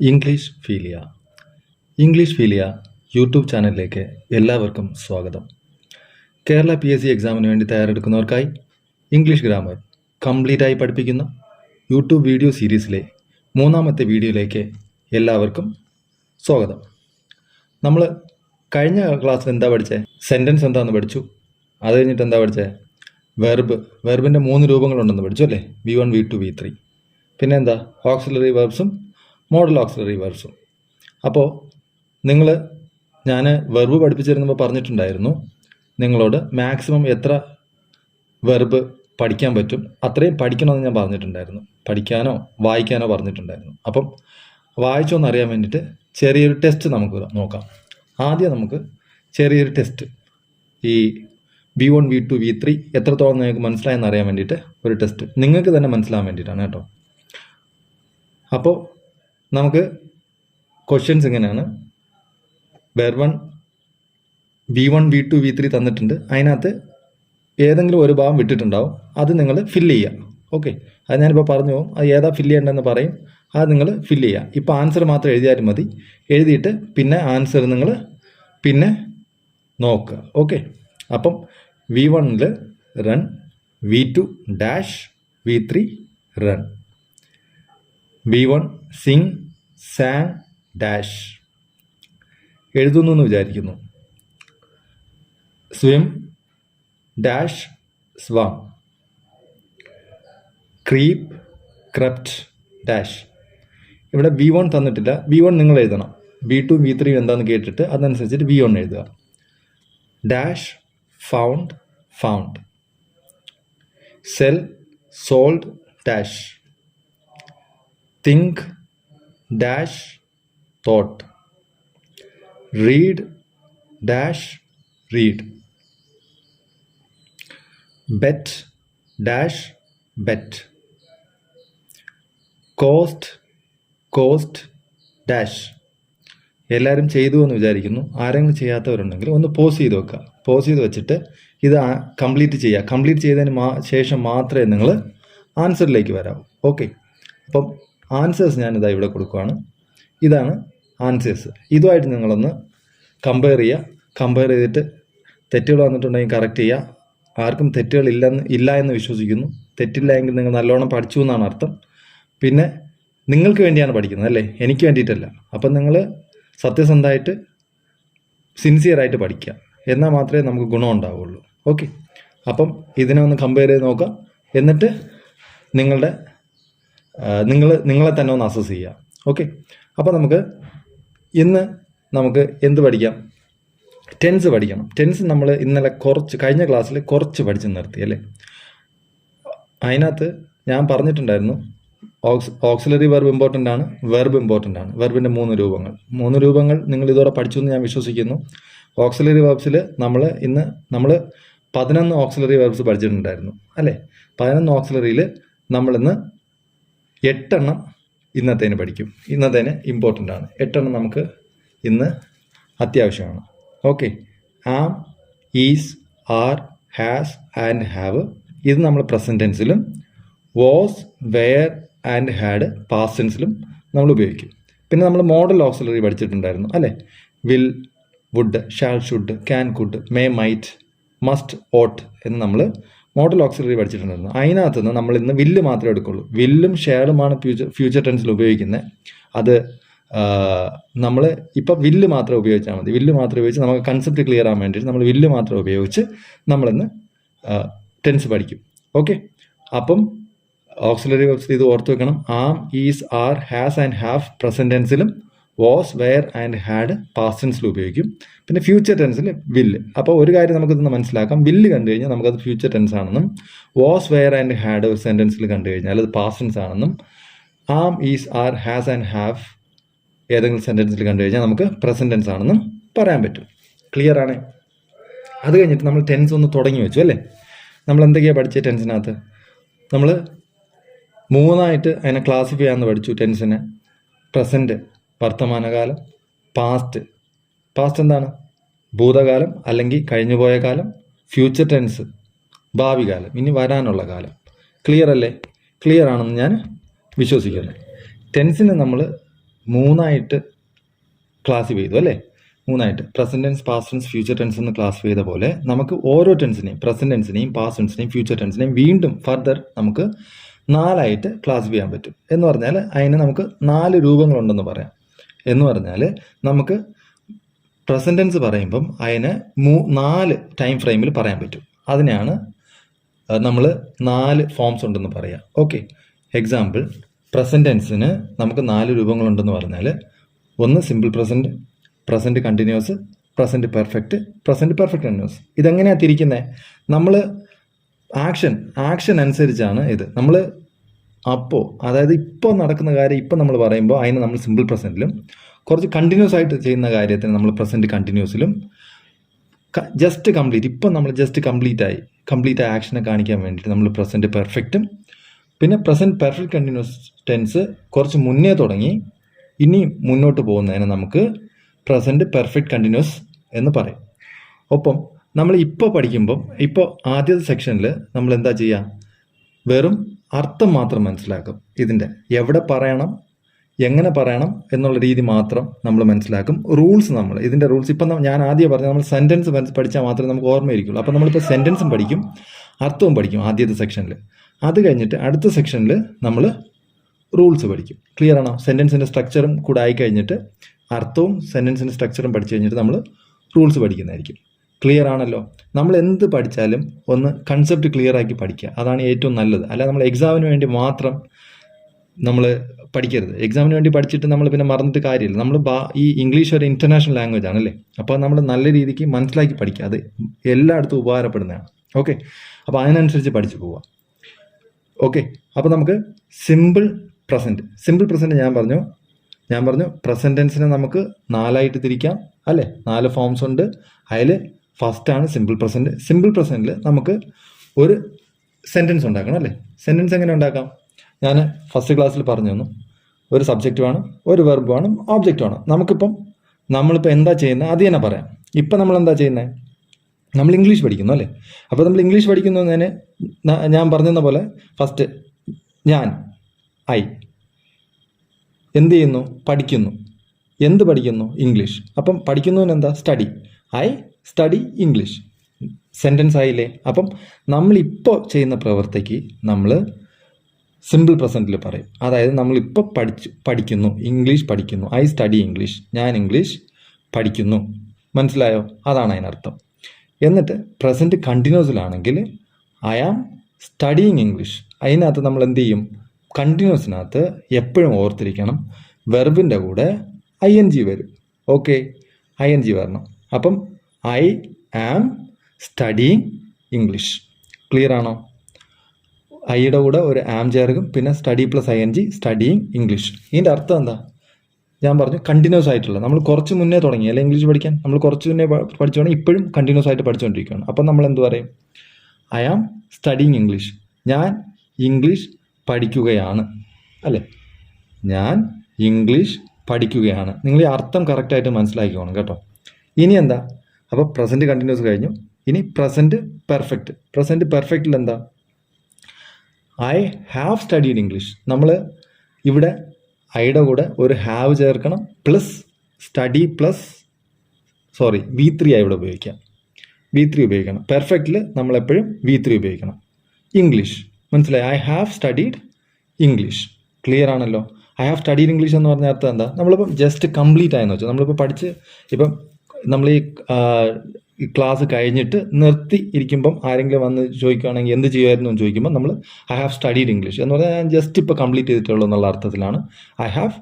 English ഫീലിയ YouTube ചാനലിലേക്ക് എല്ലാവർക്കും സ്വാഗതം. കേരള PSC എക്സാമിന് വേണ്ടി തയ്യാറെടുക്കുന്നവർക്കായി ഇംഗ്ലീഷ് ഗ്രാമർ കംപ്ലീറ്റായി പഠിപ്പിക്കുന്ന യൂട്യൂബ് വീഡിയോ സീരീസിലെ മൂന്നാമത്തെ വീഡിയോയിലേക്ക് എല്ലാവർക്കും സ്വാഗതം. നമ്മൾ കഴിഞ്ഞ ക്ലാസ്സിൽ എന്താ പഠിച്ചത്? സെൻറ്റൻസ് എന്താണെന്ന് പഠിച്ചു. അത് കഴിഞ്ഞിട്ട് എന്താ പഠിച്ചത്? വെർബിൻ്റെ 3 രൂപങ്ങളുണ്ടെന്ന് പഠിച്ചു അല്ലേ? V1, V2, V3. പിന്നെ എന്താ? ഓക്സിലറി വെർബ്സും മോഡൽ ഓക്സിലറി വെർബ്സും. അപ്പോൾ ഞാൻ വെർബ് പഠിപ്പിച്ചിരുന്നപ്പോൾ പറഞ്ഞിട്ടുണ്ടായിരുന്നു നിങ്ങളോട് മാക്സിമം എത്ര വെർബ് പഠിക്കാൻ പറ്റും അത്രയും പഠിക്കണമെന്ന് ഞാൻ പറഞ്ഞിട്ടുണ്ടായിരുന്നു. പഠിക്കാനോ വായിക്കാനോ പറഞ്ഞിട്ടുണ്ടായിരുന്നു. അപ്പം വായിച്ചോന്ന് അറിയാൻ വേണ്ടിയിട്ട് ചെറിയൊരു ടെസ്റ്റ് നമുക്ക് നോക്കാം. ആദ്യം നമുക്ക് ചെറിയൊരു ടെസ്റ്റ്, ഈ V1, V2, V3 എത്രത്തോളം നിങ്ങൾക്ക് മനസ്സിലായെന്ന് അറിയാൻ വേണ്ടിയിട്ട് ഒരു ടെസ്റ്റ്, നിങ്ങൾക്ക് തന്നെ മനസ്സിലാകാൻ വേണ്ടിയിട്ടാണ് കേട്ടോ. അപ്പോൾ നമുക്ക് ക്വസ്റ്റ്യൻസ് ഇങ്ങനെയാണ്. V1, V2, V3 തന്നിട്ടുണ്ട്. അതിനകത്ത് ഏതെങ്കിലും ഒരു ഭാഗം വിട്ടിട്ടുണ്ടാവും. അത് നിങ്ങൾ ഫില്ല് ചെയ്യുക. ഓക്കെ, അത് ഞാനിപ്പോൾ പറഞ്ഞു പോകും. അത് ഏതാ ഫില്ല് ചെയ്യേണ്ടതെന്ന് പറയും. അത് നിങ്ങൾ ഫില്ല് ചെയ്യുക. ഇപ്പോൾ ആൻസർ മാത്രം എഴുതിയാലും മതി. എഴുതിയിട്ട് പിന്നെ ആൻസർ നിങ്ങൾ പിന്നെ നോക്കുക. ഓക്കെ, അപ്പം V1 run, V2 dash, V3 run. V1 sing, sang dash. എഴുതുന്നു എന്ന് വിചാരിക്കുന്നു. Swim dash, swam. Creep, crept dash. ഇവിടെ V1 തന്നിട്ടില്ല. V1 നിങ്ങൾ എഴുതണം. V2, V3 എന്താണെന്ന് കേട്ടിട്ട് അതനുസരിച്ചിട്ട് V1 എഴുതുക. Dash, found, found. Sell, sold dash. Think dash, thought. Read dash, read. Bet dash, bet. Cost dash. എല്ലാവരും ചെയ്തു എന്ന് വിചാരിക്കുന്നു. ആരെങ്കിലും ചെയ്യാത്തവരുണ്ടെങ്കിൽ ഒന്ന് പോസ് ചെയ്ത് വെക്കുക. പോസ് ചെയ്ത് വെച്ചിട്ട് ഇത് കംപ്ലീറ്റ് ചെയ്യുക. കംപ്ലീറ്റ് ചെയ്തതിന് ശേഷം മാത്രമേ നിങ്ങൾ ആൻസറിലേക്ക് വരാവൂ. ഓക്കെ, അപ്പം ആൻസേഴ്സ് ഞാനിതാ ഇവിടെ കൊടുക്കുകയാണ്. ഇതാണ് ആൻസേഴ്സ്. ഇതുമായിട്ട് നിങ്ങളൊന്ന് കമ്പയർ ചെയ്യുക. കമ്പയർ ചെയ്തിട്ട് തെറ്റുകൾ വന്നിട്ടുണ്ടെങ്കിൽ കറക്റ്റ് ചെയ്യുക. ആർക്കും തെറ്റുകൾ ഇല്ല എന്ന് വിശ്വസിക്കുന്നു. തെറ്റില്ല എങ്കിൽ നിങ്ങൾ നല്ലോണം പഠിച്ചു എന്നാണ് അർത്ഥം. പിന്നെ നിങ്ങൾക്ക് വേണ്ടിയാണ് പഠിക്കുന്നത് അല്ലേ, എനിക്ക് വേണ്ടിയിട്ടല്ല. അപ്പം നിങ്ങൾ സത്യസന്ധമായിട്ട് സിൻസിയറായിട്ട് പഠിക്കുക. എന്നാൽ മാത്രമേ നമുക്ക് ഗുണം ഉണ്ടാവുള്ളൂ. ഓക്കെ, അപ്പം ഇതിനെ ഒന്ന് കമ്പയർ ചെയ്ത് നോക്കാം. എന്നിട്ട് നിങ്ങളെ തന്നെ ഒന്ന് അസസ് ചെയ്യുക. ഓക്കെ, അപ്പോൾ ഇന്ന് നമുക്ക് എന്ത് പഠിക്കാം? ടെൻസ് പഠിക്കണം. ടെൻസ് നമ്മൾ ഇന്നലെ കഴിഞ്ഞ ക്ലാസ്സിൽ കുറച്ച് പഠിച്ച് നിർത്തി അല്ലേ. അതിനകത്ത് ഞാൻ പറഞ്ഞിട്ടുണ്ടായിരുന്നു ഓക്സിലറി വെർബ് ഇമ്പോർട്ടൻ്റ് ആണ്, വെർബ് ഇമ്പോർട്ടൻ്റ് ആണ്. വെർബിൻ്റെ 3 രൂപങ്ങൾ നിങ്ങൾ ഇതോടെ പഠിച്ചു എന്ന് ഞാൻ വിശ്വസിക്കുന്നു. ഓക്സിലറി വെർബ്സിൽ നമ്മൾ 11 ഓക്സിലറി വെർബ്സ് പഠിച്ചിട്ടുണ്ടായിരുന്നു അല്ലേ. 11 ഓക്സിലറിയിൽ നമ്മളിന്ന് 8 എണ്ണം ഇന്നത്തേന് പഠിക്കും. ഇന്നത്തേന് ഇമ്പോർട്ടൻ്റ് ആണ്. 8 എണ്ണം നമുക്ക് ഇന്ന് അത്യാവശ്യമാണ്. Okay, am, is, are, has and have ഇത് നമ്മൾ പ്രസൻറ്റ് ടെൻസിലും, was, were and had past ടെൻസിലും നമ്മൾ ഉപയോഗിക്കും. പിന്നെ നമ്മൾ മോഡൽ ഓക്സിലറി പഠിച്ചിട്ടുണ്ടായിരുന്നു അല്ലേ. Will, would, shall, should, can, could, may, might, must, ought എന്ന് നമ്മൾ മോഡൽ ഓക്സിലറി പഠിച്ചിട്ടുണ്ടായിരുന്നു. അതിനകത്ത് നിന്ന് നമ്മൾ ഇന്ന് വില്ല് മാത്രമേ എടുക്കുള്ളൂ. വില്ലും ഷാളുമാണ് ഫ്യൂച്ചർ ടെൻസിൽ ഉപയോഗിക്കുന്നത്. അത് നമ്മൾ ഇപ്പം വില്ല് മാത്രം ഉപയോഗിച്ചാൽ മതി. വില്ല് മാത്രം ഉപയോഗിച്ച് നമുക്ക് കൺസെപ്റ്റ് ക്ലിയർ ആകാൻ വേണ്ടിയിട്ട് നമ്മൾ വില്ല് മാത്രം ഉപയോഗിച്ച് നമ്മളിന്ന് ടെൻസ് പഠിക്കും. ഓക്കെ, അപ്പം ഓക്സിലറി വെർബ്സ് ഇത് ഓർത്ത് വെക്കണം. Am, is, are, has and have present ടെൻസിലും, was, were and had past ടെൻസിലും ഉപയോഗിക്കും. പിന്നെ ഫ്യൂച്ചർ ടെൻസിൽ വില്ല്. അപ്പോൾ ഒരു കാര്യം നമുക്കിതൊന്ന് മനസ്സിലാക്കാം. വില്ല് കണ്ടു കഴിഞ്ഞാൽ നമുക്കത് ഫ്യൂച്ചർ ടെൻസ് ആണെന്നും, വാസ്, വെയർ ആൻഡ് ഹാഡ് ഒരു സെൻറ്റൻസിൽ കണ്ടു കഴിഞ്ഞാൽ അത് പാസ്റ്റ് ടെൻസ് ആണെന്നും, am, is, are, has and have ഏതെങ്കിലും സെൻറ്റൻസിൽ കണ്ടു കഴിഞ്ഞാൽ നമുക്ക് പ്രസന്റ് ടെൻസ് ആണെന്നും പറയാൻ പറ്റും. ക്ലിയർ ആണ്? അത് കഴിഞ്ഞിട്ട് നമ്മൾ ടെൻസ് ഒന്ന് തുടങ്ങി വെച്ചു അല്ലേ. നമ്മൾ എന്തൊക്കെയാണ് പഠിച്ചത് ടെൻസിനകത്ത്? നമ്മൾ 3 അതിനെ ക്ലാസിഫൈ ചെയ്യാമെന്ന് പഠിച്ചു ടെൻസിനെ. പ്രസൻറ്റ്, വർത്തമാനകാലം. പാസ്റ്റ് എന്താണ്? ഭൂതകാലം അല്ലെങ്കിൽ കഴിഞ്ഞുപോയ കാലം. ഫ്യൂച്ചർ ടെൻസ് ഭാവി കാലം, ഇനി വരാനുള്ള കാലം. ക്ലിയർ അല്ലേ? ക്ലിയർ ആണെന്ന് ഞാൻ വിശ്വസിക്കുന്നു. ടെൻസിനെ നമ്മൾ മൂന്നായിട്ട് ക്ലാസിഫൈ ചെയ്തു അല്ലേ? മൂന്നായിട്ട് present tense, past tense, future tense എന്ന് ക്ലാസിഫൈ ചെയ്ത പോലെ നമുക്ക് ഓരോ ടെൻസിനെയും, പ്രസന്റ് ടെൻസിനെയും, പാസ്റ്റ് ടെൻസിനെയും, ഫ്യൂച്ചർ ടെൻസിനെയും വീണ്ടും ഫർദർ നമുക്ക് 4ആയിട്ട് ക്ലാസിഫൈ ചെയ്യാൻ പറ്റും. എന്ന് പറഞ്ഞാൽ അതിന് നമുക്ക് 4 രൂപങ്ങളുണ്ടെന്ന് പറയാം. എന്ന് പറഞ്ഞാൽ നമുക്ക് പ്രസന്റ് ടെൻസ് പറയുമ്പം അതിന് 4 ടൈം ഫ്രെയിമിൽ പറയാൻ പറ്റും. അതിനെയാണ് നമ്മൾ 4 ഫോംസ് ഉണ്ടെന്ന് പറയാം. ഓക്കെ, എക്സാമ്പിൾ, പ്രസന്റ് ടെൻസിന് നമുക്ക് 4 രൂപങ്ങളുണ്ടെന്ന് പറഞ്ഞാൽ ഒന്ന് simple present, present continuous, present perfect, present perfect continuous. ഇതെങ്ങനെയാണ് തിരിക്കുന്നത്? നമ്മൾ ആക്ഷൻ അനുസരിച്ചാണ് ഇത്. നമ്മൾ അപ്പോൾ അതായത് ഇപ്പോൾ നടക്കുന്ന കാര്യം ഇപ്പോൾ നമ്മൾ പറയുമ്പോൾ അതിന് നമ്മൾ സിമ്പിൾ പ്രസൻറ്റിലും, കുറച്ച് കണ്ടിന്യൂസ് ആയിട്ട് ചെയ്യുന്ന കാര്യത്തിന് നമ്മൾ പ്രസന്റ് കണ്ടിന്യൂസിലും, ജസ്റ്റ് കംപ്ലീറ്റ് ഇപ്പം നമ്മൾ ജസ്റ്റ് കംപ്ലീറ്റ് ആക്ഷനെ കാണിക്കാൻ വേണ്ടിയിട്ട് നമ്മൾ പ്രസന്റ് പെർഫെക്റ്റും, പിന്നെ പ്രസന്റ് പെർഫെക്റ്റ് കണ്ടിന്യൂസ് ടെൻസ് കുറച്ച് മുന്നേ തുടങ്ങി ഇനി മുന്നോട്ട് പോകുന്നതിന് നമുക്ക് പ്രസന്റ് പെർഫെക്റ്റ് കണ്ടിന്യൂസ് എന്ന് പറയും. ഒപ്പം നമ്മൾ ഇപ്പോൾ പഠിക്കുമ്പം ഇപ്പോൾ ആദ്യത്തെ സെക്ഷനിൽ നമ്മൾ എന്താ ചെയ്യുക? വെറും അർത്ഥം മാത്രം മനസ്സിലാക്കും. ഇതിൻ്റെ എവിടെ പറയണം, എങ്ങനെ പറയണം എന്നുള്ള രീതി മാത്രം നമ്മൾ മനസ്സിലാക്കും. റൂൾസ് ഇതിൻ്റെ റൂൾസ് ഇപ്പം ഞാൻ ആദ്യം പറഞ്ഞ നമ്മൾ സെൻറ്റൻസ് പഠിച്ചാൽ മാത്രമേ നമുക്ക് ഓർമ്മയിരിക്കുള്ളൂ. അപ്പം നമ്മളിപ്പോൾ സെൻറ്റൻസും പഠിക്കും, അർത്ഥവും പഠിക്കും ആദ്യത്തെ സെക്ഷനിൽ. അത് കഴിഞ്ഞിട്ട് അടുത്ത സെക്ഷനിൽ നമ്മൾ റൂൾസ് പഠിക്കും. ക്ലിയർ ആണോ? സെൻറ്റൻസിൻ്റെ സ്ട്രക്ചറും കൂടെ ആയിക്കഴിഞ്ഞിട്ട് അർത്ഥവും സെൻറ്റൻസിൻ്റെ സ്ട്രക്ചറും പഠിച്ചു കഴിഞ്ഞിട്ട് നമ്മൾ റൂൾസ് പഠിക്കുന്നതായിരിക്കും. ക്ലിയർ ആണല്ലോ? നമ്മൾ എന്ത് പഠിച്ചാലും ഒന്ന് കൺസെപ്റ്റ് ക്ലിയർ ആക്കി പഠിക്കുക. അതാണ് ഏറ്റവും നല്ലത്. അല്ല നമ്മൾ എക്സാമിന് വേണ്ടി മാത്രം നമ്മൾ പഠിക്കരുത്. എക്സാമിന് വേണ്ടി പഠിച്ചിട്ട് നമ്മൾ പിന്നെ മറന്നിട്ട് കാര്യമില്ല. നമ്മൾ ഈ ഇംഗ്ലീഷ് ഒരു ഇൻ്റർനാഷണൽ ലാംഗ്വേജ് ആണല്ലേ, അപ്പോൾ നമ്മൾ നല്ല രീതിക്ക് മനസ്സിലാക്കി പഠിക്കുക. അത് എല്ലായിടത്തും ഉപകാരപ്പെടുന്നതാണ്. ഓക്കെ, അപ്പോൾ അതിനനുസരിച്ച് പഠിച്ചു പോവുക. ഓക്കെ, അപ്പോൾ നമുക്ക് സിമ്പിൾ പ്രസൻറ്റ് ഞാൻ പറഞ്ഞു പ്രസന്റ് ടെൻസിനെ നമുക്ക് 4ആയിട്ട് തിരിക്കാം അല്ലേ? 4 ഫോംസ് ഉണ്ട്. അതിൽ ഫസ്റ്റാണ് സിമ്പിൾ പ്രസൻറ്റിൽ നമുക്ക് ഒരു സെൻറ്റൻസ് ഉണ്ടാക്കണം അല്ലേ? സെൻറ്റൻസ് എങ്ങനെ ഉണ്ടാക്കാം? ഞാൻ ഫസ്റ്റ് ക്ലാസ്സിൽ പറഞ്ഞു തന്നു. ഒരു സബ്ജക്റ്റ് വേണം, ഒരു വെർബ് വേണം, ഓബ്ജക്റ്റ് വേണം. നമ്മളിപ്പോൾ എന്താ ചെയ്യുന്നത് അത് തന്നെ പറയാം. ഇപ്പം നമ്മൾ എന്താ ചെയ്യുന്നത്? നമ്മൾ ഇംഗ്ലീഷ് പഠിക്കുന്നു അല്ലേ? അപ്പോൾ നമ്മൾ ഇംഗ്ലീഷ് പഠിക്കുന്നതിന് ഞാൻ പറഞ്ഞെന്ന പോലെ ഫസ്റ്റ് ഐ എന്ത് ചെയ്യുന്നു? പഠിക്കുന്നു. എന്ത് പഠിക്കുന്നു? ഇംഗ്ലീഷ്. അപ്പം പഠിക്കുന്നതിന് എന്താ? Study. I study English. Sentence ആയില്ലേ? അപ്പം നമ്മളിപ്പോൾ ചെയ്യുന്ന പ്രവൃത്തിക്ക് നമ്മൾ സിമ്പിൾ പ്രസൻറ്റിൽ പറയും. അതായത് നമ്മളിപ്പോൾ പഠിക്കുന്നു, ഇംഗ്ലീഷ് പഠിക്കുന്നു. I study English. ഞാൻ ഇംഗ്ലീഷ് പഠിക്കുന്നു. മനസ്സിലായോ? അതാണ് അതിനർത്ഥം. എന്നിട്ട് പ്രസൻറ്റ് കണ്ടിന്യൂസിലാണെങ്കിൽ ഐ ആം സ്റ്റഡിയിങ് ഇംഗ്ലീഷ്. അതിനകത്ത് നമ്മൾ എന്ത് ചെയ്യും? കണ്ടിന്യൂസിനകത്ത് എപ്പോഴും ഓർത്തിരിക്കണം, വെർബിൻ്റെ കൂടെ ING വരും. ഓക്കെ, ING വരണം. അപ്പം I am studying English. Clear ആണോ? ഐയുടെ കൂടെ ഒരു ആം ചേർക്കും, പിന്നെ study plus ING, studying English. ഇതിൻ്റെ അർത്ഥം എന്താ? ഞാൻ പറഞ്ഞു കണ്ടിന്യൂസ് ആയിട്ടുള്ള. നമ്മൾ കുറച്ച് മുന്നേ തുടങ്ങി അല്ലെ ഇംഗ്ലീഷ് പഠിക്കാൻ? നമ്മൾ കുറച്ച് മുന്നേ പഠിച്ചുകൊണ്ട് ഇപ്പോഴും കണ്ടിന്യൂസ് ആയിട്ട് പഠിച്ചുകൊണ്ടിരിക്കുകയാണ്. അപ്പം നമ്മൾ എന്ത് പറയും? I am studying English. ഞാൻ ഇംഗ്ലീഷ് പഠിക്കുകയാണ് അല്ലേ? ഞാൻ ഇംഗ്ലീഷ് പഠിക്കുകയാണ്. നിങ്ങൾ ഈ അർത്ഥം കറക്റ്റായിട്ട് മനസ്സിലാക്കിക്കോണം കേട്ടോ. ഇനി എന്താ? അപ്പോൾ പ്രസൻറ്റ് കണ്ടിന്യൂസ് കഴിഞ്ഞു. ഇനി പ്രസൻറ്റ് പെർഫെക്റ്റിൽ എന്താ? I have studied English. നമ്മൾ ഇവിടെ ഐയുടെ കൂടെ ഒരു ഹാവ് ചേർക്കണം, പ്ലസ് സ്റ്റഡി പ്ലസ് V3 ഇവിടെ ഉപയോഗിക്കാം. V3 ഉപയോഗിക്കണം. പെർഫെക്റ്റിൽ നമ്മളെപ്പോഴും V3 ഉപയോഗിക്കണം. ഇംഗ്ലീഷ്. മനസ്സിലായി? I have studied English. Clear ആണല്ലോ? ഐ ഹാവ് സ്റ്റഡീഡ് ഇംഗ്ലീഷ് എന്ന് പറഞ്ഞ അർത്ഥം എന്താ? നമ്മളിപ്പം ജസ്റ്റ് കംപ്ലീറ്റ് ആയെന്ന് വെച്ചാൽ നമ്മളിപ്പോൾ ഇപ്പം നമ്മൾ ഈ ക്ലാസ് കഴിഞ്ഞിട്ട് നിർത്തി ഇരിക്കുമ്പം ആരെങ്കിലും വന്ന് ചോദിക്കുകയാണെങ്കിൽ എന്ത് ചെയ്യുമായിരുന്നു എന്ന് ചോദിക്കുമ്പോൾ നമ്മൾ ഐ ഹാവ് സ്റ്റഡീഡ് ഇംഗ്ലീഷ് എന്ന് പറഞ്ഞാൽ ഞാൻ ജസ്റ്റ് ഇപ്പോൾ കംപ്ലീറ്റ് ചെയ്തിട്ടുള്ളൂ എന്നുള്ള അർത്ഥത്തിലാണ് ഐ ഹാവ്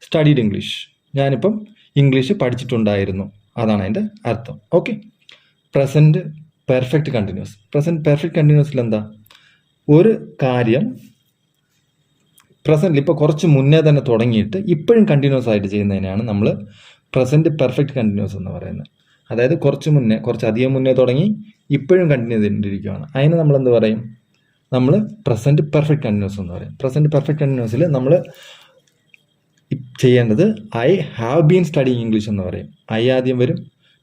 സ്റ്റഡീഡ് ഇംഗ്ലീഷ്. ഞാനിപ്പം ഇംഗ്ലീഷ് പഠിച്ചിട്ടുണ്ടായിരുന്നു. അതാണ് അതിൻ്റെ അർത്ഥം. ഓക്കെ, പ്രസൻറ്റ് പെർഫെക്റ്റ് കണ്ടിന്യൂസിൽ എന്താ? ഒരു കാര്യം പ്രസൻറ്റിൽ ഇപ്പോൾ കുറച്ച് മുന്നേ തന്നെ തുടങ്ങിയിട്ട് ഇപ്പോഴും കണ്ടിന്യൂസ് ആയിട്ട് ചെയ്യുന്നതിനാണ് നമ്മൾ പ്രസൻറ്റ് പെർഫെക്റ്റ് കണ്ടിന്യൂസ് എന്ന് പറയുന്നത്. അതായത് കുറച്ചധികം മുന്നേ തുടങ്ങി ഇപ്പോഴും കണ്ടിന്യൂ ചെയ്തിരിക്കുകയാണ്. അതിന് നമ്മൾ എന്ത് പറയും? നമ്മൾ പ്രസൻറ്റ് പെർഫെക്റ്റ് കണ്ടിന്യൂസ് എന്ന് പറയും. പ്രസൻറ്റ് പെർഫെക്റ്റ് കണ്ടിന്യൂസിൽ നമ്മൾ ചെയ്യേണ്ടത് I have been studying English എന്ന് പറയും. ഐ ആദ്യം വരും,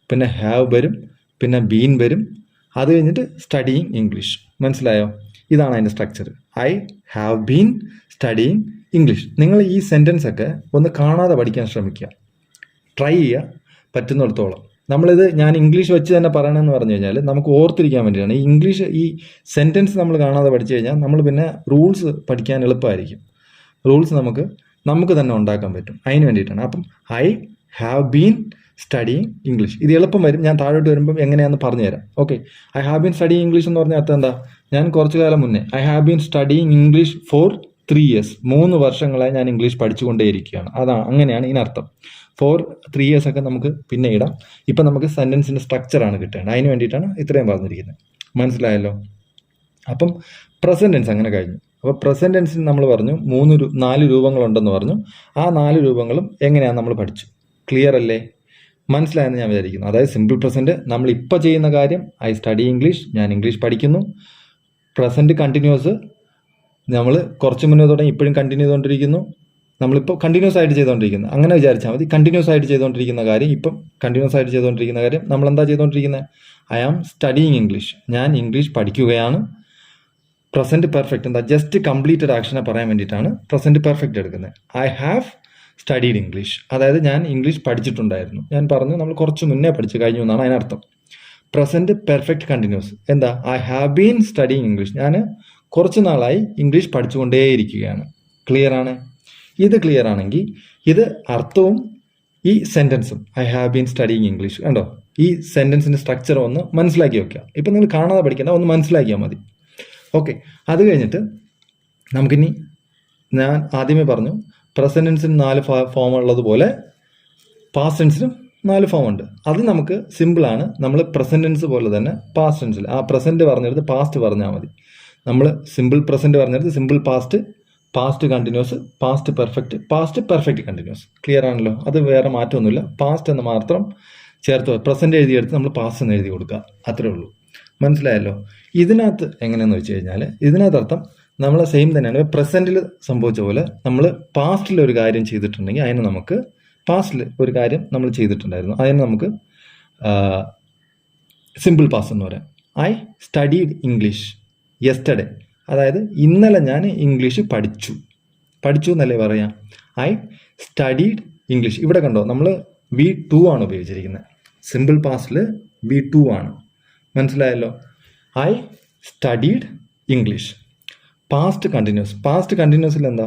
പിന്നെ ഹാവ് വരും, പിന്നെ ബീൻ വരും, അത് കഴിഞ്ഞിട്ട് സ്റ്റഡിയിങ് ഇംഗ്ലീഷ്. മനസ്സിലായോ? ഇതാണ് അതിൻ്റെ structure. I have been studying English. നിങ്ങൾ ഈ സെൻറ്റൻസ് ഒക്കെ ഒന്ന് കാണാതെ പഠിക്കാൻ ശ്രമിക്കുക, ട്രൈ ചെയ്യുക പറ്റുന്നിടത്തോളം. നമ്മളിത് ഞാൻ ഇംഗ്ലീഷ് വെച്ച് തന്നെ പറയണമെന്ന് പറഞ്ഞു കഴിഞ്ഞാൽ നമുക്ക് ഓർത്തിരിക്കാൻ വേണ്ടിയാണ്. ഈ ഇംഗ്ലീഷ് ഈ സെൻറ്റൻസ് നമ്മൾ കാണാതെ പഠിച്ചു കഴിഞ്ഞാൽ നമ്മൾ പിന്നെ റൂൾസ് പഠിക്കാൻ എളുപ്പമായിരിക്കും. റൂൾസ് നമുക്ക് തന്നെ ഉണ്ടാക്കാൻ പറ്റും. അതിന് വേണ്ടിയിട്ടാണ്. അപ്പം I have been studying English, ഇത് എളുപ്പം വരും. ഞാൻ താഴോട്ട് വരുമ്പം എങ്ങനെയാണെന്ന് പറഞ്ഞുതരാം. Okay, I have been studying English എന്ന് പറഞ്ഞാൽ അർത്ഥം എന്താ? ഞാൻ കുറച്ചു കാലം മുന്നേ I have been studying English for 3 years, 3 വർഷങ്ങളായി ഞാൻ ഇംഗ്ലീഷ് പഠിച്ചുകൊണ്ടേയിരിക്കുകയാണ്. അങ്ങനെയാണ് ഇതിനർത്ഥം. 3 years ഒക്കെ നമുക്ക് പിന്നെ ഇടാം. ഇപ്പം നമുക്ക് സെൻറ്റൻസിൻ്റെ സ്ട്രക്ചറാണ് കിട്ടേണ്ടത്. അതിന് വേണ്ടിയിട്ടാണ് ഇത്രയും പറഞ്ഞിരിക്കുന്നത്. മനസ്സിലായല്ലോ? അപ്പം പ്രസൻറ്റ് ടെൻസ് അങ്ങനെ കഴിഞ്ഞു. അപ്പോൾ പ്രസൻറ്റ് ടെൻസിന് നമ്മൾ പറഞ്ഞു 4 രൂപങ്ങളുണ്ടെന്ന് പറഞ്ഞു. ആ 4 രൂപങ്ങളും എങ്ങനെയാണ് നമ്മൾ പഠിച്ചു. ക്ലിയർ അല്ലേ? മനസ്സിലായെന്ന് ഞാൻ വിചാരിക്കുന്നു. അതായത് സിമ്പിൾ പ്രസൻറ്റ് നമ്മൾ ഇപ്പോൾ ചെയ്യുന്ന കാര്യം ഐ സ്റ്റഡി ഇംഗ്ലീഷ്, ഞാൻ ഇംഗ്ലീഷ് പഠിക്കുന്നു. പ്രസൻറ്റ് കണ്ടിന്യൂസ് നമ്മൾ കുറച്ച് മുന്നേ തുടങ്ങി ഇപ്പോഴും കണ്ടിന്യൂ ചെയ്തുകൊണ്ടിരിക്കുന്നു. നമ്മളിപ്പോൾ കണ്ടിന്യൂസ് ആയിട്ട് ചെയ്തുകൊണ്ടിരിക്കുന്നത്, അങ്ങനെ വിചാരിച്ചാൽ മതി. കണ്ടിന്യൂസ് ആയിട്ട് ചെയ്തുകൊണ്ടിരിക്കുന്ന കാര്യം, ഇപ്പം കണ്ടിന്യൂസ് ആയിട്ട് ചെയ്തുകൊണ്ടിരിക്കുന്ന കാര്യം നമ്മളെന്താ ചെയ്തുകൊണ്ടിരിക്കുന്നത്? ഐ ആം സ്റ്റഡിയിങ് ഇംഗ്ലീഷ്, ഞാൻ ഇംഗ്ലീഷ് പഠിക്കുകയാണ്. പ്രസൻറ്റ് പെർഫെക്റ്റ് എന്താ? ജസ്റ്റ് കംപ്ലീറ്റഡ് ആക്ഷനെ പറയാൻ വേണ്ടിയിട്ടാണ് പ്രസൻറ്റ് പെർഫെക്റ്റ് എടുക്കുന്നത്. ഐ ഹാവ് സ്റ്റഡീഡ് ഇംഗ്ലീഷ്, അതായത് ഞാൻ ഇംഗ്ലീഷ് പഠിച്ചിട്ടുണ്ടായിരുന്നു. ഞാൻ പറഞ്ഞു നമ്മൾ കുറച്ച് മുന്നേ പഠിച്ചു കഴിഞ്ഞു എന്നാണ് അതിനർത്ഥം. പ്രസൻറ്റ് പെർഫെക്റ്റ് കണ്ടിന്യൂസ് എന്താ? I have been studying English, ഞാൻ കുറച്ച് നാളായി ഇംഗ്ലീഷ് പഠിച്ചുകൊണ്ടേയിരിക്കുകയാണ്. ക്ലിയർ ആണ്? ഇത് ക്ലിയർ ആണെങ്കിൽ ഇത് അർത്ഥവും ഈ സെൻറ്റൻസും I have been studying English കണ്ടോ? ഈ സെൻറ്റൻസിൻ്റെ സ്ട്രക്ചർ ഒന്ന് മനസ്സിലാക്കി വെക്കുക. ഇപ്പം നിങ്ങൾ കാണാതെ പഠിക്കേണ്ട, ഒന്ന് മനസ്സിലാക്കിയാൽ മതി. ഓക്കെ, അത് കഴിഞ്ഞിട്ട് നമുക്കിനി ഞാൻ ആദ്യമേ പറഞ്ഞു പ്രസൻറ്റ് ടെൻസിന് 4 ഫോം ഉള്ളതുപോലെ പാസ്റ്റ് ടെൻസിനും 4 ഫോം ഉണ്ട്. അത് നമുക്ക് സിമ്പിളാണ്. നമ്മൾ പ്രസൻറ്റ് ടെൻസ് പോലെ തന്നെ പാസ്റ്റ് ടെൻസിൽ ആ പ്രസൻറ്റ് പറഞ്ഞെടുത്ത് പാസ്റ്റ് പറഞ്ഞാൽ മതി. നമ്മൾ സിമ്പിൾ പ്രസൻറ്റ് പറഞ്ഞെടുത്ത് simple past, past continuous, past perfect continuous. Clear ആണല്ലോ? അത് വേറെ മാറ്റമൊന്നുമില്ല. പാസ്റ്റ് എന്ന് മാത്രം ചേർത്ത് പ്രസൻറ്റ് എഴുതിയെടുത്ത് നമ്മൾ പാസ്റ്റ് എന്ന് എഴുതി കൊടുക്കുക, അത്രേ ഉള്ളൂ. മനസ്സിലായല്ലോ? ഇതിനകത്ത് എങ്ങനെയാണെന്ന് വെച്ച് കഴിഞ്ഞാൽ ഇതിനകത്ത് അർത്ഥം നമ്മളെ സെയിം തന്നെയാണ്. പ്രസൻറ്റിൽ സംഭവിച്ച പോലെ നമ്മൾ പാസ്റ്റിൽ ഒരു കാര്യം ചെയ്തിട്ടുണ്ടെങ്കിൽ അതിന് നമുക്ക് പാസ്റ്റിൽ ഒരു കാര്യം നമ്മൾ ചെയ്തിട്ടുണ്ടായിരുന്നു, അതിന് നമുക്ക് സിമ്പിൾ പാസ്റ്റ് എന്ന് പറയാം. ഐ സ്റ്റഡീഡ് ഇംഗ്ലീഷ് യെസ്റ്റർഡേ, അതായത് ഇന്നലെ ഞാൻ ഇംഗ്ലീഷ് പഠിച്ചു എന്നല്ലേ പറയാം. I studied English. ഇവിടെ കണ്ടോ നമ്മൾ V2 ആണ് ഉപയോഗിച്ചിരിക്കുന്നത്. സിമ്പിൾ പാസ്റ്റിൽ V2 ആണ്. മനസ്സിലായല്ലോ? I studied English. പാസ്റ്റ് കണ്ടിന്യൂസിൽ എന്താ?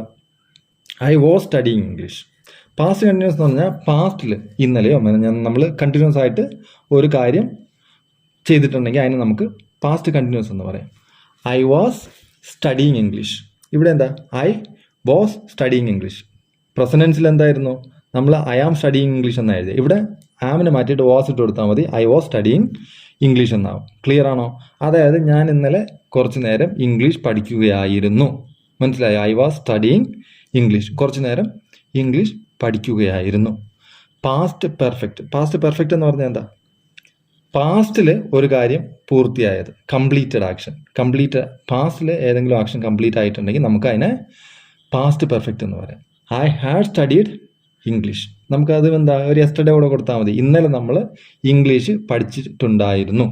I was studying English. Past continuous എന്ന് പറഞ്ഞാൽ പാസ്റ്റിൽ ഇന്നലെയോ നമ്മൾ കണ്ടിന്യൂസ് ആയിട്ട് ഒരു കാര്യം ചെയ്തിട്ടുണ്ടെങ്കിൽ അതിന് നമുക്ക് പാസ്റ്റ് കണ്ടിന്യൂസ് എന്ന് പറയാം. I was studying English. ഇവിടെ എന്താ? I was studying English. Present ടെൻസിൽ എന്തായിരുന്നു? നമ്മൾ ഐ ആം സ്റ്റഡിയിങ് ഇംഗ്ലീഷ് എന്നാണ് എഴുതിയത്. ഇവിടെ ആമിനെ മാറ്റിയിട്ട് വാസ് ഇട്ട് കൊടുത്താൽ മതി. ഐ വാസ് സ്റ്റഡിയിങ് ഇംഗ്ലീഷ് എന്നാവും. ക്ലിയർ ആണോ? അതായത് ഞാൻ ഇന്നലെ കുറച്ച് നേരം ഇംഗ്ലീഷ് പഠിക്കുകയായിരുന്നു. മനസ്സിലായോ? ഐ വാസ് സ്റ്റഡിയിങ് ഇംഗ്ലീഷ്, കുറച്ച് നേരം ഇംഗ്ലീഷ് പഠിക്കുകയായിരുന്നു. പാസ്റ്റ് പെർഫെക്റ്റ് എന്ന് പറഞ്ഞാൽ എന്താ? പാസ്റ്റിൽ ഒരു കാര്യം പൂർത്തിയായത്, കംപ്ലീറ്റഡ് ആക്ഷൻ. പാസ്റ്റിൽ ഏതെങ്കിലും ആക്ഷൻ കംപ്ലീറ്റ് ആയിട്ടുണ്ടെങ്കിൽ നമുക്ക് അതിനെ പാസ്റ്റ് പെർഫെക്റ്റ് എന്ന് പറയാം. I had studied English. നമുക്കത് എന്താ? ഒരു യെസ്റ്റർഡേ കൂടെ കൊടുത്താൽ മതി. ഇന്നലെ നമ്മൾ ഇംഗ്ലീഷ് പഠിച്ചിട്ടുണ്ടായിരുന്നു.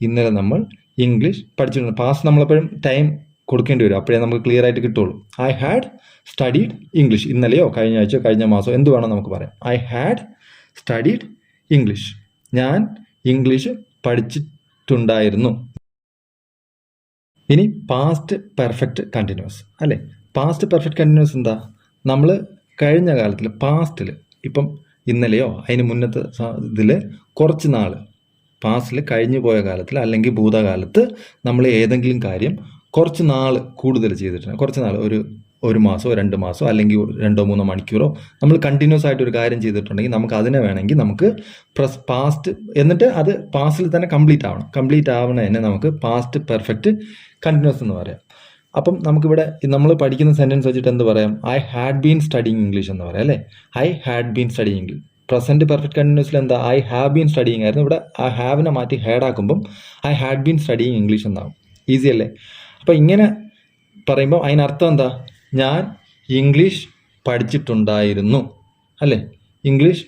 ഇന്നലെ നമ്മൾ ഇംഗ്ലീഷ് പഠിച്ചിട്ടുണ്ട്. പാസ്റ്റ് നമ്മളെപ്പോഴും ടൈം കൊടുക്കേണ്ടി വരും, അപ്പോഴേ നമുക്ക് ക്ലിയർ ആയിട്ട് കിട്ടുള്ളൂ. I had studied English. ഇന്നലെയോ കഴിഞ്ഞ ആഴ്ചയോ കഴിഞ്ഞ മാസമോ എന്ത് വേണം നമുക്ക് പറയാം. I had studied English. ഞാൻ ഇംഗ്ലീഷ് പഠിച്ചിട്ടുണ്ടായിരുന്നു. ഇനി പാസ്റ്റ് പെർഫെക്റ്റ് കണ്ടിന്യൂസ് അല്ലേ? പാസ്റ്റ് പെർഫെക്റ്റ് കണ്ടിന്യൂസ് എന്താ? നമ്മൾ കഴിഞ്ഞ കാലത്തിൽ പാസ്റ്റിൽ ഇപ്പം ഇന്നലെയോ അതിന് മുന്നത്തെ ഇതിൽ കുറച്ച് നാൾ പാസ്റ്റിൽ കഴിഞ്ഞു പോയ കാലത്തിൽ അല്ലെങ്കിൽ ഭൂതകാലത്ത് നമ്മൾ ഏതെങ്കിലും കാര്യം കുറച്ച് നാൾ കൂടുതൽ ചെയ്തിട്ടുണ്ട്. കുറച്ച് നാൾ ഒരു മാസമോ 2 മാസമോ അല്ലെങ്കിൽ 2-3 മണിക്കൂറോ നമ്മൾ കണ്ടിന്യൂസ് ആയിട്ട് ഒരു കാര്യം ചെയ്തിട്ടുണ്ടെങ്കിൽ നമുക്ക് അതിനെ വേണമെങ്കിൽ നമുക്ക് പാസ്റ്റ് എന്നിട്ട് അത് പാസ്റ്റിൽ തന്നെ കംപ്ലീറ്റ് ആവണതിനെ നമുക്ക് പാസ്റ്റ് പെർഫെക്റ്റ് കണ്ടിന്യൂസ് എന്ന് പറയാം. അപ്പം നമുക്കിവിടെ നമ്മൾ പഠിക്കുന്ന സെൻറ്റൻസ് വെച്ചിട്ട് എന്ത് പറയാം? I had been studying English എന്ന് പറയാം അല്ലേ? I had been studying English. Present perfect കണ്ടിന്യൂസിൽ എന്താ? ഐ ഹാവ് ബീൻ സ്റ്റഡിയിങ് ആയിരുന്നു. ഇവിടെ ആ ഹാവിനെ മാറ്റി ഹാഡ് ആക്കുമ്പം I had been studying English എന്നാവും. ഈസി അല്ലേ? അപ്പോൾ ഇങ്ങനെ പറയുമ്പോൾ അതിനർത്ഥം എന്താ? ഞാൻ ഇംഗ്ലീഷ് പഠിച്ചിട്ടുണ്ടായിരുന്നു അല്ലേ? ഇംഗ്ലീഷ്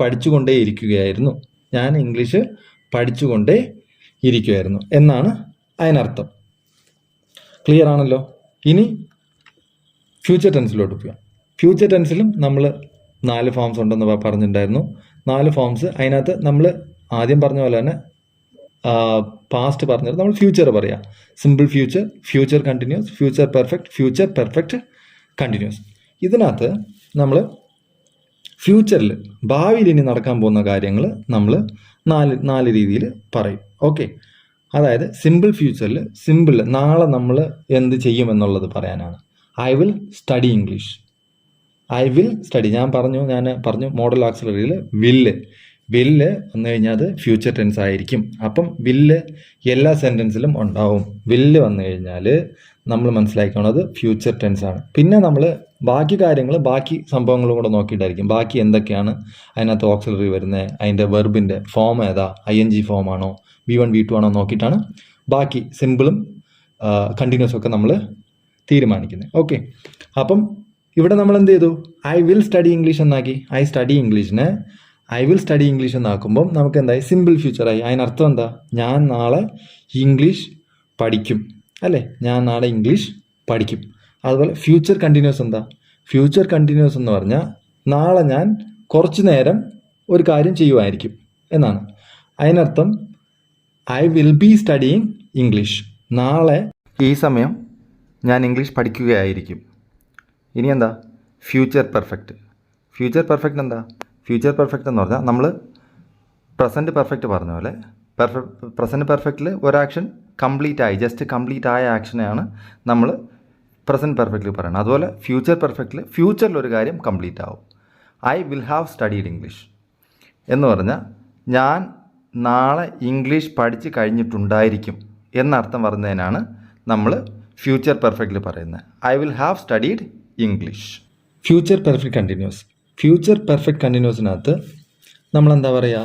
പഠിച്ചുകൊണ്ടേ ഇരിക്കുകയായിരുന്നു. ഞാൻ ഇംഗ്ലീഷ് പഠിച്ചുകൊണ്ടേ ഇരിക്കുകയായിരുന്നു എന്നാണ് അതിനർത്ഥം. ക്ലിയർ ആണല്ലോ. ഇനി ഫ്യൂച്ചർ ടെൻസിലോട്ട് പോകാം. ഫ്യൂച്ചർ ടെൻസിലും നമ്മൾ 4 ഫോംസ് ഉണ്ടെന്ന് പറഞ്ഞിട്ടുണ്ടായിരുന്നു. 4 ഫോംസ്. അതിനകത്ത് നമ്മൾ ആദ്യം പറഞ്ഞ പോലെ തന്നെ പാസ്റ്റ് പറഞ്ഞത് നമ്മൾ ഫ്യൂച്ചർ പറയാം. Simple future, future continuous, future perfect continuous. ഇതിനകത്ത് നമ്മൾ ഫ്യൂച്ചറിൽ ഭാവിയിൽ ഇനി നടക്കാൻ പോകുന്ന കാര്യങ്ങൾ നമ്മൾ 4 രീതിയിൽ പറയും. ഓക്കെ, അതായത് സിമ്പിൾ ഫ്യൂച്ചറിൽ സിമ്പിൾ നാളെ നമ്മൾ എന്ത് ചെയ്യുമെന്നുള്ളത് പറയാനാണ്. I will study English. ഞാൻ പറഞ്ഞു മോഡൽ ആക്സിലറിയിൽ വില്ല് വന്നു കഴിഞ്ഞാൽ അത് ഫ്യൂച്ചർ ടെൻസ് ആയിരിക്കും. അപ്പം വില്ല് എല്ലാ സെൻറ്റൻസിലും ഉണ്ടാവും. വില്ല് വന്നു കഴിഞ്ഞാൽ നമ്മൾ മനസ്സിലാക്കുന്നത് ഫ്യൂച്ചർ ടെൻസ് ആണ്. പിന്നെ നമ്മൾ ബാക്കി സംഭവങ്ങളും കൂടെ നോക്കിയിട്ടായിരിക്കും ബാക്കി എന്തൊക്കെയാണ് അതിനകത്ത് ഓക്സിലറി വരുന്നത്, അതിൻ്റെ വെർബിൻ്റെ ഫോം ഏതാ, ING ഫോം ആണോ, V1 V2 ആണോ നോക്കിയിട്ടാണ് ബാക്കി സിമ്പിളും കണ്ടിന്യൂസും ഒക്കെ നമ്മൾ തീരുമാനിക്കുന്നത്. ഓക്കെ, അപ്പം ഇവിടെ നമ്മൾ എന്ത് ചെയ്തു? ഐ വിൽ സ്റ്റഡി ഇംഗ്ലീഷ് എന്നാക്കി. ഐ വിൽ സ്റ്റഡി ഇംഗ്ലീഷ് എന്നാക്കുമ്പം നമുക്ക് എന്തായി? സിമ്പിൾ ഫ്യൂച്ചറായി. അതിനർത്ഥം എന്താ? ഞാൻ നാളെ ഇംഗ്ലീഷ് പഠിക്കും അല്ലേ? ഞാൻ നാളെ ഇംഗ്ലീഷ് പഠിക്കും. അതുപോലെ ഫ്യൂച്ചർ കണ്ടിന്യൂസ് എന്താ? ഫ്യൂച്ചർ കണ്ടിന്യൂസ് എന്ന് പറഞ്ഞാൽ നാളെ ഞാൻ കുറച്ച് നേരം ഒരു കാര്യം ചെയ്യുമായിരിക്കും എന്നാണ്. അതിനർത്ഥം I will be studying English. നാളെ ഈ സമയം ഞാൻ ഇംഗ്ലീഷ് പഠിക്കുകയായിരിക്കും. ഇനി എന്താ? ഫ്യൂച്ചർ പെർഫെക്റ്റ് എന്താ? ഫ്യൂച്ചർ പെർഫെക്റ്റ് എന്ന് പറഞ്ഞാൽ നമ്മൾ പ്രസൻറ്റ് പെർഫെക്റ്റ് പറഞ്ഞ പോലെ പ്രസൻറ്റ് പെർഫെക്റ്റിൽ ഒരു ആക്ഷൻ കംപ്ലീറ്റ് ആയ ആക്ഷനെയാണ് നമ്മൾ പ്രസൻറ്റ് പെർഫെക്റ്റിൽ പറയുന്നത്. അതുപോലെ ഫ്യൂച്ചർ പെർഫെക്റ്റിൽ ഫ്യൂച്ചറിൽ ഒരു കാര്യം കംപ്ലീറ്റ് ആവും. I will have studied English എന്ന് പറഞ്ഞാൽ ഞാൻ നാളെ ഇംഗ്ലീഷ് പഠിച്ച് കഴിഞ്ഞിട്ടുണ്ടായിരിക്കും എന്നർത്ഥം പറയുന്നതിനാണ് നമ്മൾ ഫ്യൂച്ചർ പെർഫെക്റ്റിൽ പറയുന്നത്. I will have studied English. Future perfect കണ്ടിന്യൂസിനകത്ത് നമ്മൾ എന്താ പറയുക?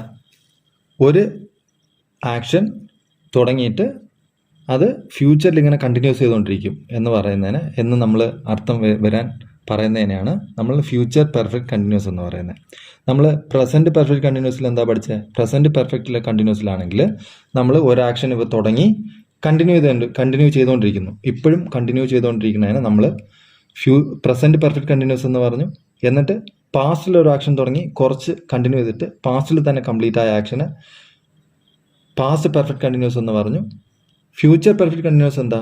ഒരു ആക്ഷൻ തുടങ്ങിയിട്ട് അത് ഫ്യൂച്ചറിൽ ഇങ്ങനെ കണ്ടിന്യൂസ് ചെയ്തുകൊണ്ടിരിക്കും എന്ന് നമ്മൾ അർത്ഥം വരാൻ പറയുന്നതിനെയാണ് നമ്മൾ ഫ്യൂച്ചർ പെർഫെക്റ്റ് കണ്ടിന്യൂസ് എന്ന് പറയുന്നത്. നമ്മൾ പ്രസൻറ്റ് പെർഫെക്റ്റ് കണ്ടിന്യൂസിൽ എന്താ പഠിച്ചത്? പ്രസൻറ്റ് പെർഫെക്റ്റിലെ കണ്ടിന്യൂസിലാണെങ്കിൽ നമ്മൾ ഒരു ആക്ഷൻ ഇപ്പോൾ തുടങ്ങി കണ്ടിന്യൂ ചെയ്തുകൊണ്ടിരിക്കുന്നു. ഇപ്പോഴും കണ്ടിന്യൂ ചെയ്തുകൊണ്ടിരിക്കുന്നതിന് നമ്മൾ പ്രസൻറ്റ് പെർഫെക്റ്റ് കണ്ടിന്യൂസ് എന്ന് പറഞ്ഞു. എന്നിട്ട് പാസ്റ്റിൽ ഒരു ആക്ഷൻ തുടങ്ങി കുറച്ച് കണ്ടിന്യൂ ചെയ്തിട്ട് പാസ്റ്റിൽ തന്നെ കംപ്ലീറ്റ് ആയ ആക്ഷന് പാസ്റ്റ് പെർഫെക്റ്റ് കണ്ടിന്യൂസ് എന്ന് പറഞ്ഞു. ഫ്യൂച്ചർ പെർഫെക്റ്റ് കണ്ടിന്യൂസ് എന്താ?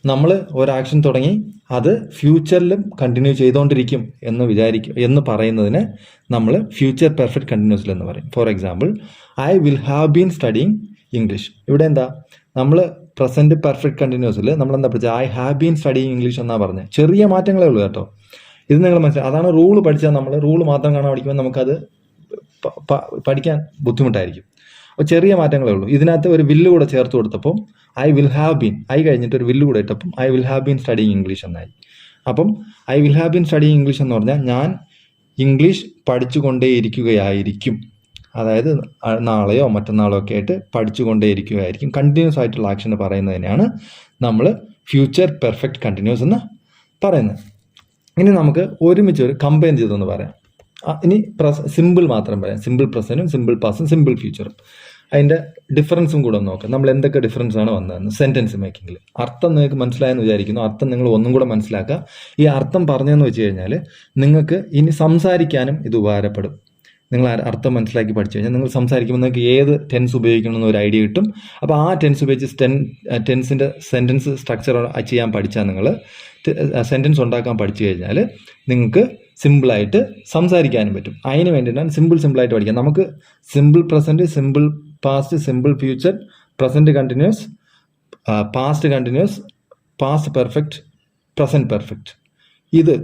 നമ്മൾ ഒരു ആക്ഷൻ തുടങ്ങി അത് ഫ്യൂച്ചറിലും കണ്ടിന്യൂ ചെയ്തുകൊണ്ടിരിക്കും എന്ന് പറയുന്നതിന് നമ്മൾ ഫ്യൂച്ചർ പെർഫെക്റ്റ് കണ്ടിന്യൂസിൽ എന്ന് പറയും. For example, I will have been studying English. ഇവിടെ എന്താ? നമ്മൾ പ്രസൻറ്റ് പെർഫെക്റ്റ് കണ്ടിന്യൂസിൽ നമ്മളെന്താ പഠിച്ചത്? I have been studying English എന്നാണ് പറഞ്ഞത്. ചെറിയ മാറ്റങ്ങളേ ഉള്ളൂ കേട്ടോ. ഇത് നിങ്ങൾ മനസ്സിലായി. അതാണ് റൂള് പഠിച്ചാൽ നമ്മൾ റൂള് മാത്രം കാണാൻ പഠിക്കുമ്പോൾ നമുക്കത് പഠിക്കാൻ ബുദ്ധിമുട്ടായിരിക്കും. അപ്പോൾ ചെറിയ മാറ്റങ്ങളേ ഉള്ളൂ. ഇതിനകത്ത് ഒരു വില്ല് കൂടെ ചേർത്ത് കൊടുത്തപ്പോൾ I will have been, I കഴിഞ്ഞിട്ട് ഒരു വില്ല് കൂടെ ഇട്ടപ്പം I will have been studying English എന്നായി. അപ്പം I will have been studying English എന്ന് പറഞ്ഞാൽ ഞാൻ ഇംഗ്ലീഷ് പഠിച്ചുകൊണ്ടേയിരിക്കുകയായിരിക്കും. അതായത് നാളെയോ മറ്റന്നാളോ ഒക്കെ ആയിട്ട് പഠിച്ചുകൊണ്ടേയിരിക്കുകയായിരിക്കും. കണ്ടിന്യൂസ് ആയിട്ടുള്ള ആക്ഷൻ പറയുന്നതിനാണ് നമ്മൾ ഫ്യൂച്ചർ പെർഫെക്റ്റ് കണ്ടിന്യൂസ് എന്ന് പറയുന്നത്. ഇനി നമുക്ക് ഒരുമിച്ച് ഒരു കമ്പൈൻ ചെയ്തൊന്ന് പറയാം. ഇനി സിമ്പിൾ മാത്രം പറയാം. സിമ്പിൾ പ്രസന്റും സിമ്പിൾ പാസ്റ്റും സിമ്പിൾ ഫ്യൂച്ചറും അതിൻ്റെ ഡിഫറൻസും കൂടെ ഒന്ന് നോക്കാം. നമ്മൾ എന്തൊക്കെ ഡിഫറൻസ് ആണ് വന്നതെന്ന് സെൻറ്റൻസ് മേക്കിങ്ങിൽ. അർത്ഥം നിങ്ങൾക്ക് മനസ്സിലായെന്ന് വിചാരിക്കുന്നു. അർത്ഥം നിങ്ങൾ ഒന്നും കൂടെ മനസ്സിലാക്കുക. ഈ അർത്ഥം പറഞ്ഞതെന്ന് വെച്ച് കഴിഞ്ഞാൽ നിങ്ങൾക്ക് ഇനി സംസാരിക്കാനും ഇത് ഉപകാരപ്പെടും. നിങ്ങൾ അർത്ഥം മനസ്സിലാക്കി പഠിച്ചു കഴിഞ്ഞാൽ നിങ്ങൾ സംസാരിക്കുമ്പോൾ നിങ്ങൾക്ക് ഏത് ടെൻസ് ഉപയോഗിക്കണമെന്ന് ഒരു ഐഡിയ കിട്ടും. അപ്പോൾ ആ ടെൻസ് ഉപയോഗിച്ച് ടെൻസിൻ്റെ സെൻറ്റൻസ് സ്ട്രക്ചർ ചെയ്യാൻ പഠിച്ചാൽ നിങ്ങൾ സെൻറ്റൻസ് ഉണ്ടാക്കാൻ പഠിച്ചു കഴിഞ്ഞാൽ നിങ്ങൾക്ക് സിമ്പിളായിട്ട് സംസാരിക്കാനും പറ്റും. അതിന് വേണ്ടിയിട്ടാണ് സിമ്പിളായിട്ട് പഠിക്കാം. നമുക്ക് simple present, simple past, simple future, present continuous, past continuous, past perfect, present perfect, ഇത്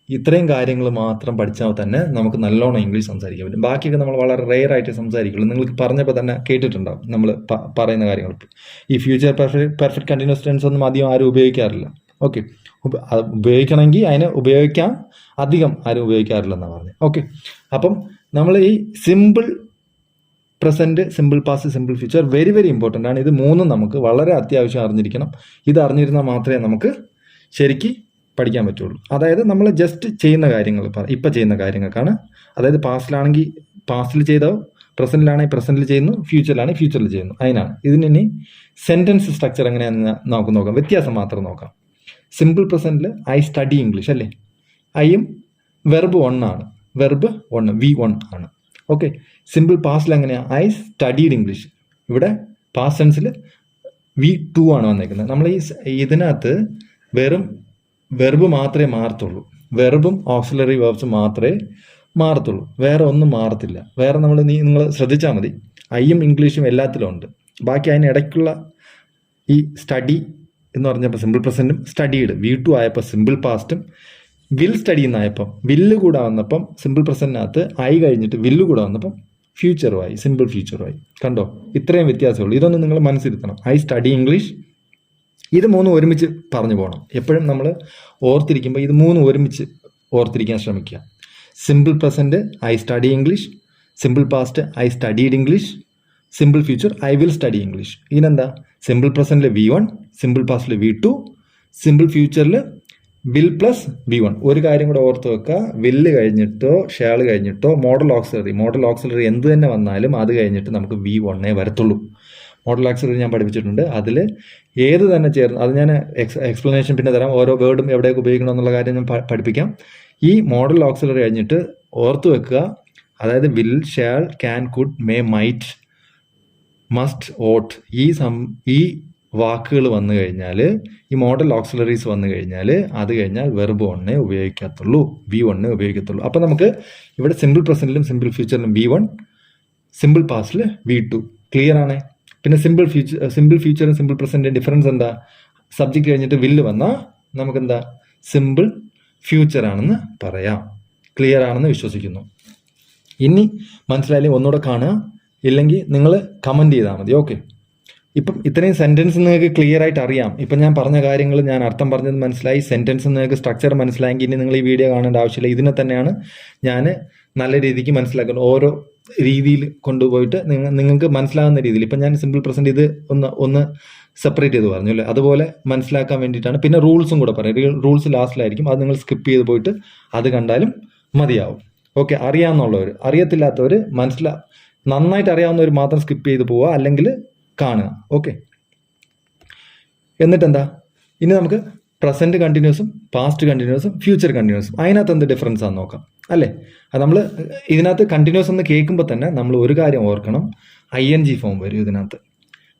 ഇത്രയും കാര്യങ്ങൾ മാത്രം പഠിച്ചാൽ തന്നെ നമുക്ക് നല്ലോണം ഇംഗ്ലീഷ് സംസാരിക്കാൻ പറ്റും. ബാക്കിയൊക്കെ നമ്മൾ വളരെ റെയർ ആയിട്ട് സംസാരിക്കുള്ളൂ. നിങ്ങൾക്ക് പറഞ്ഞപ്പോൾ തന്നെ കേട്ടിട്ടുണ്ടാവും നമ്മൾ പറയുന്ന കാര്യങ്ങൾ. ഈ ഫ്യൂച്ചർ പെർഫെക്റ്റ് കണ്ടിന്യൂസ് ടെൻസ് ഒന്നും അധികം ആരും ഉപയോഗിക്കാറില്ല. ഓക്കെ, ഉപയോഗിക്കണമെങ്കിൽ അതിനെ ഉപയോഗിക്കാം, അധികം ആരും ഉപയോഗിക്കാറില്ലെന്നാണ് പറഞ്ഞത്. ഓക്കെ, അപ്പം നമ്മൾ ഈ simple present, simple past, simple future very very important ആണ്. ഇത് മൂന്നും നമുക്ക് വളരെ അത്യാവശ്യം അറിഞ്ഞിരിക്കണം. ഇത് അറിഞ്ഞിരുന്നാൽ മാത്രമേ നമുക്ക് ശരിക്ക് പഠിക്കാൻ പറ്റുള്ളൂ. അതായത് നമ്മൾ ജസ്റ്റ് ചെയ്യുന്ന കാര്യങ്ങൾ ഇപ്പം ചെയ്യുന്ന കാര്യങ്ങൾക്കാണ്. അതായത് പാസ്റ്റിലാണെങ്കിൽ പാസ്റ്റിൽ ചെയ്തോ, പ്രസൻറ്റിലാണെങ്കിൽ പ്രസൻറ്റിൽ ചെയ്യുന്നു, ഫ്യൂച്ചറിലാണെങ്കിൽ ഫ്യൂച്ചറിൽ ചെയ്യുന്നു. അതിനാണ്. ഇതിനി സെൻറ്റൻസ് സ്ട്രക്ചർ എങ്ങനെയാണെന്ന് നമുക്ക് നോക്കാം. വ്യത്യാസം മാത്രം നോക്കാം. സിമ്പിൾ പ്രസൻറ്റിൽ ഐ സ്റ്റഡി ഇംഗ്ലീഷ് അല്ലേ, ഐയും വെർബ് 1 ആണ്, വെർബ് 1 V1 ആണ്. ഓക്കെ. സിമ്പിൾ പാസ്റ്റിൽ എങ്ങനെയാണ്? I studied English. ഇവിടെ പാസ്റ്റ് ടെൻസിൽ V2 ആണ് വന്നേക്കുന്നത്. നമ്മൾ ഇതിനകത്ത് വെറും വെർബ് മാത്രമേ മാറത്തുള്ളൂ, വെർബും ഓക്സിലറി വേർബ്സും മാത്രമേ മാറത്തുള്ളൂ, വേറെ ഒന്നും മാറത്തില്ല. വേറെ നിങ്ങൾ ശ്രദ്ധിച്ചാൽ മതി, ഐയും ഇംഗ്ലീഷും എല്ലാത്തിലും ഉണ്ട്. ബാക്കി അതിന് ഇടയ്ക്കുള്ള ഈ സ്റ്റഡി എന്ന് പറഞ്ഞപ്പോൾ സിമ്പിൾ പ്രസൻറ്റും, സ്റ്റഡീഡ് V2 ആയപ്പോൾ സിമ്പിൾ പാസ്റ്റും, വിൽ സ്റ്റഡി എന്നായപ്പം വില്ല് കൂടെ വന്നപ്പം സിമ്പിൾ പ്രസൻറ്റിനകത്ത് ഐ കഴിഞ്ഞിട്ട് വില്ല് കൂടെ വന്നപ്പം ഫ്യൂച്ചറുമായി, സിമ്പിൾ ഫ്യൂച്ചറുമായി. കണ്ടോ? ഇത്രയും വ്യത്യാസമുള്ളൂ. ഇതൊന്ന് നിങ്ങൾ മനസ്സിരുത്തണം. ഐ സ്റ്റഡി ഇംഗ്ലീഷ്, ഇത് മൂന്നും ഒരുമിച്ച് പറഞ്ഞു പോകണം. എപ്പോഴും നമ്മൾ ഓർത്തിരിക്കുമ്പോൾ ഇത് മൂന്നും ഒരുമിച്ച് ഓർത്തിരിക്കാൻ ശ്രമിക്കുക. Simple present I study English, simple past I studied English, simple future I will study English. ഇതിനെന്താ? സിമ്പിൾ പ്രസൻറ്റിൽ V1, സിമ്പിൾ പാസ്റ്റിൽ V2, സിമ്പിൾ ഫ്യൂച്ചറിൽ വിൽ പ്ലസ് V1. ഒരു കാര്യം കൂടെ ഓർത്ത് വെക്കുക, വില്ല് കഴിഞ്ഞിട്ടോ ഷാൾ കഴിഞ്ഞിട്ടോ മോഡൽ ഓക്സിലറി എന്ത് തന്നെ വന്നാലും അത് കഴിഞ്ഞിട്ട് നമുക്ക് V1 വരത്തുള്ളൂ. മോഡൽ ഓക്സിലറി ഞാൻ പഠിപ്പിച്ചിട്ടുണ്ട്. അതിൽ ഏത് തന്നെ ചേർന്ന്, അത് ഞാൻ എക്സ്പ്ലനേഷൻ പിന്നെ തരാം, ഓരോ വേർഡും എവിടെയൊക്കെ ഉപയോഗിക്കണം എന്നുള്ള കാര്യം ഞാൻ പഠിപ്പിക്കാം. ഈ മോഡൽ ഓക്സിലറി കഴിഞ്ഞിട്ട് ഓർത്ത് വെക്കുക, അതായത് will, shall, can, could, may, might, must, ought, ഈ വാക്കുകൾ വന്നു കഴിഞ്ഞാൽ, ഈ മോഡൽ ഓക്സിലറീസ് വന്നു കഴിഞ്ഞാൽ അത് കഴിഞ്ഞാൽ വെർബ് 1 ഉപയോഗിക്കത്തുള്ളൂ, V1 ഉപയോഗിക്കത്തുള്ളൂ. അപ്പോൾ നമുക്ക് ഇവിടെ സിമ്പിൾ പ്രസൻറ്റിലും സിമ്പിൾ ഫ്യൂച്ചറിലും V1, സിമ്പിൾ പാസ്റ്റിൽ V2. ക്ലിയർ ആണേ? പിന്നെ സിമ്പിൾ ഫ്യൂച്ചറും സിമ്പിൾ പ്രസൻറ്റും ഡിഫറൻസ് എന്താ? സബ്ജക്റ്റ് കഴിഞ്ഞിട്ട് വില്ല് വന്നാൽ നമുക്കെന്താ? സിമ്പിൾ ഫ്യൂച്ചർ ആണെന്ന് പറയാം. ക്ലിയർ ആണെന്ന് വിശ്വസിക്കുന്നു. ഇനി മനസ്സിലായാലും ഒന്നുകൂടെ കാണുക, ഇല്ലെങ്കിൽ നിങ്ങൾ കമൻറ്റ് ചെയ്താൽ മതി. ഓക്കെ. ഇപ്പം ഇത്രയും സെൻറ്റൻസ് നിങ്ങൾക്ക് ക്ലിയർ ആയിട്ട് അറിയാം. ഇപ്പം ഞാൻ പറഞ്ഞ കാര്യങ്ങൾ, ഞാൻ അർത്ഥം പറഞ്ഞത് മനസ്സിലായി, സെൻറ്റൻസ് നിങ്ങൾക്ക് സ്ട്രക്ചർ മനസ്സിലായെങ്കിൽ ഇനി നിങ്ങൾ ഈ വീഡിയോ കാണേണ്ട ആവശ്യമില്ല. ഇതിനെ തന്നെയാണ് ഞാൻ നല്ല രീതിക്ക് മനസ്സിലാക്കുന്നത്. ഓരോ രീതിയിൽ കൊണ്ടുപോയിട്ട് നിങ്ങൾക്ക് മനസ്സിലാകുന്ന രീതിയിൽ. ഇപ്പം ഞാൻ സിമ്പിൾ പ്രസൻറ്റ് ഇത് ഒന്ന് സെപ്പറേറ്റ് ചെയ്ത് പറഞ്ഞു അല്ലേ, അതുപോലെ മനസ്സിലാക്കാൻ വേണ്ടിയിട്ടാണ്. പിന്നെ റൂൾസും കൂടെ പറയാം. റൂൾസ് ലാസ്റ്റിലായിരിക്കും, അത് നിങ്ങൾ സ്കിപ്പ് ചെയ്ത് പോയിട്ട് അത് കണ്ടാലും മതിയാവും. ഓക്കെ. അറിയാവുന്നുള്ളവർ, അറിയത്തില്ലാത്തവർ, നന്നായിട്ട് അറിയാവുന്നവർ മാത്രം സ്കിപ്പ് ചെയ്ത് പോവുക, അല്ലെങ്കിൽ കാണുക. ഓക്കെ. എന്നിട്ടെന്താ? ഇനി നമുക്ക് പ്രസൻറ്റ് കണ്ടിന്യൂസും പാസ്റ്റ് കണ്ടിന്യൂസും ഫ്യൂച്ചർ കണ്ടിന്യൂസും അതിനകത്ത് എന്ത് ഡിഫറൻസ് ആണെന്ന് നോക്കാം അല്ലേ. അത് നമ്മൾ ഇതിനകത്ത് കണ്ടിന്യൂസ് എന്ന് കേൾക്കുമ്പോൾ തന്നെ നമ്മൾ ഒരു കാര്യം ഓർക്കണം, ING ഫോം വരും ഇതിനകത്ത്.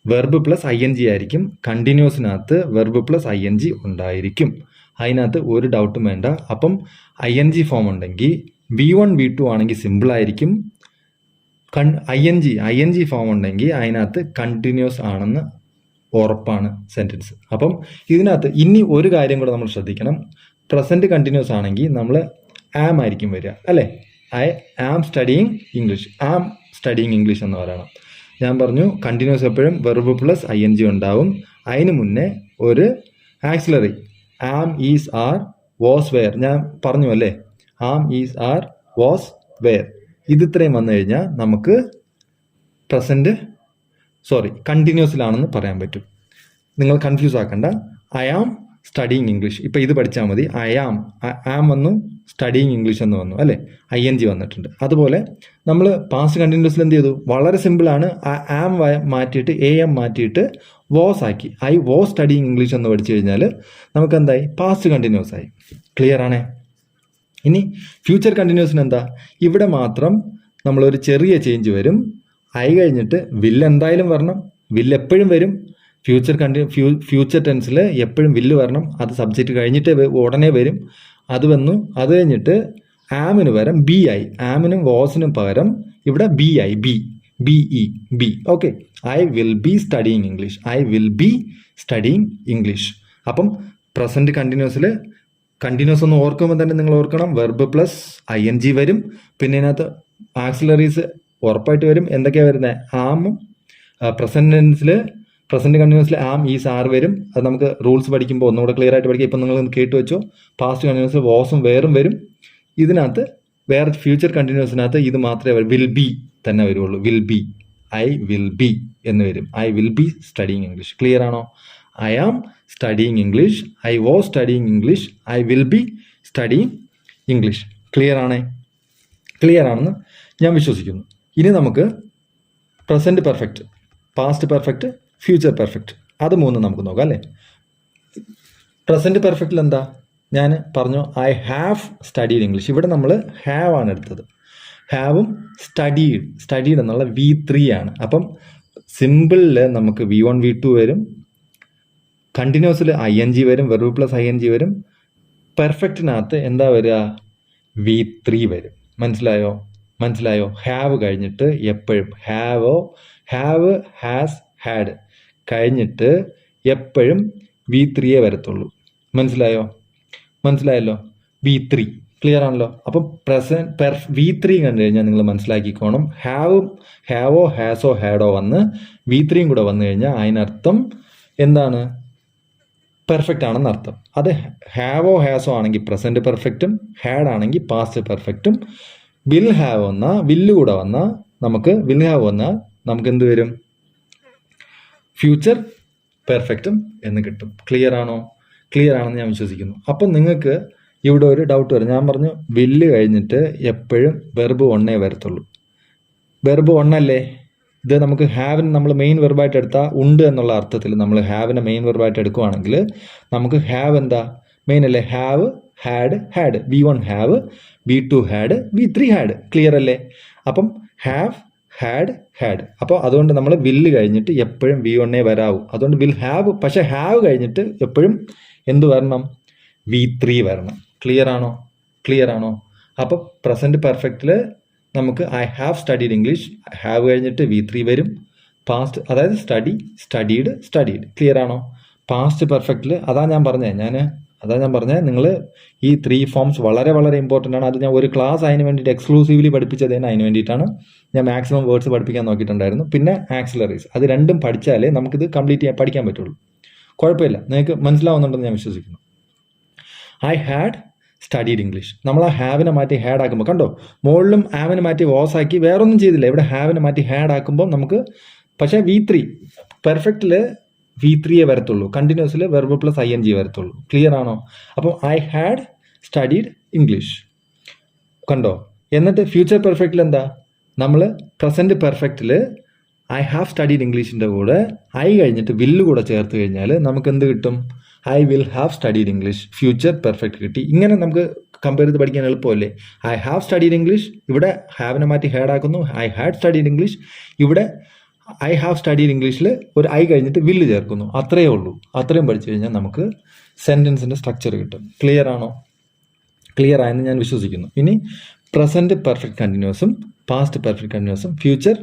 വെർബ് പ്ലസ് ING ആയിരിക്കും. കണ്ടിന്യൂസിനകത്ത് വെർബ് പ്ലസ് ING ഉണ്ടായിരിക്കും. അതിനകത്ത് ഒരു ഡൗട്ടും വേണ്ട. അപ്പം ING ഫോം ഉണ്ടെങ്കിൽ V1 V2 ആണെങ്കിൽ സിമ്പിൾ ആയിരിക്കും. ING ഫോം ഉണ്ടെങ്കിൽ അതിനകത്ത് കണ്ടിന്യൂസ് ആണെന്ന് ഉറപ്പാണ് സെൻറ്റൻസ്. അപ്പം ഇതിനകത്ത് ഇനി ഒരു കാര്യം കൂടെ നമ്മൾ ശ്രദ്ധിക്കണം. പ്രസൻറ്റ് കണ്ടിന്യൂസ് ആണെങ്കിൽ നമ്മൾ ആം ആയിരിക്കും വരിക അല്ലേ. I am studying English, am studying English എന്ന് പറയണം. ഞാൻ പറഞ്ഞു കണ്ടിന്യൂസ് എപ്പോഴും വെർബ് പ്ലസ് ING ഉണ്ടാവും. അതിന് മുന്നേ ഒരു auxiliary am, is, are, was, were. ഞാൻ പറഞ്ഞു അല്ലേ, am, is, are, was, were. ഇതിത്രയും വന്നു കഴിഞ്ഞാൽ നമുക്ക് കണ്ടിന്യൂസിലാണെന്ന് പറയാൻ പറ്റും. നിങ്ങൾ കൺഫ്യൂസ് ആക്കണ്ട. I am studying English. ഇപ്പം ഇത് പഠിച്ചാൽ മതി. ആം വന്നു, സ്റ്റഡിയിങ് ഇംഗ്ലീഷ് എന്ന് വന്നു അല്ലേ, ING വന്നിട്ടുണ്ട്. അതുപോലെ നമ്മൾ പാസ്റ്റ് കണ്ടിന്യൂസിൽ എന്ത് ചെയ്തു? വളരെ സിമ്പിളാണ്. ആം മാറ്റിയിട്ട് AM മാറ്റിയിട്ട് വാസ് ആക്കി. ഐ വാസ് സ്റ്റഡിയിങ് ഇംഗ്ലീഷ് എന്ന് പഠിച്ചു കഴിഞ്ഞാൽ നമുക്ക് എന്തായി? പാസ്റ്റ് കണ്ടിന്യൂസ് ആയി. ക്ലിയർ ആണേ? ഇനി ഫ്യൂച്ചർ കണ്ടിന്യൂസിന് എന്താ? ഇവിടെ മാത്രം നമ്മളൊരു ചെറിയ ചേഞ്ച് വരും. ഐ കഴിഞ്ഞിട്ട് വില്ല് എന്തായാലും വരണം. വില്ല് എപ്പോഴും വരും. ഫ്യൂച്ചർ ടെൻസിൽ എപ്പോഴും വില്ല് വരണം. അത് സബ്ജക്റ്റ് കഴിഞ്ഞിട്ട് ഉടനെ വരും. അത് വന്നു. അത് കഴിഞ്ഞിട്ട് ആമിന് പകരം BI, ആമിനും വാസിനും പകരം ഇവിടെ BI, BE. Okay. I will be studying English, I will be studying English. അപ്പം പ്രസൻറ്റ് കണ്ടിന്യൂസ് ഒന്ന് ഓർക്കുമ്പോൾ തന്നെ നിങ്ങൾ ഓർക്കണം, വെർബ് പ്ലസ് ING വരും. പിന്നെ ഇതിനകത്ത് ആക്സിലറീസ് ഉറപ്പായിട്ട് വരും. എന്തൊക്കെയാണ് വരുന്നത്? ആമും പ്രസൻറ്റ് കണ്ടിന്യൂസിൽ ആം, ഈസ്, ആർ വരും. അത് നമുക്ക് റൂൾസ് പഠിക്കുമ്പോൾ ഒന്നുകൂടെ ക്ലിയർ ആയിട്ട് പഠിക്കാം. ഇപ്പം നിങ്ങൾ കേട്ട് വെച്ചോ. പാസ്റ്റ് കണ്ടിന്യൂസിൽ വാസും വേറും വരും. ഇതിനകത്ത് വേറെ ഫ്യൂച്ചർ കണ്ടിന്യൂസിനകത്ത് ഇത് മാത്രമേ വിൽ ബി തന്നെ വരുള്ളൂ. Will be, I will be എന്ന് വരും. I will be studying English. Clear ആണോ? I am studying English, I was studying English, I will be studying English. Clear ആണെന്ന് ഞാൻ വിശ്വസിക്കുന്നു. ഇനി നമുക്ക് present perfect, past perfect, future perfect, അത് മൂന്ന് നമുക്ക് നോക്കാം അല്ലേ. പ്രസൻറ്റ് പെർഫെക്റ്റിൽ എന്താ ഞാൻ പറഞ്ഞു, ഐ ഹാവ് സ്റ്റഡീഡ് ഇംഗ്ലീഷ്. ഇവിടെ നമ്മൾ ഹാവ് ആണ് എടുത്തത്. ഹാവും സ്റ്റഡീഡ് എന്നുള്ള V3 ആണ്. അപ്പം സിമ്പിളിൽ നമുക്ക് V1 V2 വരും, കണ്ടിന്യൂസിൽ ING വരും, വെർബ് പ്ലസ് ING വരും, പെർഫെക്റ്റിനകത്ത് എന്താ വരിക, V3 വരും. മനസ്സിലായോ? ഹാവ് കഴിഞ്ഞിട്ട് എപ്പോഴും ഹാവ് ഹാസ് ഹാഡ് കഴിഞ്ഞിട്ട് എപ്പോഴും V3 വരത്തുള്ളൂ. മനസ്സിലായല്ലോ? V3 ക്ലിയർ ആണല്ലോ. അപ്പം V3 കണ്ടു കഴിഞ്ഞാൽ നിങ്ങൾ മനസ്സിലാക്കിക്കോണം, ഹാവോ ഹാസോ ഹാഡോ വന്ന് V3 കൂടെ വന്നു കഴിഞ്ഞാൽ അതിനർത്ഥം എന്താണ്, പെർഫെക്റ്റ് ആണെന്ന് അർത്ഥം. അത് ഹാവോ ഹാസോ ആണെങ്കിൽ പ്രസന്റ് പെർഫെക്റ്റും, ഹാഡ് ആണെങ്കിൽ പാസ്റ്റ് പെർഫെക്റ്റും, വിൽ ഹാവ് വന്നാൽ വില്ല് കൂടെ വന്നാൽ നമുക്ക് എന്ത് വരും, ഫ്യൂച്ചർ പെർഫെക്റ്റും എന്ന് കിട്ടും. ക്ലിയർ ആണെന്ന് ഞാൻ വിശ്വസിക്കുന്നു. അപ്പം നിങ്ങൾക്ക് ഇവിടെ ഒരു ഡൗട്ട് വരും. ഞാൻ പറഞ്ഞു വില്ല് കഴിഞ്ഞിട്ട് എപ്പോഴും വെർബ് 1 വരത്തുള്ളൂ. വെർബ് 1 അല്ലേ ഇത്. നമുക്ക് ഹാവിന് നമ്മൾ മെയിൻ വെർബായിട്ട് എടുത്താൽ ഉണ്ട് എന്നുള്ള അർത്ഥത്തിൽ നമ്മൾ ഹാവിനെ മെയിൻ വെർബായിട്ട് എടുക്കുകയാണെങ്കിൽ നമുക്ക് ഹാവ് എന്താ മെയിൻ അല്ലേ, have had V1 have, V2 had, V3 had. Clear അല്ലേ? അപ്പം ഹാവ് ഹാഡ്. അപ്പോൾ അതുകൊണ്ട് നമ്മൾ വില്ല് കഴിഞ്ഞിട്ട് എപ്പോഴും V1 വരാവൂ. അതുകൊണ്ട് വിൽ ഹാവ്. പക്ഷെ ഹാവ് കഴിഞ്ഞിട്ട് എപ്പോഴും എന്ത് വരണം, V3 വരണം. ക്ലിയർ ആണോ? അപ്പോൾ പ്രസന്റ് പെർഫെക്റ്റിൽ നമുക്ക് I have studied English, have കഴിഞ്ഞിട്ട് V3 വരും. പാസ്റ്റ് അതായത് സ്റ്റഡീഡ്. ക്ലിയർ ആണോ? പാസ്റ്റ് പെർഫെക്റ്റിൽ അതാ ഞാൻ പറഞ്ഞത് നിങ്ങൾ ഈ 3 ഫോംസ് വളരെ വളരെ ഇമ്പോർട്ടൻ്റ് ആണ്. അത് ഞാൻ ഒരു ക്ലാസ് അതിന് വേണ്ടിയിട്ട് എക്സ്ക്ലൂസീവ്ലി പഠിപ്പിച്ചത് തന്നെ. അതിന് വേണ്ടിയിട്ടാണ് ഞാൻ മാക്സിമം വേർഡ്സ് പഠിപ്പിക്കാൻ നോക്കിയിട്ടുണ്ടായിരുന്നു. പിന്നെ ആക്സിലറീസ്, അത് രണ്ടും പഠിച്ചാലേ നമുക്കിത് പഠിക്കാൻ പറ്റുള്ളൂ. കുഴപ്പമില്ല, നിങ്ങൾക്ക് മനസ്സിലാവുന്നുണ്ടെന്ന് ഞാൻ വിശ്വസിക്കുന്നു. I had studied English. നമ്മൾ ആ ഹാവിനെ മാറ്റി ഹാഡ് ആക്കുമ്പോൾ കണ്ടോ, മുകളിലും ഹാവിനെ മാറ്റി വാസ് ആക്കി, വേറൊന്നും ചെയ്തില്ല. ഇവിടെ ഹാവിനെ മാറ്റി ഹാഡ് ആക്കുമ്പോൾ നമുക്ക് പക്ഷേ V3 പെർഫെക്റ്റിൽ V3 വരത്തുള്ളൂ, കണ്ടിന്യൂസിൽ വെർബ് പ്ലസ് ING വരത്തുള്ളൂ. ക്ലിയർ ആണോ? അപ്പോൾ ഐ ഹാഡ് സ്റ്റഡീഡ് ഇംഗ്ലീഷ് കണ്ടോ. എന്നിട്ട് ഫ്യൂച്ചർ പെർഫെക്റ്റിൽ എന്താ, നമ്മൾ പ്രസന്റ് പെർഫെക്റ്റിൽ ഐ ഹാവ് സ്റ്റഡീഡ് ഇംഗ്ലീഷിൻ്റെ കൂടെ ഐ കഴിഞ്ഞിട്ട് വില്ല് കൂടെ ചേർത്ത് കഴിഞ്ഞാൽ നമുക്ക് എന്ത് കിട്ടും, I will have studied English. Future perfect കിട്ടി. ഇങ്ങനെ നമുക്ക് കമ്പയർ ചെയ്ത് പഠിക്കാൻ എളുപ്പമല്ലേ. ഐ ഹാവ് സ്റ്റഡീഡ് ഇംഗ്ലീഷ്, ഇവിടെ ഹാവിനെ മാറ്റി ഹാഡ് ആക്കുന്നു. ഐ ഹാഡ് സ്റ്റഡീഡ് ഇംഗ്ലീഷ്, ഇവിടെ ഐ ഹാവ് സ്റ്റഡീഡ് ഇംഗ്ലീഷിൽ ഒരു ഐ കഴിഞ്ഞിട്ട് വില്ല് ചേർക്കുന്നു. അത്രയേ ഉള്ളൂ. അത്രയും പഠിച്ചു കഴിഞ്ഞാൽ നമുക്ക് സെൻറ്റൻസിൻ്റെ സ്ട്രക്ചർ കിട്ടും. ക്ലിയർ ആയെന്ന് ഞാൻ വിശ്വസിക്കുന്നു. ഇനി പ്രസൻറ്റ് പെർഫെക്റ്റ് കണ്ടിന്യൂസും, പാസ്റ്റ് പെർഫെക്റ്റ് കണ്ടിന്യൂസും, ഫ്യൂച്ചർ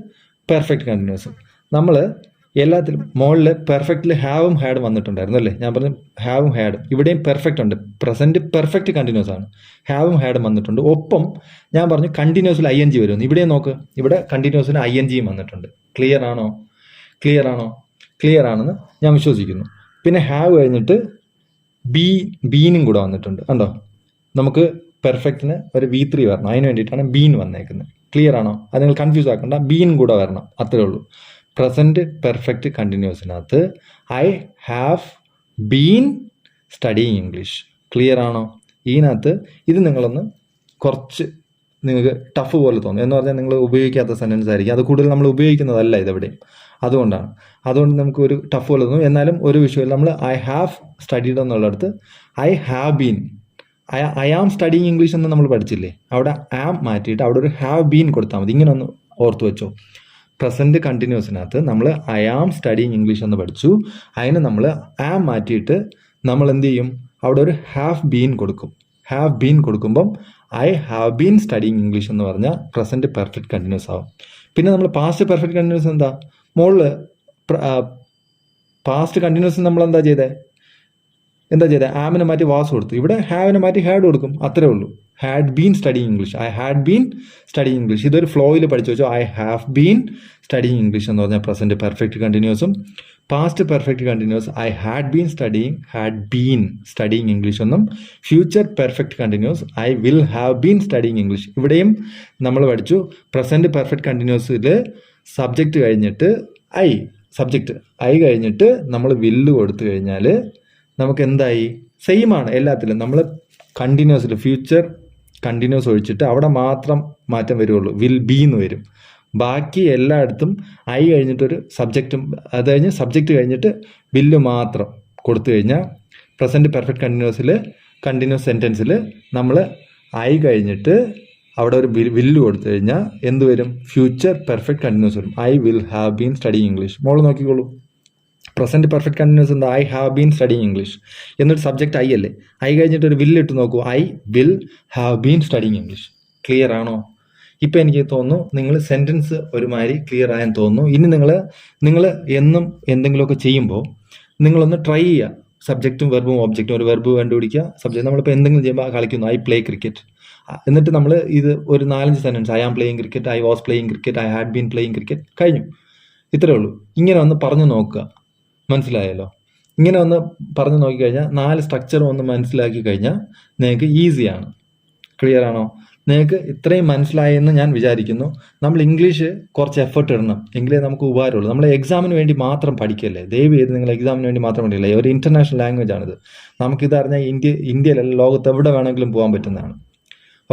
പെർഫെക്റ്റ് കണ്ടിന്യൂസും. നമ്മൾ എല്ലാത്തിലും മുകളിൽ പെർഫെക്റ്റിൽ ഹാവും ഹാഡും വന്നിട്ടുണ്ടായിരുന്നു അല്ലേ. ഞാൻ പറഞ്ഞു ഹാവും ഹാഡും, ഇവിടെയും പെർഫെക്റ്റ് ഉണ്ട്. പ്രസൻറ്റ് പെർഫെക്റ്റ് കണ്ടിന്യൂസ് ആണ്, ഹാവും ഹാഡും വന്നിട്ടുണ്ട്. ഒപ്പം ഞാൻ പറഞ്ഞു കണ്ടിന്യൂസിൽ ING വരുമെന്ന്. ഇവിടെ നോക്ക്, ഇവിടെ കണ്ടിന്യൂസിൽ INGയും വന്നിട്ടുണ്ട്. ക്ലിയർ ആണെന്ന് ഞാൻ വിശ്വസിക്കുന്നു. പിന്നെ ഹാവ് കഴിഞ്ഞിട്ട് ബീനും കൂടെ വന്നിട്ടുണ്ട്. കണ്ടോ, നമുക്ക് പെർഫെക്റ്റിന് ഒരു V3 വരണം. അതിന് വേണ്ടിയിട്ടാണ് ബീൻ വന്നേക്കുന്നത്. ക്ലിയർ ആണോ? അത് നിങ്ങൾ കൺഫ്യൂസ് ആക്കണ്ട, ബീൻ കൂടെ വരണം, അത്രേ ഉള്ളൂ. പ്രസന്റ് പെർഫെക്റ്റ് കണ്ടിന്യൂസിനകത്ത് I have been studying English. Clear ആണോ? ഇതിനകത്ത് ഇത് നിങ്ങളൊന്ന് കുറച്ച് നിങ്ങൾക്ക് ടഫ് പോലെ തോന്നും. എന്ന് പറഞ്ഞാൽ നിങ്ങൾ ഉപയോഗിക്കാത്ത സെൻറ്റൻസ് ആയിരിക്കും. അത് കൂടുതൽ നമ്മൾ ഉപയോഗിക്കുന്നതല്ല ഇതെവിടെയും. അതുകൊണ്ട് നമുക്ക് ഒരു ടഫ് പോലെ തോന്നും. എന്നാലും ഒരു വിഷയമില്ല. നമ്മൾ ഐ ഹാവ് സ്റ്റഡീഡ് എന്നുള്ളിടത്ത് I have been, I am studying English എന്ന് നമ്മൾ പഠിച്ചില്ലേ, അവിടെ ആം മാറ്റിയിട്ട് അവിടെ ഒരു ഹാവ് ബീൻ കൊടുത്താൽ മതി. ഇങ്ങനെ ഒന്ന് ഓർത്ത് വെച്ചോ. പ്രസന്റ് കണ്ടിന്യൂസിനകത്ത് നമ്മൾ ഐ ആം സ്റ്റഡിയിങ് ഇംഗ്ലീഷ് എന്ന് പഠിച്ചു. അതിന് നമ്മൾ ആം മാറ്റിയിട്ട് നമ്മൾ എന്ത് ചെയ്യും, അവിടെ ഒരു ഹാവ് ബീൻ കൊടുക്കും. ഹാവ് ബീൻ കൊടുക്കുമ്പം I have been studying English എന്ന് പറഞ്ഞാൽ പ്രസന്റ് പെർഫെക്റ്റ് കണ്ടിന്യൂസ് ആവും. പിന്നെ നമ്മൾ പാസ്റ്റ് പെർഫെക്റ്റ് കണ്ടിന്യൂസ് എന്താ, മുകളിൽ പാസ്റ്റ് കണ്ടിന്യൂസ് നമ്മൾ എന്താ ചെയ്തേ, ആമിനെ മാറ്റി വാസ് കൊടുത്തു. ഇവിടെ ഹാവിനെ മാറ്റി ഹാഡ് കൊടുക്കും. അത്രേ ഉള്ളൂ. Had been studying English, I had been studying English. ഇതൊരു ഫ്ലോയിൽ പഠിച്ചു വെച്ചോ. I have been studying English എന്ന് പറഞ്ഞാൽ പ്രസന്റ് പെർഫെക്റ്റ് കണ്ടിന്യൂസും, past perfect continuous I had been studying English എന്നും, future perfect continuous I will have been studying English. ഇവിടെയും നമ്മൾ പഠിച്ചു പ്രസന്റ് പെർഫെക്റ്റ് കണ്ടിന്യൂസിൽ സബ്ജക്റ്റ് കഴിഞ്ഞിട്ട് ഐ കഴിഞ്ഞിട്ട് നമ്മൾ വില്ല് കൊടുത്തു കഴിഞ്ഞാൽ നമുക്ക് എന്തായി, സെയിം ആണ് എല്ലാത്തിലും. നമ്മൾ കണ്ടിന്യൂസിൽ ഫ്യൂച്ചർ കണ്ടിന്യൂസ് ഒഴിച്ചിട്ട് അവിടെ മാത്രം മാറ്റം വരുള്ളൂ. വിൽ ബി എന്ന് വരും. ബാക്കി എല്ലായിടത്തും ഐ കഴിഞ്ഞിട്ടൊരു സബ്ജക്റ്റും, അത് കഴിഞ്ഞ് സബ്ജക്റ്റ് കഴിഞ്ഞിട്ട് വില്ല് മാത്രം കൊടുത്തു കഴിഞ്ഞാൽ പ്രസൻറ്റ് പെർഫെക്റ്റ് കണ്ടിന്യൂസ് സെൻറ്റൻസിൽ നമ്മൾ ഐ കഴിഞ്ഞിട്ട് അവിടെ ഒരു വില്ല് കൊടുത്തു കഴിഞ്ഞാൽ എന്ത് വരും? ഫ്യൂച്ചർ പെർഫെക്റ്റ് കണ്ടിന്യൂസ് വരും. I will have been studying English. മോള് നോക്കിക്കോളൂ, പ്രസൻറ്റ് പെർഫെക്റ്റ് കണ്ടിന്യൂസ് എന്താ? I have been studying English. എന്നിട്ട് സബ്ജക്റ്റ് ഐ അല്ലേ, ഐ കഴിഞ്ഞിട്ട് ഒരു വില്ല് ഇട്ട് നോക്കൂ, I will have been studying English. Clear ആണോ? ഇപ്പം എനിക്ക് തോന്നുന്നു നിങ്ങൾ സെൻറ്റൻസ് ഒരുമാതിരി ക്ലിയർ ആയെന്ന് തോന്നുന്നു. ഇനി നിങ്ങൾ എന്നും എന്തെങ്കിലുമൊക്കെ ചെയ്യുമ്പോൾ നിങ്ങളൊന്ന് ട്രൈ ചെയ്യുക. സബ്ജക്റ്റും വെർബും ഒബ്ജക്റ്റും, ഒരു വെർബ് കണ്ടുപിടിക്കുക, സബ്ജക്റ്റ് നമ്മളിപ്പോൾ എന്തെങ്കിലും ചെയ്യുമ്പോൾ കളിക്കുന്നു, ഐ പ്ലേ ക്രിക്കറ്റ്. എന്നിട്ട് നമ്മൾ ഇത് ഒരു 4-5 sentence, I am playing cricket, I was playing cricket, I had been playing cricket, കഴിഞ്ഞു. ഇത്രയേ ഉള്ളൂ. ഇങ്ങനെ ഒന്ന് പറഞ്ഞു നോക്കുക. മനസ്സിലായല്ലോ? ഇങ്ങനെ ഒന്ന് പറഞ്ഞു നോക്കിക്കഴിഞ്ഞാൽ 4 സ്ട്രക്ചറും ഒന്ന് മനസ്സിലാക്കി കഴിഞ്ഞാൽ നിങ്ങൾക്ക് ഈസിയാണ്. ക്ലിയർ ആണോ? നിങ്ങൾക്ക് ഇത്രയും മനസ്സിലായെന്ന് ഞാൻ വിചാരിക്കുന്നു. നമ്മൾ ഇംഗ്ലീഷ് കുറച്ച് എഫർട്ട് ഇടണം, എങ്കിലേ നമുക്ക് ഉപകാരമുള്ളൂ. നമ്മൾ എക്സാമിന് വേണ്ടി മാത്രം പഠിക്കല്ലേ, ദയവ് ചെയ്ത് നിങ്ങൾ എക്സാമിന് വേണ്ടി മാത്രം പഠിക്കില്ല. ഒരു ഇൻ്റർനാഷണൽ ലാംഗ്വേജ് ആണിത്. നമുക്കിത് അറിഞ്ഞാൽ ഇന്ത്യയിലല്ല, ലോകത്ത് എവിടെ വേണമെങ്കിലും പോകാൻ പറ്റുന്നതാണ്.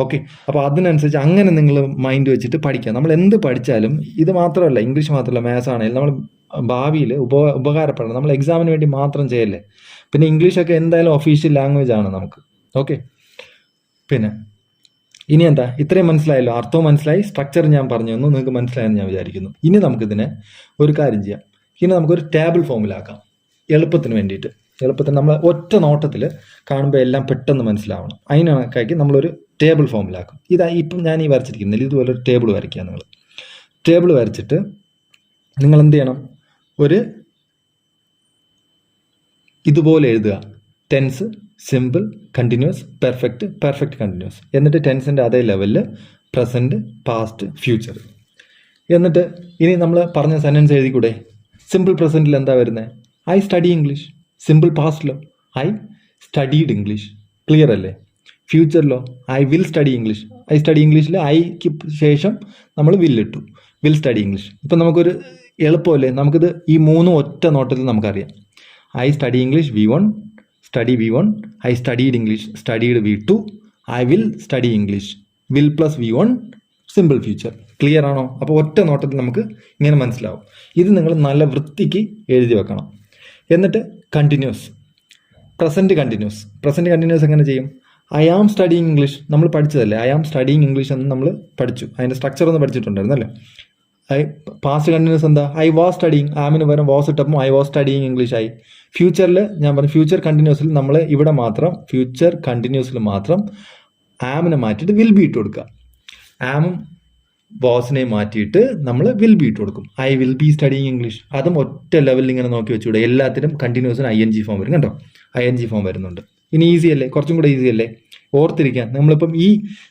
ഓക്കെ, അപ്പോൾ അതിനനുസരിച്ച് അങ്ങനെ നിങ്ങൾ മൈൻഡ് വെച്ചിട്ട് പഠിക്കുക. നമ്മൾ എന്ത് പഠിച്ചാലും ഇത് മാത്രമല്ല, ഇംഗ്ലീഷ് മാത്രമല്ല, മാത്സ് ആണെങ്കിലും നമ്മൾ ഭാവിയിൽ ഉപകാരപ്പെടണം. നമ്മൾ എക്സാമിന് വേണ്ടി മാത്രം ചെയ്യല്ലേ. പിന്നെ ഇംഗ്ലീഷൊക്കെ എന്തായാലും ഒഫീഷ്യൽ ലാംഗ്വേജ് ആണ് നമുക്ക്. ഓക്കെ, പിന്നെ ഇനി എന്താ, ഇത്രയും മനസ്സിലായല്ലോ, അർത്ഥവും മനസ്സിലായി, സ്ട്രക്ചർ ഞാൻ പറഞ്ഞു തന്നു, നിങ്ങൾക്ക് മനസ്സിലായെന്ന് ഞാൻ വിചാരിക്കുന്നു. ഇനി നമുക്കിതിനെ ഒരു കാര്യം ചെയ്യാം. ഇനി നമുക്കൊരു ടേബിൾ ഫോമിലാക്കാം, എളുപ്പത്തിന് വേണ്ടിയിട്ട്. എളുപ്പത്തിന് നമ്മൾ ഒറ്റ നോട്ടത്തിൽ കാണുമ്പോൾ എല്ലാം പെട്ടെന്ന് മനസ്സിലാവണം. അതിനൊക്കെ നമ്മളൊരു ടേബിൾ ഫോമിലാക്കും. ഇപ്പം ഞാൻ ഈ വരച്ചിരിക്കുന്നില്ല, ഇതുപോലെ ഒരു ടേബിൾ വരയ്ക്കുക. നിങ്ങൾ ടേബിൾ വരച്ചിട്ട് നിങ്ങൾ എന്ത് ചെയ്യണം? ഇതുപോലെ എഴുതുക. Tense, simple, continuous, perfect continuous. എന്നിട്ട് ടെൻസിൻ്റെ അതേ ലെവലിൽ പ്രസൻറ്റ്, പാസ്റ്റ്, ഫ്യൂച്ചർ. എന്നിട്ട് ഇനി നമ്മൾ പറഞ്ഞ സെൻറ്റൻസ് എഴുതിക്കൂടെ? സിമ്പിൾ പ്രസൻറ്റിൽ എന്താ വരുന്നത്? I study English. സിമ്പിൾ പാസ്റ്റിലോ? I studied English. ക്ലിയർ അല്ലേ? ഫ്യൂച്ചറിലോ? I will study English. I study ഇംഗ്ലീഷിൽ ഐക്ക് ശേഷം നമ്മൾ വില്ലിട്ടു, വിൽ സ്റ്റഡി ഇംഗ്ലീഷ്. ഇപ്പം നമുക്കൊരു എളുപ്പമല്ലേ, നമുക്കിത് ഈ 3 ഒറ്റ നോട്ടത്തിൽ നമുക്കറിയാം. I study English V1, study V1. I studied English, studied V2. I will study English, will plus V1, simple future. Clear ആണോ? അപ്പോൾ ഒറ്റ നോട്ടത്തിൽ നമുക്ക് ഇങ്ങനെ മനസ്സിലാവും. ഇത് നിങ്ങൾ നല്ല വൃത്തിക്ക് എഴുതി വെക്കണം. എന്നിട്ട് കണ്ടിന്യൂസ്, പ്രസൻറ്റ് കണ്ടിന്യൂസ് എങ്ങനെ ചെയ്യും? ഐ ആം സ്റ്റഡിങ് ഇംഗ്ലീഷ് നമ്മൾ പഠിച്ചതല്ലേ, ഐ ആം സ്റ്റഡിങ് ഇംഗ്ലീഷ് എന്ന് നമ്മൾ പഠിച്ചു, അതിൻ്റെ സ്ട്രക്ചർ ഒന്ന് പഠിച്ചിട്ടുണ്ടായിരുന്നല്ലേ. പാസ്റ്റ് കണ്ടിന്യൂസ് എന്താ? ഐ വാസ് സ്റ്റഡിങ്, ആമിന് പകരം വാസ് ഇട്ടപ്പോൾ ഐ വാസ് സ്റ്റഡിങ് ഇംഗ്ലീഷ് ആയി. ഫ്യൂച്ചറിൽ ഞാൻ പറഞ്ഞു, ഫ്യൂച്ചർ കണ്ടിന്യൂസിൽ നമ്മൾ ഇവിടെ മാത്രം, ഫ്യൂച്ചർ കണ്ടിന്യൂസിൽ മാത്രം ആമിനെ മാറ്റിയിട്ട് വിൽ ബി ഇട്ട് കൊടുക്കുക. ആമും വാസിനെ മാറ്റിയിട്ട് നമ്മൾ വിൽ ബി ഇട്ട് കൊടുക്കും. I will be studying English. അതും ഒറ്റ ലെവലിൽ ഇങ്ങനെ നോക്കി വെച്ചുകൂടെ? എല്ലാത്തിനും കണ്ടിന്യൂസിന് ING ഫോം വരും കേട്ടോ, ING ഫോം വരുന്നുണ്ട്. ഇനി ഈസി അല്ലേ? കുറച്ചും കൂടെ ഈസി അല്ലേ? ഓർത്തിരിക്കാൻ നമ്മളിപ്പം ഈ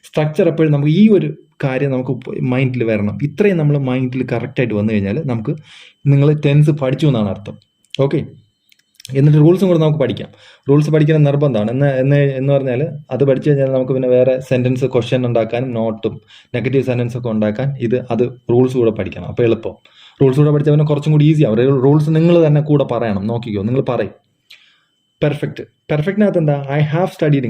സ്ട്രക്ചർ എപ്പോഴും നമുക്ക് ഈ ഒരു കാര്യം നമുക്ക് മൈൻഡിൽ വരണം. ഇത്രയും നമ്മൾ മൈൻഡിൽ കറക്റ്റായിട്ട് വന്നു കഴിഞ്ഞാൽ നമുക്ക് നിങ്ങൾ ടെൻസ് പഠിച്ചു എന്നാണ് അർത്ഥം. ഓക്കെ, എന്നിട്ട് റൂൾസും കൂടെ നമുക്ക് പഠിക്കാം. റൂൾസ് പഠിക്കുന്ന നിർബന്ധമാണ്. എന്ന് പറഞ്ഞാൽ അത് പഠിച്ചു കഴിഞ്ഞാൽ നമുക്ക് പിന്നെ വേറെ സെൻറ്റൻസ് ക്വസ്റ്റ്യൻ ഉണ്ടാക്കാനും നോട്ടും നെഗറ്റീവ് സെൻറ്റൻസ് ഒക്കെ ഉണ്ടാക്കാൻ അത് റൂൾസ് കൂടെ പഠിക്കണം. അപ്പോൾ എളുപ്പം റൂൾസ് കൂടെ പഠിച്ചാൽ പിന്നെ കുറച്ചും കൂടി ഈസിയാവും. റൂൾസ് നിങ്ങൾ തന്നെ കൂടെ പറയണം. നോക്കിക്കോ, നിങ്ങൾ പറയും. പെർഫെക്റ്റിനകത്ത് എന്താ? ഐ ഹാവ് സ്റ്റഡീഡ്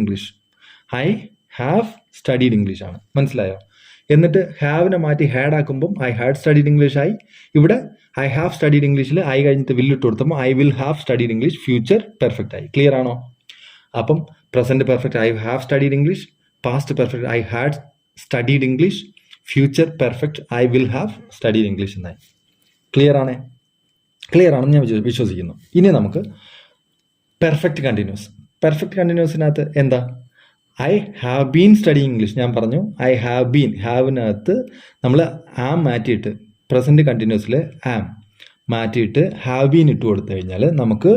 ഇംഗ്ലീഷ് ആണ്. മനസ്സിലായോ? എന്നിട്ട് ഹാവിനെ മാറ്റി ഹാഡ് ആക്കുമ്പം ഐ ഹാഡ് സ്റ്റഡീഡ് ഇംഗ്ലീഷ് ആയി. ഇവിടെ ഐ ഹാവ് സ്റ്റഡീഡ് ഇംഗ്ലീഷിൽ ഐ കഴിഞ്ഞിട്ട് വില്ലിട്ട് കൊടുത്തപ്പോൾ I will have studied English, future perfect ആയി. ക്ലിയർ ആണോ? അപ്പം present perfect I have studied English, past perfect I had studied English, future perfect I will have studied English എന്നായി. Clear ആണെന്ന് ഞാൻ വിശ്വസിക്കുന്നു. ഇനി നമുക്ക് പെർഫെക്റ്റ് കണ്ടിന്യൂസിനകത്ത് എന്താ? I have been studying English. ഞാൻ പറഞ്ഞു ഐ ഹാവ് ബീൻ, ഹാവിനകത്ത് നമ്മൾ ആം മാറ്റിയിട്ട് പ്രസൻറ്റ് കണ്ടിന്യൂസിൽ ആം മാറ്റിയിട്ട് ഹാവ് ബീൻ ഇട്ട് കൊടുത്തു കഴിഞ്ഞാൽ നമുക്ക്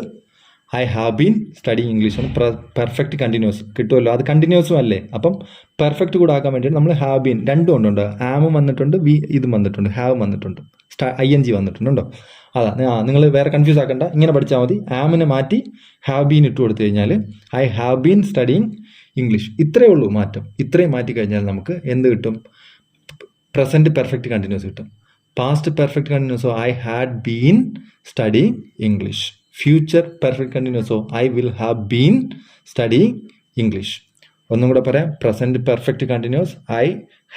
I have been studying English ആണ് പെർഫെക്റ്റ് കണ്ടിന്യൂസ് കിട്ടുമല്ലോ. അത് കണ്ടിന്യൂസും അല്ലേ, അപ്പം പെർഫെക്റ്റ് കൂടെ ആക്കാൻ വേണ്ടിയിട്ട് നമ്മൾ ഹാവ് ബീൻ രണ്ടും കൊണ്ടുണ്ട്. ആമും വന്നിട്ടുണ്ട്, ഇതും വന്നിട്ടുണ്ട്, ഹാവ് വന്നിട്ടുണ്ട്, ING വന്നിട്ടുണ്ടോ? അതാ, നിങ്ങൾ വേറെ കൺഫ്യൂസ് ആക്കണ്ട, ഇങ്ങനെ പഠിച്ചാൽ മതി. ആമിനെ മാറ്റി ഹാവ് ബീൻ ഇട്ട് കൊടുത്തു കഴിഞ്ഞാൽ I have been studying English. ഇത്രയേ ഉള്ളൂ മാറ്റം. ഇത്രയും മാറ്റി കഴിഞ്ഞാൽ നമുക്ക് എന്ത് കിട്ടും? പ്രസൻറ്റ് പെർഫെക്റ്റ് കണ്ടിന്യൂസ് കിട്ടും. പാസ്റ്റ് പെർഫെക്റ്റ് കണ്ടിന്യൂസോ I had been studying English. Future perfect കണ്ടിന്യൂസോ I will have been studying English. ഒന്നും കൂടെ പറയാം. Present perfect continuous I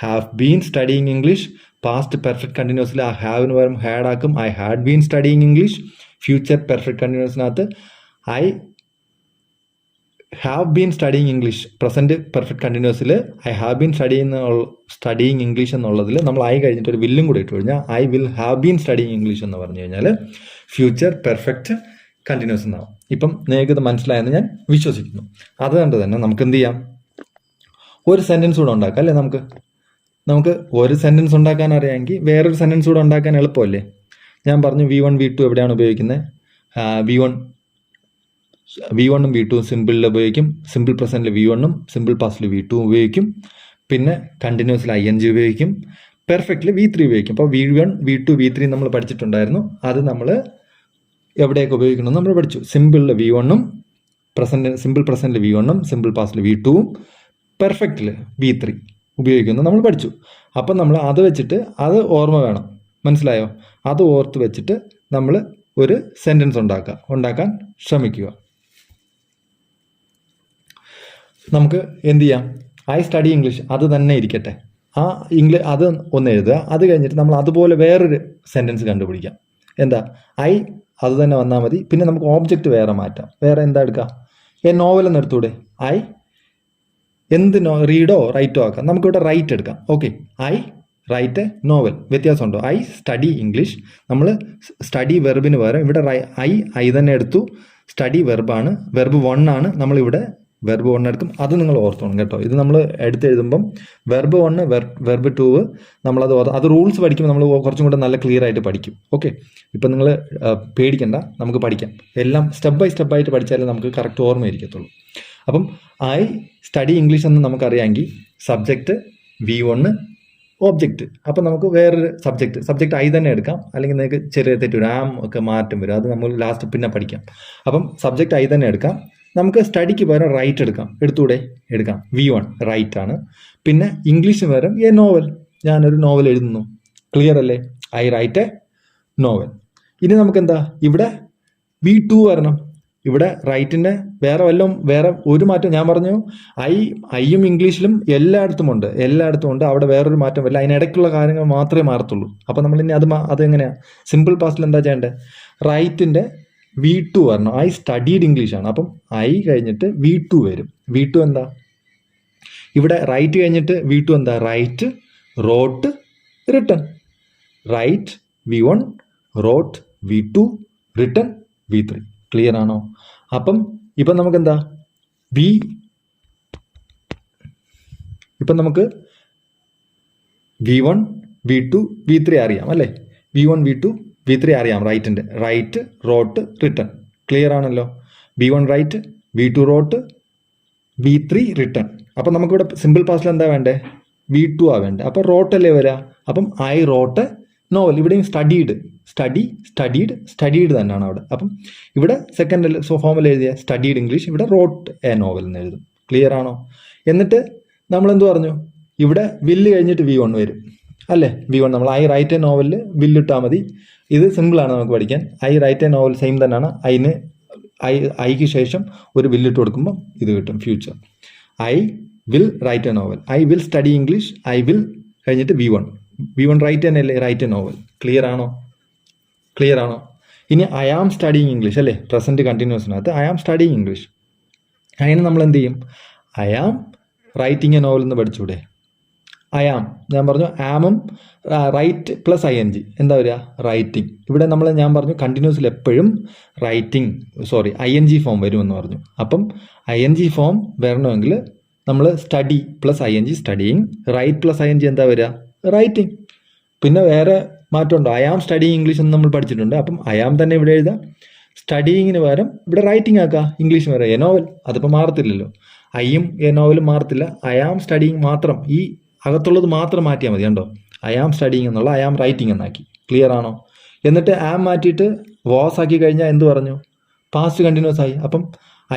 have been studying English. Past perfect കണ്ടിന്യൂസിൽ ആ ഹാവിന് പകരം ഹാഡ് ആക്കും. I had been studying English. Future perfect കണ്ടിന്യൂസിനകത്ത് I have been studying English. Present perfect കണ്ടിന്യൂസിൽ I have been studying English എന്നുള്ളതിൽ നമ്മൾ ഐ കഴിഞ്ഞിട്ട് ഒരു വില്ലും കൂടി ഇട്ട് കഴിഞ്ഞാൽ I will have been studying English എന്ന് പറഞ്ഞു കഴിഞ്ഞാൽ ഫ്യൂച്ചർ പെർഫെക്റ്റ് കണ്ടിന്യൂസ് എന്നാവും. ഇപ്പം നിങ്ങൾക്ക് ഇത് മനസ്സിലായെന്ന് ഞാൻ വിശ്വസിക്കുന്നു. അതുകൊണ്ട് തന്നെ നമുക്ക് എന്ത് ചെയ്യാം, ഒരു സെൻറ്റൻസ് കൂടെ ഉണ്ടാക്കാം അല്ലേ. നമുക്ക് ഒരു സെൻറ്റൻസ് ഉണ്ടാക്കാൻ അറിയാമെങ്കിൽ വേറൊരു സെൻറ്റൻസ് കൂടെ ഉണ്ടാക്കാൻ എളുപ്പമല്ലേ. ഞാൻ പറഞ്ഞു V1 V2 എവിടെയാണ് ഉപയോഗിക്കുന്നത്. V1ഉം V2ഉം സിമ്പിളിൽ ഉപയോഗിക്കും. സിമ്പിൾ പ്രസൻറ്റിൽ V1ഉം സിമ്പിൾ പാസ്റ്റിൽ V2ഉം ഉപയോഗിക്കും. പിന്നെ കണ്ടിന്യൂസിൽ ING ഉപയോഗിക്കും. പെർഫെക്റ്റിൽ V3 ഉപയോഗിക്കും. അപ്പോൾ V1 V2 V3 നമ്മൾ പഠിച്ചിട്ടുണ്ടായിരുന്നു. അത് നമ്മൾ എവിടെയൊക്കെ ഉപയോഗിക്കണമെന്ന് നമ്മൾ പഠിച്ചു. സിമ്പിളിൽ V1ഉം സിമ്പിൾ പ്രസൻറ്റിൽ V1ഉം സിമ്പിൾ പാസ്റ്റിൽ V2ഉം പെർഫെക്റ്റിൽ V3 ഉപയോഗിക്കുന്നത് നമ്മൾ പഠിച്ചു. അപ്പം നമ്മൾ അത് വെച്ചിട്ട് അത് ഓർമ്മ വേണം, മനസ്സിലായോ? അത് ഓർത്ത് വെച്ചിട്ട് നമ്മൾ ഒരു സെൻറ്റൻസ് ഉണ്ടാക്കാൻ ശ്രമിക്കുക. നമുക്ക് എന്ത് ചെയ്യാം, ഐ സ്റ്റഡി ഇംഗ്ലീഷ് അത് തന്നെ ഇരിക്കട്ടെ. ആ അത് ഒന്ന് എഴുതുക. അത് കഴിഞ്ഞിട്ട് നമ്മൾ അതുപോലെ വേറൊരു സെൻറ്റൻസ് കണ്ടുപിടിക്കാം. എന്താ, ഐ അത് തന്നെ വന്നാൽ മതി. പിന്നെ നമുക്ക് ഓബ്ജക്റ്റ് വേറെ മാറ്റാം. വേറെ എന്താ എടുക്കാം, നോവൽ എന്ന് എടുത്തൂടെ. ഐ റീഡോ റൈറ്റോ ആക്കാം. നമുക്കിവിടെ റൈറ്റ് എടുക്കാം. Okay, I write a novel. വ്യത്യാസമുണ്ടോ? I study English. നമ്മൾ സ്റ്റഡി വെർബിന് പകരം ഇവിടെ ഐ തന്നെ എടുത്തു. സ്റ്റഡി വെർബാണ്, വെർബ് 1 ആണ്. നമ്മളിവിടെ വെർബ് 1 എടുക്കും. അത് നിങ്ങൾ ഓർത്തോണം കേട്ടോ. ഇത് നമ്മൾ എടുത്തെഴുതുമ്പം വെർബ് 1 വെർബ് 2 അത് റൂൾസ് പഠിക്കുമ്പോൾ നമ്മൾ കുറച്ചും കൂടെ നല്ല ക്ലിയർ ആയിട്ട് പഠിക്കും. ഓക്കെ, ഇപ്പം നിങ്ങൾ പേടിക്കണ്ട, നമുക്ക് പഠിക്കാം. എല്ലാം സ്റ്റെപ്പ് ബൈ സ്റ്റെപ്പായിട്ട് പഠിച്ചാലേ നമുക്ക് കറക്റ്റ് ഓർമ്മയിരിക്കത്തുള്ളൂ. അപ്പം ഐ സ്റ്റഡി ഇംഗ്ലീഷ് എന്ന് നമുക്കറിയാമെങ്കിൽ സബ്ജക്റ്റ് V1 ഓബ്ജക്റ്റ്. അപ്പം നമുക്ക് വേറൊരു സബ്ജക്റ്റ് ഐ തന്നെ എടുക്കാം. അല്ലെങ്കിൽ നിങ്ങൾക്ക് ചെറിയ തെറ്റ് വരും, ആം ഒക്കെ മാറ്റം വരും. അത് നമ്മൾ ലാസ്റ്റ് പിന്നെ പഠിക്കാം. അപ്പം സബ്ജക്റ്റ് ഐ തന്നെ എടുക്കാം. നമുക്ക് സ്റ്റഡിക്ക് പകരം റൈറ്റ് എടുക്കാം. V1 റൈറ്റ് ആണ്. പിന്നെ ഇംഗ്ലീഷിന് പകരം എ നോവൽ. ഞാനൊരു നോവൽ എഴുതുന്നു. ക്ലിയർ അല്ലേ? I write a novel. ഇനി നമുക്ക് എന്താ, ഇവിടെ V2 വരണം. ഇവിടെ റൈറ്റിൻ്റെ വേറെ ഒരു മാറ്റം ഞാൻ പറഞ്ഞു. ഐയും ഇംഗ്ലീഷിലും എല്ലായിടത്തും ഉണ്ട്. അവിടെ വേറൊരു മാറ്റം വരില്ല. അതിനിടയ്ക്കുള്ള കാര്യങ്ങൾ മാത്രമേ മാറത്തുള്ളൂ. അപ്പം നമ്മൾ ഇനി അതെങ്ങനെയാണ്, സിമ്പിൾ പാസ്റ്റിൽ എന്താ ചെയ്യേണ്ടത്, റൈറ്റിൻ്റെ V2 വരണം. ഐ സ്റ്റഡീഡ് ഇംഗ്ലീഷ് ആണ്. അപ്പം ഐ കഴിഞ്ഞിട്ട് V2 വരും. V2 എന്താ, ഇവിടെ റൈറ്റ് കഴിഞ്ഞിട്ട് V2 എന്താ, write, wrote, written. Write V1, wrote V2, written V3. Clear ആണോ? അപ്പം ഇപ്പം നമുക്കെന്താ, ഇപ്പം നമുക്ക് V1 V2 V3 അറിയാം അല്ലേ. V1 V2 V3 അറിയാം. Right, wrote, written. ക്ലിയർ ആണല്ലോ. V1 right, V2 rote, V3 written. അപ്പം നമുക്കിവിടെ സിമ്പിൾ പാസ്റ്റിൽ എന്താ വേണ്ടേ, V2 ആ വേണ്ടേ. അപ്പം റോട്ടല്ലേ വരിക. അപ്പം ഐ റോട്ട് നോവൽ. ഇവിടെയും സ്റ്റഡീഡ് തന്നെയാണ് അവിടെ. അപ്പം ഇവിടെ സെക്കൻഡ് ഫോമിൽ എഴുതിയ സ്റ്റഡീഡ് ഇംഗ്ലീഷ്, ഇവിടെ റോട്ട് എ നോവൽ എന്ന് എഴുതും. ക്ലിയർ ആണോ? എന്നിട്ട് നമ്മൾ എന്ത് പറഞ്ഞു, ഇവിടെ വില്ല് കഴിഞ്ഞിട്ട് V1 വരും അല്ലേ. V1 നമ്മൾ ഐ റൈറ്റ് എ നോവലിൽ വില്ലിട്ടാൽ മതി. ഇത് സിമ്പിളാണ് നമുക്ക് പഠിക്കാൻ. I write a novel same തന്നെയാണ്. ഐക്ക് ശേഷം ഒരു വില്ലിട്ട് കൊടുക്കുമ്പോൾ ഇത് കിട്ടും, future. I will write a novel. I will study English. I will കഴിഞ്ഞിട്ട് V1 റൈറ്റ് തന്നെയല്ലേ, റൈറ്റ് എ നോവൽ. ക്ലിയർ ആണോ? ഇനി ഐ ആം സ്റ്റഡിങ് ഇംഗ്ലീഷ് അല്ലേ, പ്രസന്റ് കണ്ടിന്യൂസിനകത്ത് ഐ ആം സ്റ്റഡിങ് ഇംഗ്ലീഷ്. അതിന് നമ്മൾ എന്ത് ചെയ്യും, I am writing a novel എന്ന് പഠിച്ചൂടെ. ഐ ആം, ഞാൻ പറഞ്ഞു ആമും റൈറ്റ് പ്ലസ് ING എന്താ വരിക, റൈറ്റിംഗ്. ഇവിടെ ഞാൻ പറഞ്ഞു കണ്ടിന്യൂസിൽ എപ്പോഴും ING ഫോം വരുമെന്ന് പറഞ്ഞു. അപ്പം ING ഫോം വരണമെങ്കിൽ നമ്മൾ study plus ING studying, write plus ING എന്താ വരിക, റൈറ്റിംഗ്. പിന്നെ വേറെ മാറ്റമുണ്ടോ, ഐ ആം സ്റ്റഡിങ് ഇംഗ്ലീഷ് എന്ന് നമ്മൾ പഠിച്ചിട്ടുണ്ട്. അപ്പം ഐ ആം തന്നെ ഇവിടെ എഴുതാം. സ്റ്റഡിങ്ങിന് പകരം ഇവിടെ റൈറ്റിംഗ് ആക്കുക, ഇംഗ്ലീഷിന് പകരം എ നോവൽ. അതിപ്പോൾ മാറത്തില്ലല്ലോ, ഐയും എ നോവലും മാറത്തില്ല. ഐ ആം സ്റ്റഡിങ് മാത്രം, ഈ അകത്തുള്ളത് മാത്രം മാറ്റിയാൽ മതി. കണ്ടോ, ഐ ആം സ്റ്റഡിങ് എന്നുള്ള ഐ ആം റൈറ്റിംഗ് എന്നാക്കി. ക്ലിയർ ആണോ? എന്നിട്ട് ആം മാറ്റിയിട്ട് വാസ് ആക്കി കഴിഞ്ഞാൽ എന്ത് പറഞ്ഞു, പാസ്റ്റ് കണ്ടിന്യൂസ് ആയി. അപ്പം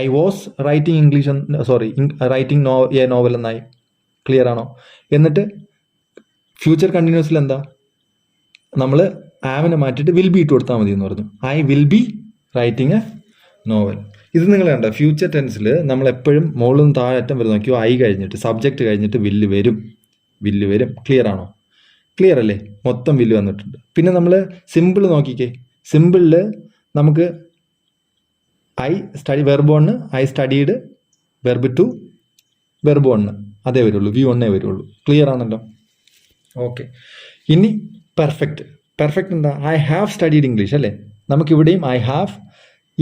I was writing English, writing a novel എന്നായി. ക്ലിയർ ആണോ? എന്നിട്ട് ഫ്യൂച്ചർ കണ്ടിന്യൂസിൽ എന്താ, നമ്മൾ ആമിനെ മാറ്റിയിട്ട് വിൽ ബി ഇട്ട് കൊടുത്താൽ മതി എന്ന് പറഞ്ഞു. I will be writing a novel. ഇത് നിങ്ങൾ കണ്ട, ഫ്യൂച്ചർ ടെൻസിൽ നമ്മൾ എപ്പോഴും മുകളിൽ നിന്ന് താഴെ അറ്റം വരെ നോക്കിയോ, ഐ കഴിഞ്ഞിട്ട് സബ്ജക്റ്റ് കഴിഞ്ഞിട്ട് വില്ല് വരും. ക്ലിയർ ആണോ? ക്ലിയർ അല്ലേ? മൊത്തം വില്ല് വന്നിട്ടുണ്ട്. പിന്നെ നമ്മൾ സിമ്പിൾ നോക്കിക്കേ. സിമ്പിളിൽ നമുക്ക് I study verb 1, I studied, verb 2, verb 1 അതേ വരുള്ളൂ, V1 വരുള്ളൂ. ക്ലിയർ ആണല്ലോ? ഓക്കെ. ഇനി പെർഫെക്റ്റ്. പെർഫെക്റ്റ് എന്താ? ഐ ഹാവ് സ്റ്റഡീഡ് ഇംഗ്ലീഷ് അല്ലേ? നമുക്കിവിടെയും ഐ ഹാവ്,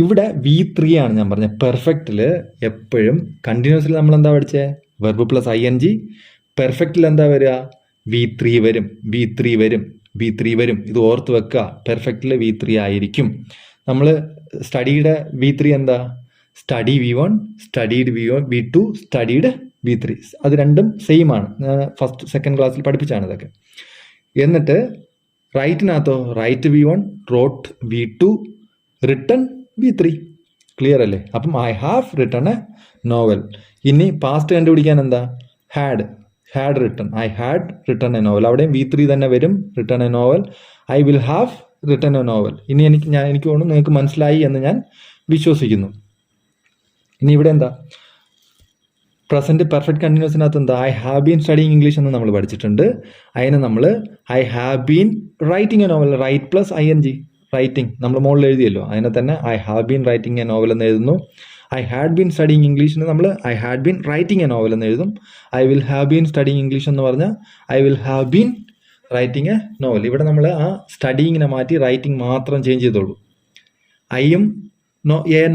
ഇവിടെ V3 ആണ് ഞാൻ പറഞ്ഞത്. പെർഫെക്റ്റിൽ എപ്പോഴും കണ്ടിന്യൂസിൽ നമ്മൾ എന്താ പഠിച്ചേ? Verb plus ING. പെർഫെക്റ്റിൽ എന്താ വരിക? V3 വരും, V3 വരും, V3 വരും. ഇത് ഓർത്ത് വെക്കുക. പെർഫെക്റ്റിൽ V3 ആയിരിക്കും. നമ്മൾ സ്റ്റഡിയുടെ V3 എന്താ? Study V1, studied V2, studied V3. അത് രണ്ടും സെയിം ആണ്. ഫസ്റ്റ് സെക്കൻഡ് ക്ലാസ്സിൽ പഠിപ്പിച്ചാണ് ഇതൊക്കെ. എന്നിട്ട് റൈറ്റിനകത്തോ write V1, wrote V2, written V3. Clear അല്ലേ? അപ്പം I have written a novel. ഇനി പാസ്റ്റ് കണ്ടുപിടിക്കാൻ എന്താ? Had written. I had written a novel. അവിടെയും V3 തന്നെ വരും, written a novel. I will have written a novel. ഇനി എനിക്ക് തോന്നുന്നു നിങ്ങൾക്ക് മനസ്സിലായി എന്ന് ഞാൻ വിശ്വസിക്കുന്നു. ഇനി ഇവിടെ എന്താ? പ്രസന്റ് പെർഫെക്റ്റ് കണ്ടിന്യൂസിനകത്ത് എന്താ? I have been studying English എന്ന് നമ്മൾ പഠിച്ചിട്ടുണ്ട്. അതിന് നമ്മൾ I have been writing a novel, write plus ING, writing നമ്മൾ മുകളിൽ എഴുതിയല്ലോ. അതിനെ തന്നെ I have been writing a novel എന്ന് എഴുതുന്നു. ഐ ഹാഡ് ബീൻ സ്റ്റഡിങ് ഇംഗ്ലീഷിന് നമ്മൾ I had been writing a novel എന്ന് എഴുതും. I will have been studying English എന്ന് പറഞ്ഞാൽ I will have been writing a novel. ഇവിടെ നമ്മൾ ആ സ്റ്റഡിങ്ങിനെ മാറ്റി റൈറ്റിംഗ് മാത്രം ചേഞ്ച് ചെയ്തോളൂ. ഐയും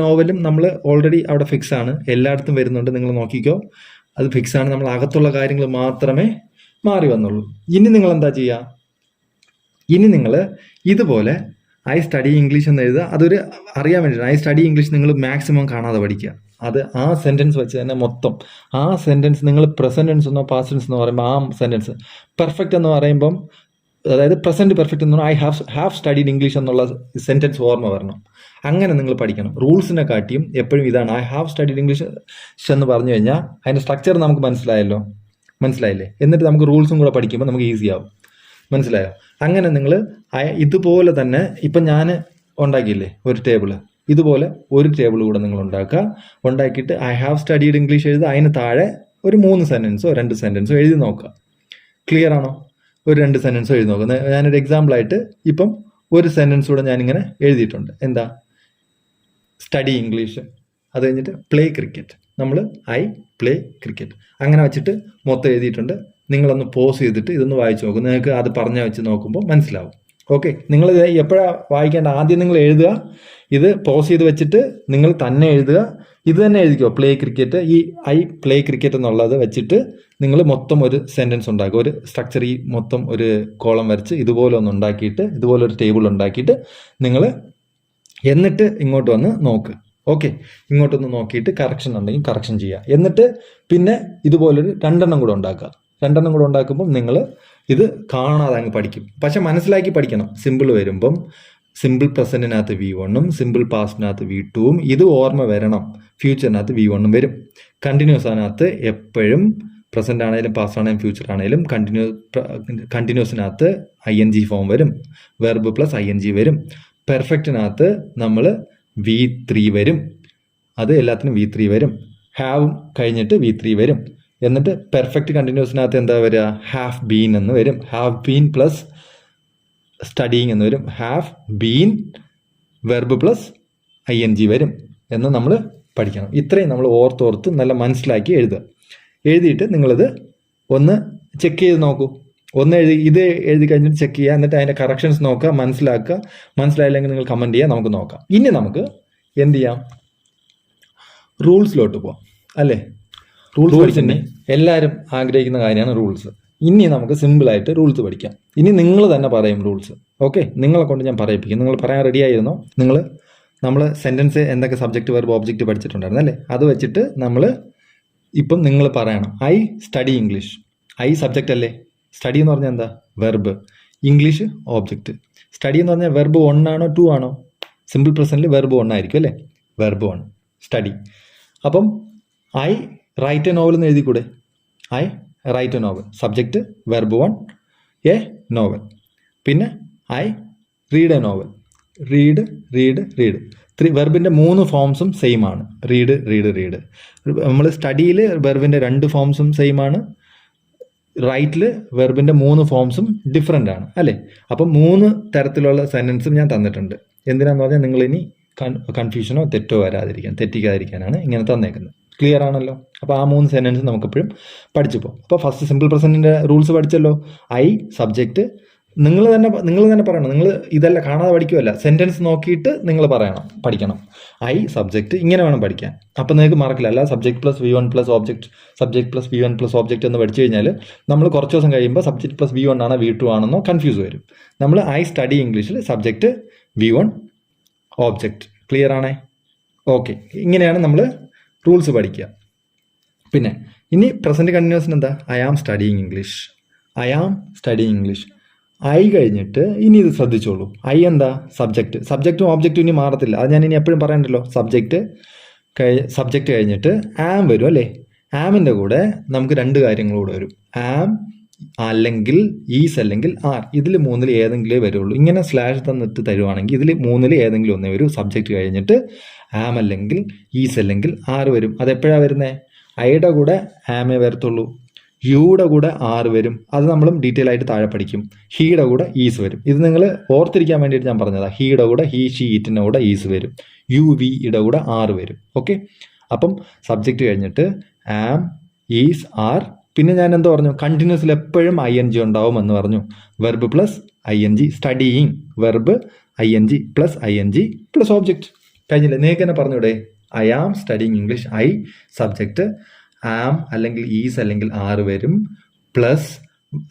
നോവലും നമ്മൾ ഓൾറെഡി അവിടെ ഫിക്സ് ആണ്, എല്ലായിടത്തും വരുന്നുണ്ട്. നിങ്ങൾ നോക്കിക്കോ, അത് ഫിക്സ് ആണ്. നമ്മൾ അകത്തുള്ള കാര്യങ്ങൾ മാത്രമേ മാറി വന്നുള്ളൂ. ഇനി നിങ്ങൾ എന്താ ചെയ്യുക? ഇനി നിങ്ങൾ ഇതുപോലെ ഐ സ്റ്റഡി ഇംഗ്ലീഷ് എന്ന് എഴുതുക. അതൊരു അറിയാൻ വേണ്ടിയിട്ട് ഐ സ്റ്റഡി ഇംഗ്ലീഷ് നിങ്ങൾ മാക്സിമം കാണാതെ പഠിക്കുക. അത് ആ സെൻറ്റൻസ് വെച്ച് തന്നെ മൊത്തം ആ സെൻറ്റൻസ് നിങ്ങൾ പ്രസന്റ് ടെൻസ് എന്നോ പാസ്റ്റ് ടെൻസ് എന്ന് പറയുമ്പോൾ ആ സെൻറ്റൻസ് പെർഫെക്റ്റ് എന്ന് പറയുമ്പം, അതായത് പ്രസന്റ് പെർഫെക്റ്റ് എന്ന് പറഞ്ഞാൽ ഐ ഹാവ് സ്റ്റഡീഡ് ഇംഗ്ലീഷ് എന്നുള്ള സെൻറ്റൻസ് ഓർമ്മ വരണം. അങ്ങനെ നിങ്ങൾ പഠിക്കണം. റൂൾസിനെ കാട്ടിയും എപ്പോഴും ഇതാണ്. ഐ ഹാവ് സ്റ്റഡീഡ് ഇംഗ്ലീഷ് എന്ന് പറഞ്ഞു കഴിഞ്ഞാൽ അതിൻ്റെ സ്ട്രക്ചർ നമുക്ക് മനസ്സിലായില്ലേ? എന്നിട്ട് നമുക്ക് റൂൾസും കൂടെ പഠിക്കുമ്പോൾ നമുക്ക് ഈസി ആവും. മനസ്സിലായോ? അങ്ങനെ നിങ്ങൾ ഇതുപോലെ തന്നെ ഇപ്പം ഞാൻ ഉണ്ടാക്കിയില്ലേ ഒരു ടേബിള്, ഇതുപോലെ ഒരു ടേബിൾ കൂടെ നിങ്ങൾ ഉണ്ടാക്കിയിട്ട് ഐ ഹാവ് സ്റ്റഡീഡ് ഇംഗ്ലീഷ് എഴുതുക. അതിന് താഴെ ഒരു 3 സെൻറ്റൻസോ 2 സെൻറ്റൻസോ എഴുതി നോക്കുക. ക്ലിയർ ആണോ? ഒരു 2 സെൻറ്റൻസോ എഴുതി നോക്കുക. ഞാനൊരു എക്സാമ്പിളായിട്ട് ഇപ്പം ഒരു സെൻറ്റൻസ് കൂടെ ഞാനിങ്ങനെ എഴുതിയിട്ടുണ്ട്. എന്താ? Study English. അത് കഴിഞ്ഞിട്ട് പ്ലേ ക്രിക്കറ്റ്. നമ്മൾ ഐ പ്ലേ ക്രിക്കറ്റ് അങ്ങനെ വെച്ചിട്ട് മൊത്തം എഴുതിയിട്ടുണ്ട്. നിങ്ങളൊന്ന് പോസ് ചെയ്തിട്ട് ഇതൊന്ന് വായിച്ച് നോക്കും. നിങ്ങൾക്ക് അത് പറഞ്ഞ വെച്ച് നോക്കുമ്പോൾ മനസ്സിലാവും. ഓക്കെ, നിങ്ങൾ എപ്പോഴാണ് വായിക്കേണ്ട? ആദ്യം നിങ്ങൾ എഴുതുക. ഇത് പോസ് ചെയ്ത് വെച്ചിട്ട് നിങ്ങൾ തന്നെ എഴുതുക. ഇത് തന്നെ എഴുതിക്കോ, പ്ലേ ക്രിക്കറ്റ്. ഈ ഐ പ്ലേ ക്രിക്കറ്റ് എന്നുള്ളത് വെച്ചിട്ട് നിങ്ങൾ മൊത്തം ഒരു സെൻറ്റൻസ് ഉണ്ടാക്കുക. ഒരു സ്ട്രക്ചർ, ഈ മൊത്തം ഒരു കോളം വരച്ച് ഇതുപോലെ ഒന്ന് ഉണ്ടാക്കിയിട്ട്, ഇതുപോലെ ഒരു ടേബിൾ ഉണ്ടാക്കിയിട്ട് നിങ്ങൾ എന്നിട്ട് ഇങ്ങോട്ട് വന്ന് നോക്ക്. ഓക്കെ, ഇങ്ങോട്ടൊന്ന് നോക്കിയിട്ട് കറക്ഷൻ ഉണ്ടെങ്കിൽ കറക്ഷൻ ചെയ്യുക. എന്നിട്ട് പിന്നെ ഇതുപോലൊരു 2 കൂടെ ഉണ്ടാക്കുക. 2 കൂടെ ഉണ്ടാക്കുമ്പം നിങ്ങൾ ഇത് കാണാതെ അങ്ങ് പഠിക്കും. പക്ഷെ മനസ്സിലാക്കി പഠിക്കണം. സിമ്പിൾ വരുമ്പം സിമ്പിൾ പ്രസന്റിനകത്ത് V1ഉം സിമ്പിൾ പാസ്റ്റിനകത്ത് V2ഉം ഇത് ഓർമ്മ വരണം. ഫ്യൂച്ചറിനകത്ത് V1ഉം വരും. കണ്ടിന്യൂസിനകത്ത് എപ്പോഴും പ്രസന്റ് ആണെങ്കിലും പാസ്റ്റ് ആണെങ്കിലും ഫ്യൂച്ചർ ആണെങ്കിലും കണ്ടിന്യൂസിനകത്ത് ING ഫോം വരും, വെർബ് പ്ലസ് ING വരും. പെർഫെക്റ്റിനകത്ത് നമ്മൾ V3 വരും. അത് എല്ലാത്തിനും V3 വരും. ഹാവും കഴിഞ്ഞിട്ട് V3 വരും. എന്നിട്ട് പെർഫെക്റ്റ് കണ്ടിന്യൂസിനകത്ത് എന്താ വരിക? ഹാവ് ബീൻ എന്ന് വരും. ഹാവ് ബീൻ പ്ലസ് സ്റ്റഡിങ് എന്ന് വരും. Have been verb plus ING വരും എന്ന് നമ്മൾ പഠിക്കണം. ഇത്രയും നമ്മൾ ഓർത്തോർത്ത് നല്ല മനസ്സിലാക്കി എഴുതിയിട്ട് നിങ്ങളിത് ഒന്ന് ചെക്ക് ചെയ്ത് നോക്കൂ. ഇത് എഴുതി കഴിഞ്ഞിട്ട് ചെക്ക് ചെയ്യുക. എന്നിട്ട് അതിൻ്റെ കറക്ഷൻസ് നോക്കുക, മനസ്സിലാക്കുക. മനസ്സിലായില്ലെങ്കിൽ നിങ്ങൾ കമൻറ്റ് ചെയ്യുക, നമുക്ക് നോക്കാം. ഇനി നമുക്ക് എന്ത് ചെയ്യാം? റൂൾസിലോട്ട് പോവാം അല്ലേ? റൂൾസ് പഠിച്ചിട്ട് എല്ലാവരും ആഗ്രഹിക്കുന്ന കാര്യമാണ് റൂൾസ്. ഇനി നമുക്ക് സിമ്പിളായിട്ട് റൂൾസ് പഠിക്കാം. ഇനി നിങ്ങൾ തന്നെ പറയും റൂൾസ്. ഓക്കെ, നിങ്ങളെ കൊണ്ട് ഞാൻ പറയിപ്പിക്കും. നിങ്ങൾ പറയാൻ റെഡി ആയിരുന്നോ? നമ്മൾ സെൻറ്റൻസ് എന്തൊക്കെ സബ്ജക്റ്റ് വെർബ് ഒബ്ജക്റ്റ് പഠിച്ചിട്ടുണ്ടായിരുന്നു അല്ലേ? അത് വെച്ചിട്ട് ഇപ്പം നിങ്ങൾ പറയണം I study English. I subject അല്ലേ? സ്റ്റഡി എന്ന് പറഞ്ഞാൽ എന്താ? വെർബ്. English object. സ്റ്റഡി എന്ന് പറഞ്ഞാൽ വെർബ് 1 ആണോ 2 ആണോ? സിമ്പിൾ പ്രസൻറ്റിൽ വെർബ് 1 ആയിരിക്കും അല്ലേ? Verb 1 study. അപ്പം ഐ റൈറ്റ് എ നോവൽ എന്ന് എഴുതിക്കൂടെ? I write a novel. Subject verb 1 a novel. പിന്നെ I read a novel. Read. വെർബിൻ്റെ 3 ഫോംസും സെയിം ആണ്. റീഡ്. നമ്മൾ സ്റ്റഡിയിൽ വെർബിൻ്റെ 2 ഫോംസും സെയിം ആണ്. റൈറ്റിൽ വെർബിൻ്റെ 3 ഫോംസും ഡിഫറെൻ്റ് ആണ് അല്ലേ. അപ്പം 3 തരത്തിലുള്ള സെൻറ്റൻസും ഞാൻ തന്നിട്ടുണ്ട്. എന്തിനാന്ന് പറഞ്ഞാൽ നിങ്ങളിനി കൺഫ്യൂഷനോ തെറ്റോ തെറ്റിക്കാതിരിക്കാനാണ് ഇങ്ങനെ തന്നേക്കുന്നത്. ക്ലിയർ ആണല്ലോ. അപ്പോൾ ആ 3 സെൻറ്റൻസ് നമുക്കെപ്പോഴും പഠിച്ചു പോകും. അപ്പോൾ ഫസ്റ്റ് സിമ്പിൾ പ്രസൻറ്റിൻ്റെ റൂൾസ് പഠിച്ചല്ലോ. ഐ സബ്ജക്റ്റ് നിങ്ങൾ തന്നെ പറയണം. നിങ്ങൾ ഇതല്ല കാണാതെ പഠിക്കുമല്ല, സെൻറ്റൻസ് നോക്കിയിട്ട് നിങ്ങൾ പഠിക്കണം. ഐ സബ്ജക്റ്റ് ഇങ്ങനെ വേണം പഠിക്കാൻ. അപ്പം നിങ്ങൾക്ക് മാർക്കില്ല. അല്ല subject plus V1 plus object, subject plus V1 plus object എന്ന് പഠിച്ചു കഴിഞ്ഞാൽ നമ്മൾ കുറച്ച് ദിവസം കഴിയുമ്പോൾ സബ്ജക്ട് പ്ലസ് V1 ആണോ V2 ആണെന്നോ കൺഫ്യൂസ് വരും. നമ്മൾ ഐ സ്റ്റഡി ഇംഗ്ലീഷിൽ സബ്ജക്റ്റ് V1 ഓബ്ജക്റ്റ്. ക്ലിയർ ആണേ? ഓക്കെ, ഇങ്ങനെയാണ് നമ്മൾ റൂൾസ് പഠിക്കുക. പിന്നെ ഇനി പ്രസൻറ്റ് കണ്ടിന്യൂസിന് എന്താ? I am studying English. I am studying English. I കഴിഞ്ഞിട്ട് ഇനി ഇത് ശ്രദ്ധിച്ചോളൂ. ഐ എന്താ? സബ്ജക്റ്റും ഓബ്ജക്റ്റും ഇനി മാറത്തില്ല. അത് ഞാൻ ഇനി എപ്പോഴും പറയണ്ടല്ലോ. സബ്ജക്റ്റ് കഴിഞ്ഞിട്ട് ആം വരും അല്ലേ. ആമിൻ്റെ കൂടെ നമുക്ക് 2 കാര്യങ്ങളൂടെ വരും. ആം അല്ലെങ്കിൽ ഈസ് അല്ലെങ്കിൽ ആർ. ഇതിൽ 3 ഏതെങ്കിലും വരുള്ളൂ. ഇങ്ങനെ സ്ലാഷ് തന്നിട്ട് തരുവാണെങ്കിൽ ഇതിൽ 3 ഏതെങ്കിലും ഒന്നേ വരും. സബ്ജക്റ്റ് കഴിഞ്ഞിട്ട് ആം അല്ലെങ്കിൽ ഈസ് അല്ലെങ്കിൽ ആർ വരും. അതെപ്പോഴാണ് വരുന്നത്? ഐയുടെ കൂടെ ആമേ വരത്തുള്ളൂ, യുടെ കൂടെ ആർ വരും. അത് നമ്മളും ഡീറ്റെയിൽ ആയിട്ട് താഴെ പഠിക്കും. ഹീയുടെ കൂടെ ഈസ് വരും. ഇത് നിങ്ങൾ ഓർത്തിരിക്കാൻ വേണ്ടിയിട്ട് ഞാൻ പറഞ്ഞതാണ്. ഹീയുടെ കൂടെ ഹീ ഷീ ഇറ്റിൻ്റെ കൂടെ ഈസ് വരും. യുടെ കൂടെ ആർ വരും. ഓക്കെ, അപ്പം സബ്ജക്റ്റ് കഴിഞ്ഞിട്ട് ആം, ഈസ്, ആർ. പിന്നെ ഞാൻ എന്താ പറഞ്ഞു? കണ്ടിന്യൂസിൽ എപ്പോഴും ING ഉണ്ടാവും എന്ന് പറഞ്ഞു. Verb plus ING. Studying verb ING plus ING plus object. കഴിഞ്ഞില്ലേ? നിങ്ങൾക്ക് തന്നെ പറഞ്ഞൂടെ? I am studying English. I subject, am അല്ലെങ്കിൽ ഈസ് അല്ലെങ്കിൽ ആർ വരും, plus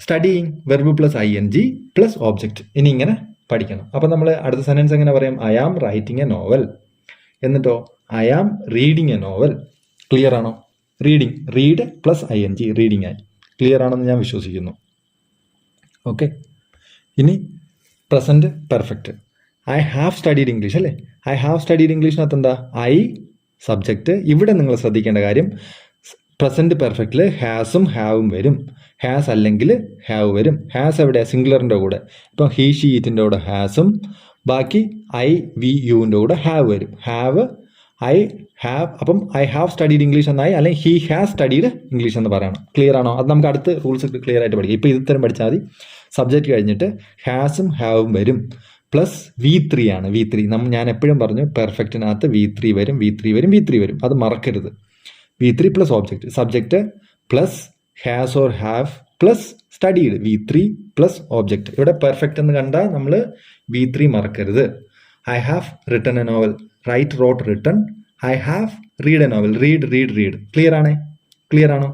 studying verb plus ING plus object. ഇനി ഇങ്ങനെ പഠിക്കണം. അപ്പം നമ്മൾ അടുത്ത സെൻറ്റൻസ് എങ്ങനെ പറയും? I am writing a novel. എന്നിട്ടോ I am reading a novel. Clear ആണോ? Reading, read plus ING, reading ആയി. ക്ലിയർ ആണെന്ന് ഞാൻ വിശ്വസിക്കുന്നു. ഓക്കെ, ഇനി present perfect. I have studied English അല്ലേ. ഐ ഹാവ് സ്റ്റഡീഡ് ഇംഗ്ലീഷിനകത്ത് എന്താ? I subject. ഇവിടെ നിങ്ങൾ ശ്രദ്ധിക്കേണ്ട കാര്യം, പ്രസൻറ്റ് പെർഫെക്റ്റിൽ ഹാസും ഹാവും വരും. ഹാസ് അല്ലെങ്കിൽ ഹാവ് വരും. ഹാസ് എവിടെയാണ്? സിംഗുലറിൻ്റെ കൂടെ. ഇപ്പം ഹീ ഷീ ഇറ്റിൻ്റെ കൂടെ ഹാസും, ബാക്കി ഐ വി യുവിൻ്റെ കൂടെ ഹാവ് വരും. I have. അപ്പം ഐ ഹാവ് സ്റ്റഡീഡ് ഇംഗ്ലീഷ് എന്നായി, അല്ലെങ്കിൽ ഹീ ഹാസ് സ്റ്റഡീഡ് ഇംഗ്ലീഷ് എന്ന് പറയണം. ക്ലിയർ ആണോ? അത് നമുക്ക് അടുത്ത റൂൾസ് ക്ലിയർ ആയിട്ട് പഠിക്കാം. ഇപ്പോൾ ഇത്തരം പഠിച്ചാൽ മതി. സബ്ജക്റ്റ് കഴിഞ്ഞിട്ട് ഹാസും ഹാവും വരും, പ്ലസ് V3 ആണ്. V3 ഞാൻ എപ്പോഴും പറഞ്ഞു പെർഫെക്റ്റിനകത്ത് V3 വരും. അത് മറക്കരുത്. V3 plus object. Subject plus has or have plus studied. V3 plus object. ഇവിടെ പെർഫെക്റ്റ് എന്ന് കണ്ടാൽ നമ്മൾ V3 മറക്കരുത്. I have written a novel. Write, wrote, written. I have read a novel. Read. Clear ആണോ?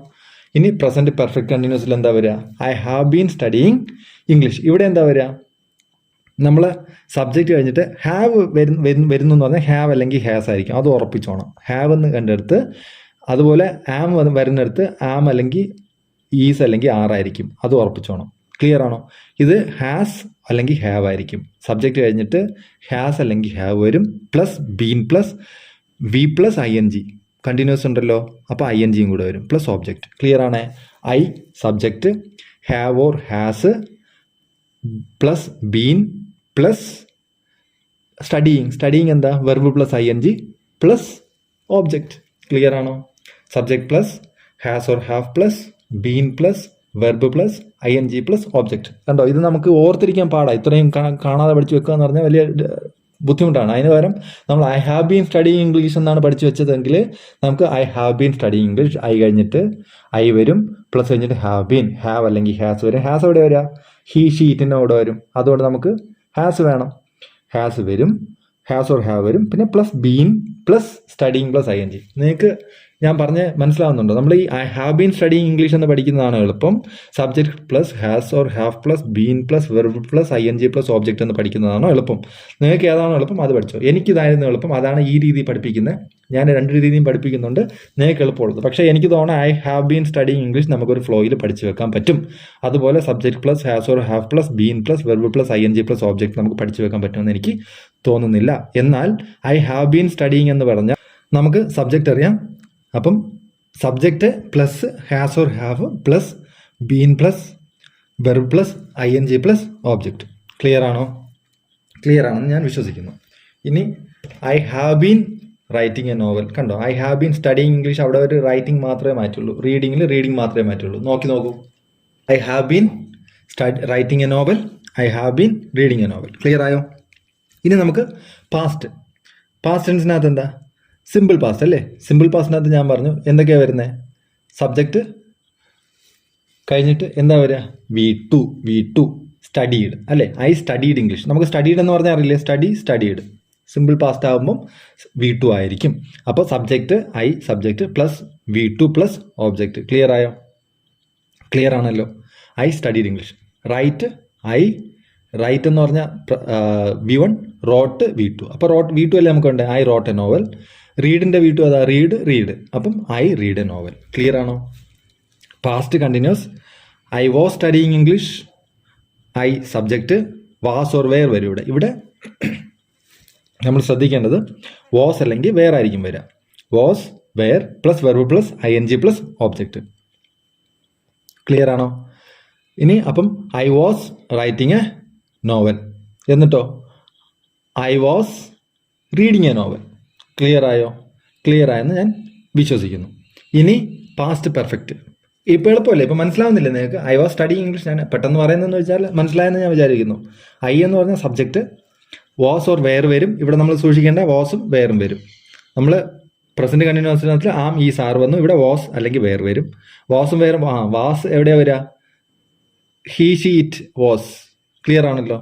ഇനി പ്രസന്റ് പെർഫെക്റ്റ് കണ്ടിന്യൂസിൽ എന്താ വരിക? I have been studying English. ഇവിടെ എന്താ വരിക? നമ്മൾ സബ്ജക്റ്റ് കഴിഞ്ഞിട്ട് ഹാവ് വരുന്നു എന്ന് പറഞ്ഞാൽ ഹാവ് അല്ലെങ്കിൽ ഹാസ് ആയിരിക്കും. അത് ഉറപ്പിച്ചോണം. ഹാവ് എന്ന് കണ്ടെടുത്ത്, അതുപോലെ ആം വരുന്നിടത്ത് ആം അല്ലെങ്കിൽ ഈസ് അല്ലെങ്കിൽ ആർ ആയിരിക്കും. അത് ഉറപ്പിച്ചോണം. ക്ലിയർ ആണോ? ഇത് ഹാസ് അല്ലെങ്കിൽ ഹാവ് ആയിരിക്കും. സബ്ജക്റ്റ് കഴിഞ്ഞിട്ട് ഹാസ് അല്ലെങ്കിൽ ഹാവ് വരും, plus been plus V plus ING. Continuous ഉണ്ടല്ലോ, അപ്പോൾ INGയും കൂടെ വരും, പ്ലസ് ഓബ്ജക്റ്റ്. ക്ലിയർ ആണേ? I subject, have or has plus been plus studying എന്താ? Verb plus ING plus object. Clear ആണോ? Subject plus has or have plus been plus verb plus ING plus object. കണ്ടോ? ഇത് നമുക്ക് ഓർത്തിരിക്കാൻ പാടാ. ഇത്രയും കാണാതെ പഠിച്ചു വെക്കുക എന്ന് പറഞ്ഞാൽ വലിയ ബുദ്ധിമുട്ടാണ്. അതിന് പകരം നമ്മൾ I have been studying English എന്നാണ് പഠിച്ചു വെച്ചതെങ്കിൽ നമുക്ക് I have been studying English. I കഴിഞ്ഞിട്ട് ഐ വരും, പ്ലസ് കഴിഞ്ഞിട്ട് ഹാവ് ബീൻ, ഹാവ് അല്ലെങ്കിൽ ഹാസ് വരും. ഹാസ് എവിടെ വരിക? ഹീ ഷീ ഇറ്റിൻ്റെ അവിടെ വരും. അതുകൊണ്ട് നമുക്ക് ഹാസ് വേണം. ഹാസ് വരും, ഹാസ് ഓർ ഹാവ് വരും, പിന്നെ plus been plus studying plus ING. നിങ്ങൾക്ക് ഞാൻ പറഞ്ഞ് മനസ്സിലാവുന്നുണ്ടോ? നമ്മൾ ഈ I have been studying English എന്ന് പഠിക്കുന്നതാണ് എളുപ്പം. Subject plus has or have plus been plus verb plus ING plus object എന്ന് പഠിക്കുന്നതാണോ എളുപ്പം? നിങ്ങൾക്ക് ഏതാണോ എളുപ്പം അത് പഠിച്ചോ. എനിക്കിതായിരുന്നു എളുപ്പം, അതാണ് ഈ രീതി പഠിപ്പിക്കുന്നത്. ഞാൻ 2 രീതിയും പഠിപ്പിക്കുന്നുണ്ട്, നിങ്ങൾക്ക് എളുപ്പമുള്ളത്. പക്ഷേ എനിക്ക് തോന്നുന്നു I have been studying English നമുക്കൊരു ഫ്ലോയിൽ പഠിച്ചു വെക്കാൻ പറ്റും. അതുപോലെ subject plus has or have plus been plus verb plus ING plus object നമുക്ക് പഠിച്ചു വെക്കാൻ പറ്റുമെന്ന് എനിക്ക് തോന്നുന്നില്ല. എന്നാൽ ഐ ഹാവ് ബീൻ സ്റ്റഡിയിങ് എന്ന് പറഞ്ഞാൽ നമുക്ക് സബ്ജക്റ്റ് അറിയാം. അപ്പം subject plus has or have plus been plus verb plus ING plus object. Clear ആണോ? ക്ലിയർ ആണെന്ന് ഞാൻ വിശ്വസിക്കുന്നു. ഇനി I have been writing a novel. കണ്ടോ? I have been studying English. അവിടെ ഒരു റൈറ്റിംഗ് മാത്രമേ മാറ്റുള്ളൂ. റീഡിങ്ങിൽ റീഡിംഗ് മാത്രമേ മാറ്റുള്ളൂ. നോക്കൂ. I have been writing a novel, I have been reading a novel. Clear ആയോ? ഇനി നമുക്ക് പാസ്റ്റ് ടെൻസിനകത്ത് എന്താ? സിമ്പിൾ പാസ്റ്റ് അല്ലേ? സിമ്പിൾ പാസ്റ്റിനകത്ത് ഞാൻ പറഞ്ഞു എന്തൊക്കെയാണ് വരുന്നത്? സബ്ജക്റ്റ് കഴിഞ്ഞിട്ട് എന്താ വരിക? വി ടു സ്റ്റഡീഡ് അല്ലേ? I studied English. നമുക്ക് സ്റ്റഡീഡ് എന്ന് പറഞ്ഞാൽ അറിയില്ലേ? സ്റ്റഡീഡ്. സിമ്പിൾ പാസ്റ്റ് ആകുമ്പം V2 ആയിരിക്കും. അപ്പോൾ subject I, subject plus V2 plus object. Clear ആയോ? ക്ലിയർ ആണല്ലോ. I studied English. റൈറ്റ് എന്ന് പറഞ്ഞാൽ V1, റോട്ട് V2. അപ്പോൾ V2 അല്ലേ നമുക്ക് ഉണ്ട്? I wrote a novel. റീഡിൻ്റെ V2 അതാ റീഡ്. അപ്പം I read a novel. Clear ആണോ? Past continuous. I was studying English. I subject was or were വരും ഇവിടെ നമ്മൾ ശ്രദ്ധിക്കേണ്ടത് വാസ് അല്ലെങ്കിൽ വെയർ ആയിരിക്കും വരിക. Was, were plus verb plus ING plus object. Clear ആണോ? ഇനി അപ്പം I was writing a novel. എന്നിട്ടോ I was reading a novel. Clear ആയോ? ക്ലിയർ ആയെന്ന് ഞാൻ വിശ്വസിക്കുന്നു. ഇനി പാസ്റ്റ് പെർഫെക്റ്റ്. ഇപ്പോൾ എളുപ്പമല്ലേ? ഇപ്പം മനസ്സിലാവുന്നില്ലേ നിങ്ങൾക്ക്? I was studying English. ഞാൻ പെട്ടെന്ന് പറയുന്നതെന്ന് വെച്ചാൽ മനസ്സിലായെന്ന് ഞാൻ വിചാരിക്കുന്നു. ഐ എന്ന് പറഞ്ഞ സബ്ജക്റ്റ് വാസ് ഓർ വെയർ വരും. ഇവിടെ നമ്മൾ സൂക്ഷിക്കേണ്ട വാസും വെയറും വരും. നമ്മൾ പ്രസന്റ് കണ്ടിന്യൂസിനകത്തിൽ ആം, ഈസ്, ആർ വന്നു. ഇവിടെ വാസ് അല്ലെങ്കിൽ വെയർ വരും. വാസും വെയറും. വാസ് എവിടെയാണ് വരിക? He, she, it, was. Clear ആണല്ലോ.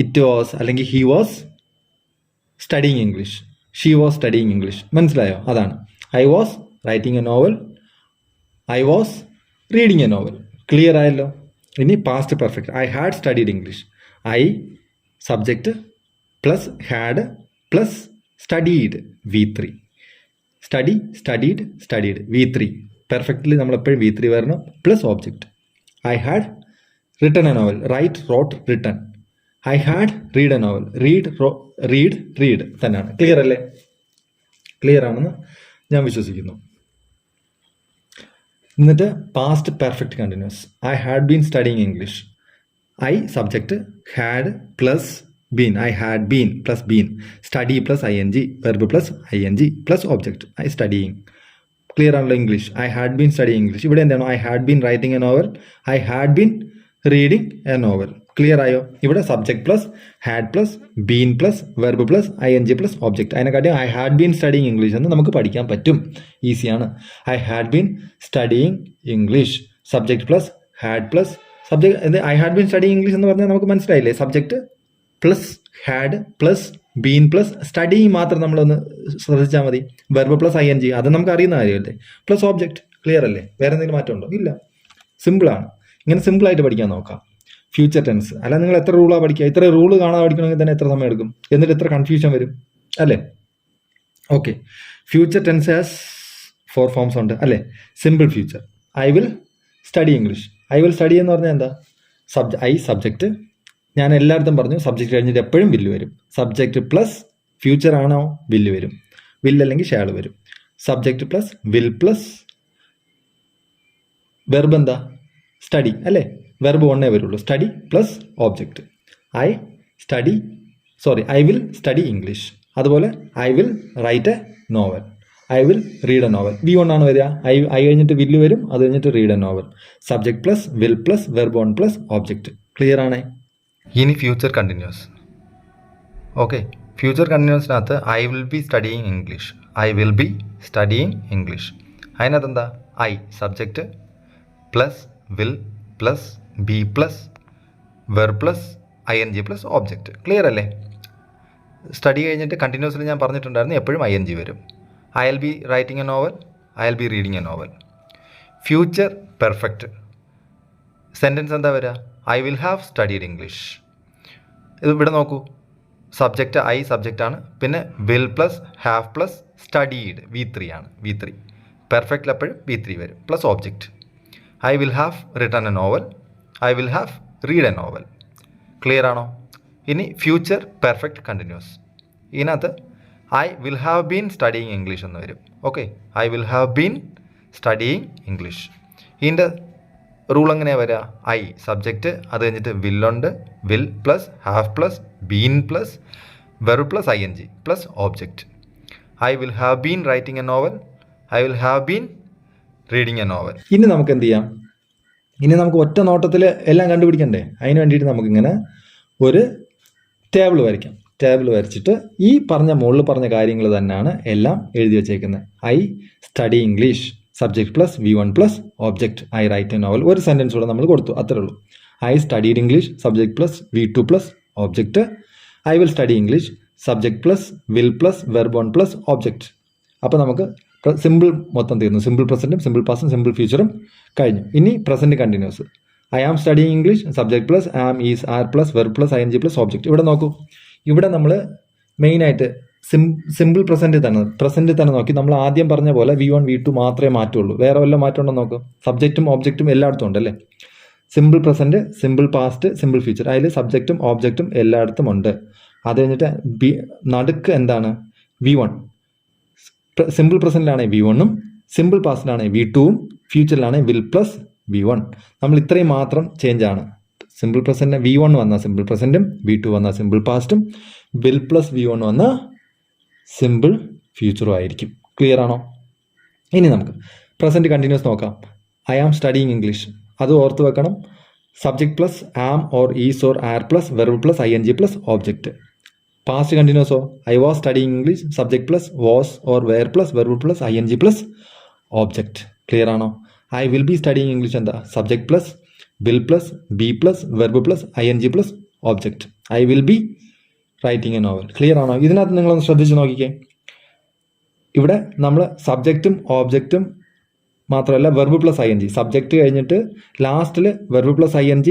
ഇറ്റ് വാസ് അല്ലെങ്കിൽ he was studying English, she was studying English. മനസ്സിലായോ? അതാണ് I was writing a novel, I was reading a novel. Clear ആയല്ലോ. ഇനി past perfect. I had studied English. I subject plus had plus studied V3. Studied V3. Perfectly നമ്മളെപ്പോഴും V3 വരണം plus object. I had written a novel. Rote written. I had read a novel. Read തന്നെയാണ്. Clear അല്ലേ? Clear ആണെന്ന് ഞാൻ വിശ്വസിക്കുന്നു. എന്നിട്ട് past perfect continuous. I had been studying English. I subject had plus been. I had been plus been. Study plus ING, verb plus ING plus object. I studying. Clear ആണല്ലോ? English. I had been studying English. ഇവിടെ എന്താണ്? I had been writing a novel. I had been reading a novel. Clear ആയോ? ഇവിടെ subject plus had plus been plus verb plus ING plus object. അതിനെക്കാട്ടി I had been studying English എന്ന് നമുക്ക് പഠിക്കാൻ പറ്റും. ഈസിയാണ്. I had been studying English. Subject plus had plus subject. I had been studying English എന്ന് പറഞ്ഞാൽ നമുക്ക് മനസ്സിലായില്ലേ? Subject plus had plus been plus study മാത്രം നമ്മളൊന്ന് ശ്രദ്ധിച്ചാൽ മതി. വെർബ് പ്ലസ് ING അത് നമുക്ക് അറിയുന്ന കാര്യമല്ലേ? Plus object. ക്ലിയർ അല്ലേ? വേറെ എന്തെങ്കിലും മാറ്റമുണ്ടോ? ഇല്ല. സിമ്പിളാണ്. ഇങ്ങനെ സിമ്പിളായിട്ട് പഠിക്കാൻ നോക്കാം. ഫ്യൂച്ചർ ടെൻസ് അല്ല, നിങ്ങൾ എത്ര റൂളാണ് പഠിക്കുക? ഇത്ര റൂള് കാണാതെ പഠിക്കണമെങ്കിൽ തന്നെ എത്ര സമയം എടുക്കും? എന്നിട്ട് എത്ര കൺഫ്യൂഷൻ വരും അല്ലേ? Okay. Future tense has 4 forms ഉണ്ട് അല്ലേ? Simple future. I will study English. I will study എന്ന് പറഞ്ഞാൽ എന്താ? I subject. ഞാൻ എല്ലായിടത്തും പറഞ്ഞു സബ്ജക്റ്റ് കഴിഞ്ഞിട്ട് എപ്പോഴും വില്ല് വരും. സബ്ജക്റ്റ് പ്ലസ് ഫ്യൂച്ചർ ആണോ വില്ല് വരും. വില്ല് അല്ലെങ്കിൽ ഷാൾ വരും. Subject plus will plus verb എന്താ? സ്റ്റഡി അല്ലേ? വെർബ് ഒന്നേ വരുള്ളൂ. Study plus object. I will study English. അതുപോലെ I will write a novel. I will read a novel. V1 ആണ് വരിക. ഐ കഴിഞ്ഞിട്ട് വില്ല് വരും. അത് കഴിഞ്ഞിട്ട് read a novel. Subject plus will plus verb on plus object. Clear ആണേ? ഇനി future continuous. Okay. Future കണ്ടിന്യൂസിനകത്ത് I will be studying English. I will be studying English. അതിനകത്ത് എന്താ? I subject plus will plus be plus verb plus ING plus object. Clear അല്ലേ? Study കഴിഞ്ഞിട്ട് കണ്ടിന്യൂസിൽ ഞാൻ പറഞ്ഞിട്ടുണ്ടായിരുന്നു എപ്പോഴും ING വരും. I will be writing a novel. I will be reading a novel. Future perfect sentence എന്താ വരിക? I will have studied English. ഇത് ഇവിടെ നോക്കൂ. സബ്ജക്റ്റ് ഐ സബ്ജക്റ്റാണ്. പിന്നെ will plus have plus studied V3 ആണ്. V3 പെർഫെക്റ്റിൽ എപ്പോഴും V3 വരും plus object. I will have written a novel. I will have read a novel. Clear ആണോ? ഇനി ഫ്യൂച്ചർ പെർഫെക്റ്റ് കണ്ടിന്യൂസ്. ഇതിനകത്ത് I will have been studying English എന്ന് വരും. Okay. I will have been studying English. ഇതിൻ്റെ rule എങ്ങനെയാണ് വരിക? I subject, അത് കഴിഞ്ഞിട്ട് വില്ലുണ്ട്. Will plus have plus been plus verb plus ING plus object. I will have been writing a novel. I will have been reading a novel. ഇനി നമുക്ക് എന്ത് ചെയ്യാം? ഇനി നമുക്ക് ഒറ്റ നോട്ടത്തിൽ എല്ലാം കണ്ടുപിടിക്കണ്ടേ? അതിന് വേണ്ടിയിട്ട് നമുക്കിങ്ങനെ ഒരു ടേബിൾ വരയ്ക്കാം. ടേബിൾ വരച്ചിട്ട് ഈ മുകളിൽ പറഞ്ഞ കാര്യങ്ങൾ തന്നെയാണ് എല്ലാം എഴുതി വെച്ചേക്കുന്നത്. I study English, subject plus V1 plus object. I write a novel. ഒരു സെൻറ്റൻസ് കൂടെ നമ്മൾ കൊടുത്തു, അത്രേ ഉള്ളൂ. I studied English, subject plus V2 plus object. I will study English, subject plus will plus verb on plus object. അപ്പോൾ നമുക്ക് simple മൊത്തം തീർന്നു. സിമ്പിൾ പ്രസൻറ്റും സിമ്പിൾ പാസ്റ്റും സിമ്പിൾ ഫ്യൂച്ചറും കഴിഞ്ഞു. ഇനി present continuous. I am studying English, subject plus am is are plus verb plus ING plus object. ഇവിടെ നോക്കൂ, ഇവിടെ നമ്മൾ മെയിനായിട്ട് സിമ്പിൾ പ്രസൻറ്റ് തന്നെ നോക്കി നമ്മൾ ആദ്യം പറഞ്ഞ പോലെ V1 V2 മാത്രമേ മാറ്റുള്ളൂ. വേറെ വല്ല മാറ്റം ഉണ്ടോ നോക്കും. സബ്ജക്റ്റും ഓബ്ജക്റ്റും എല്ലായിടത്തും ഉണ്ടല്ലേ. Simple present, simple past, simple future, അതിൽ സബ്ജക്റ്റും ഓബ്ജക്റ്റും എല്ലായിടത്തും ഉണ്ട്. അത് കഴിഞ്ഞിട്ട് നടുക്ക് എന്താണ്? V1. സിമ്പിൾ പ്രസൻറ്റിലാണെങ്കിൽ V1ഉം, സിമ്പിൾ പാസ്റ്റിലാണെങ്കിൽ V2ഉം, ഫ്യൂച്ചറിലാണെങ്കിൽ വിൽ പ്ലസ് V1. നമ്മൾ ഇത്രയും മാത്രം ചേഞ്ച് ആണ്. സിമ്പിൾ പ്രസൻറ്റ് V1 വന്ന സിമ്പിൾ പ്രസൻറ്റും, V2 വന്ന സിമ്പിൾ പാസ്റ്റും, വിൽ പ്ലസ് V1 വന്ന സിമ്പിൾ ഫ്യൂച്ചറും ആയിരിക്കും. ക്ലിയർ ആണോ? ഇനി നമുക്ക് പ്രസൻറ്റ് കണ്ടിന്യൂസ് നോക്കാം. ഐ ആം സ്റ്റഡിങ് ഇംഗ്ലീഷ്, അത് ഓർത്ത് വെക്കണം. Subject plus am or is or are plus verb plus ING plus object. Past കണ്ടിന്യൂസോ I was studying English, subject plus was or were plus verb plus ING plus object. Clear ആണോ? I will be studying English എന്താ? Subject plus will plus be plus verb plus ING plus object. I will be writing a novel. Clear ആണോ? ഇതിനകത്ത് നിങ്ങളൊന്ന് ശ്രദ്ധിച്ച് നോക്കിക്കേ. ഇവിടെ നമ്മൾ സബ്ജക്റ്റും ഓബ്ജക്റ്റും മാത്രമല്ല വെർബ് പ്ലസ് ING. സബ്ജക്റ്റ് കഴിഞ്ഞിട്ട് ലാസ്റ്റിൽ വെർബ് പ്ലസ് ING,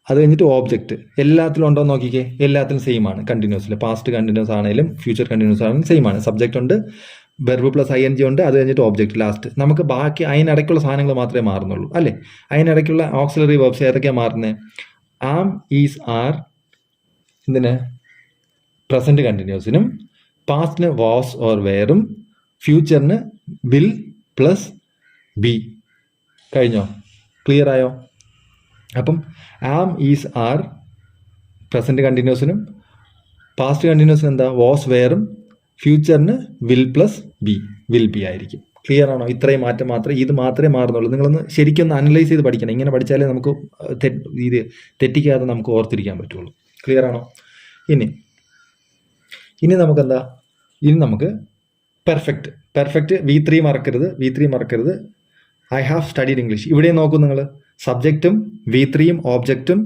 അത് കഴിഞ്ഞിട്ട് ഓബ്ജക്റ്റ്. എല്ലാത്തിലും ഉണ്ടോ നോക്കിക്കേ. എല്ലാത്തിലും സെയിം ആണ്. കണ്ടിന്യൂസിൽ പാസ്റ്റ് കണ്ടിന്യൂസ് ആണെങ്കിലും ഫ്യൂച്ചർ കണ്ടിന്യൂസ് ആണെങ്കിലും സെയിം ആണ്. സബ്ജക്റ്റ് ഉണ്ട്, വെർബ് പ്ലസ് ING ഉണ്ട്, അത് കഴിഞ്ഞിട്ട് ഓബ്ജക്റ്റ് ലാസ്റ്റ്. നമുക്ക് ബാക്കി അതിനിടയ്ക്കുള്ള സാധനങ്ങൾ മാത്രമേ മാറുന്നുള്ളൂ അല്ലേ. അതിനിടയ്ക്കുള്ള ഓക്സിലറി വെർബ്സ് ഏതൊക്കെയാണ് മാറുന്നത്? ആം, ഈസ്, ആർ ഇതിന് പ്രസൻറ്റ് കണ്ടിന്യൂസിനും, പാസ്റ്റിന് വാസ് ഓർ വെയറും, ഫ്യൂച്ചറിന് വിൽ പ്ലസ് ബി. കഴിഞ്ഞോ? ക്ലിയർ ആയോ? അപ്പം ആം, ഈസ്, ആർ പ്രസൻറ്റ് കണ്ടിന്യൂസിനും, പാസ്റ്റ് കണ്ടിന്യൂസിന് എന്താ? വാസ് വെയറും, ഫ്യൂച്ചറിന് will plus be, will be ആയിരിക്കും. ക്ലിയർ ആണോ? ഇത്രയും മാറ്റം മാത്രമേ, ഇത് മാത്രമേ മാറുന്നുള്ളൂ. നിങ്ങളൊന്ന് ശരിക്കും അനലൈസ് ചെയ്ത് പഠിക്കണം. ഇങ്ങനെ പഠിച്ചാലേ നമുക്ക് ഇത് തെറ്റിക്കാതെ നമുക്ക് ഓർത്തിരിക്കാൻ പറ്റുള്ളൂ. ക്ലിയർ ആണോ? ഇനി നമുക്കെന്താ? ഇനി നമുക്ക് പെർഫെക്റ്റ് V3 മറക്കരുത്. I have studied English. ഇവിടെ നോക്കൂ നിങ്ങൾ, സബ്ജക്റ്റും V3യും ഓബ്ജക്റ്റും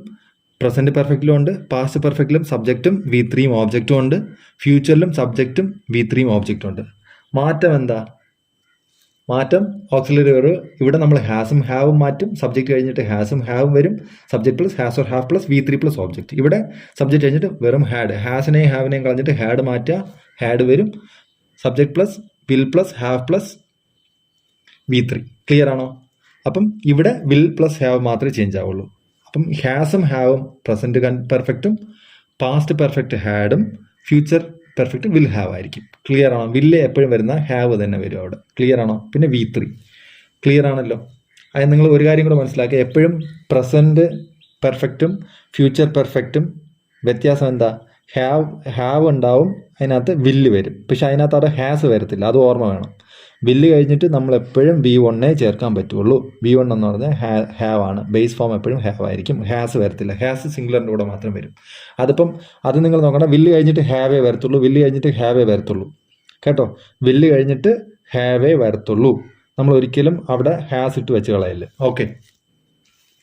പ്രസൻറ്റ് പെർഫെക്റ്റിലും ഉണ്ട്, പാസ്റ്റ് പെർഫെക്റ്റിലും സബ്ജക്റ്റും V3യും ഓബ്ജക്റ്റും ഉണ്ട്, ഫ്യൂച്ചറിലും സബ്ജക്റ്റും V3യും ഓബ്ജക്റ്റും ഉണ്ട്. മാറ്റം എന്താ? മാറ്റം ഓക്സിലറി വെർബ്. ഇവിടെ നമ്മൾ ഹാസും ഹാവും മാറ്റും. സബ്ജക്റ്റ് കഴിഞ്ഞിട്ട് ഹാസും ഹാവും വരും. Subject plus has or have plus V3 plus object. ഇവിടെ സബ്ജക്റ്റ് കഴിഞ്ഞിട്ട് വെറും ഹാഡ്. ഹാസിനെയും ഹാവിനെയും കളഞ്ഞിട്ട് ഹാഡ് മാറ്റുക, ഹാഡ് വരും. Subject plus will plus have plus V3. Clear ആണോ? അപ്പം ഇവിടെ വിൽ പ്ലസ് ഹാവ് മാത്രമേ ചേഞ്ച് ആവുള്ളൂ. അപ്പം ഹാസും ഹാവും പ്രസൻറ്റ് പെർഫെക്റ്റും, പാസ്റ്റ് പെർഫെക്റ്റ് ഹാഡും, ഫ്യൂച്ചർ പെർഫെക്റ്റ് വിൽ ഹാവ് ആയിരിക്കും. ക്ലിയർ ആണോ? വില്ല് എപ്പോഴും വരുന്ന ഹാവ് തന്നെ വരും അവിടെ. ക്ലിയർ ആണോ? പിന്നെ V3. ക്ലിയർ ആണല്ലോ? അത് നിങ്ങൾ ഒരു കാര്യം കൂടെ മനസ്സിലാക്കുക. എപ്പോഴും പ്രസൻറ്റ് പെർഫെക്റ്റും ഫ്യൂച്ചർ പെർഫെക്റ്റും വ്യത്യാസം എന്താ? ഹാവ് ഉണ്ടാവും, അതിനകത്ത് വില്ല് വരും. പക്ഷെ അതിനകത്ത് അവിടെ ഹാസ് വരത്തില്ല. അത് ഓർമ്മ വേണം. വില്ല് കഴിഞ്ഞിട്ട് നമ്മൾ എപ്പോഴും V1 ചേർക്കാൻ പറ്റുള്ളൂ. V1 എന്ന് പറഞ്ഞാൽ ഹാവ് ആണ്. ബേസ് ഫോം എപ്പോഴും ഹാവ് ആയിരിക്കും. ഹാസ് വരത്തില്ല. ഹാസ് സിംഗുലറിൻ്റെ കൂടെ മാത്രം വരും. അത് നിങ്ങൾ നോക്കണം. വില്ല് കഴിഞ്ഞിട്ട് ഹാവേ വരത്തുള്ളൂ. കേട്ടോ? വില്ല് കഴിഞ്ഞിട്ട് ഹാവേ വരത്തുള്ളൂ. നമ്മൾ ഒരിക്കലും അവിടെ ഹാസ് ഇട്ട് വെച്ച് കളയില്ല. ഓക്കെ.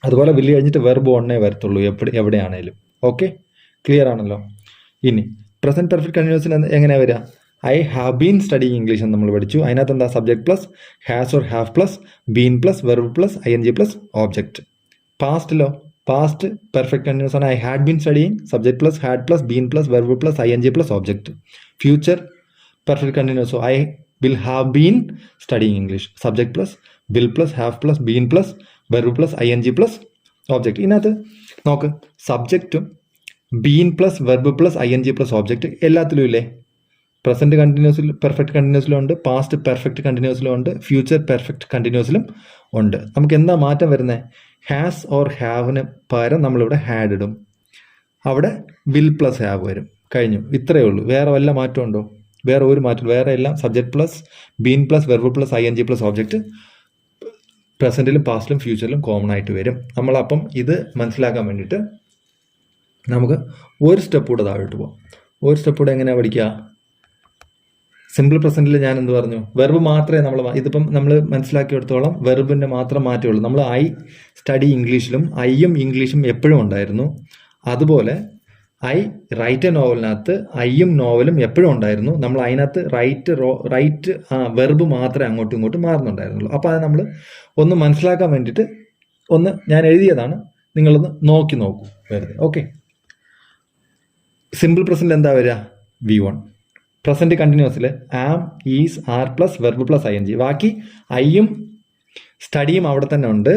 അതുപോലെ വില്ല് കഴിഞ്ഞിട്ട് വെർബ് 1 വരത്തുള്ളൂ എവിടെയാണേലും. ഓക്കെ, ക്ലിയർ ആണല്ലോ? ഇനി പ്രസൻറ്റ് പെർഫെക്റ്റ് കണ്ടിന്യൂസിന് എങ്ങനെയാണ് വരിക? I have been studying English എന്ന് നമ്മൾ പഠിച്ചു. അതിനകത്ത് എന്താ? Subject plus has or have plus been plus verb plus ING plus object. പാസ്റ്റിലോ? പാസ്റ്റ് പെർഫെക്റ്റ് കണ്ടിന്യൂസ് ആണ്. I had been studying, subject plus had plus been plus verb plus ING plus object. Future perfect കണ്ടിന്യൂസോ I will have been studying English, subject plus will plus have plus been plus verb plus ING plus object. ഇതിനകത്ത് നോക്ക്, സബ്ജക്റ്റും been plus verb plus ING plus object എല്ലാത്തിലും ഇല്ലേ? Present കണ്ടിന്യൂസിൽ perfect കണ്ടിന്യൂസിലും ഉണ്ട്, past perfect കണ്ടിന്യൂസിലും ഉണ്ട്, future perfect കണ്ടിന്യൂസിലും ഉണ്ട്. നമുക്ക് എന്താ മാറ്റം വരുന്നത്? ഹാസ് ഓർ ഹാവിന് പകരം നമ്മളിവിടെ ഹാഡ് ഇടും. അവിടെ വിൽ പ്ലസ് ഹാവ് വരും. കഴിഞ്ഞു. ഇത്രയേ ഉള്ളൂ. വേറെ വല്ല മാറ്റം ഉണ്ടോ? വേറെ ഒരു മാറ്റം. വേറെ എല്ലാം subject plus been plus verb plus ING plus object. പ്രസൻറ്റിലും പാസ്റ്റിലും ഫ്യൂച്ചറിലും കോമൺ ആയിട്ട് വരും. നമ്മളപ്പം ഇത് മനസ്സിലാക്കാൻ വേണ്ടിയിട്ട് നമുക്ക് ഒരു സ്റ്റെപ്പ് കൂടെ താഴോട്ട് പോകാം. ഒരു സ്റ്റെപ്പ് കൂടെ എങ്ങനെയാണ് പഠിക്കുക? സിമ്പിൾ പ്രസൻറ്റിൽ ഞാൻ എന്ത് പറഞ്ഞു? വെർബ് മാത്രമേ ഇതിപ്പം നമ്മൾ മനസ്സിലാക്കിയെടുത്തോളം വെർബിൻ്റെ മാത്രം മാറ്റമുള്ളൂ. നമ്മൾ ഐ സ്റ്റഡി ഇംഗ്ലീഷിലും ഐയും ഇംഗ്ലീഷും എപ്പോഴും ഉണ്ടായിരുന്നു. അതുപോലെ ഐ റൈറ്റ് എ നോവലിനകത്ത് ഐയും നോവലും എപ്പോഴും ഉണ്ടായിരുന്നു. നമ്മൾ അതിനകത്ത് റൈറ്റ് വെർബ് മാത്രമേ അങ്ങോട്ടും ഇങ്ങോട്ടും മാറുന്നുണ്ടായിരുന്നുള്ളൂ. അപ്പോൾ അത് നമ്മൾ ഒന്ന് മനസ്സിലാക്കാൻ വേണ്ടിയിട്ട് ഞാൻ എഴുതിയതാണ്, നിങ്ങളൊന്ന് നോക്കൂ വെറുതെ. ഓക്കെ, സിമ്പിൾ പ്രസൻറ്റ് എന്താ വരിക? V1. പ്രസൻറ്റ് കണ്ടിന്യൂസിൽ am, is, are plus verb plus ING. ബാക്കി ഐയും സ്റ്റഡിയും അവിടെ തന്നെ ഉണ്ട്.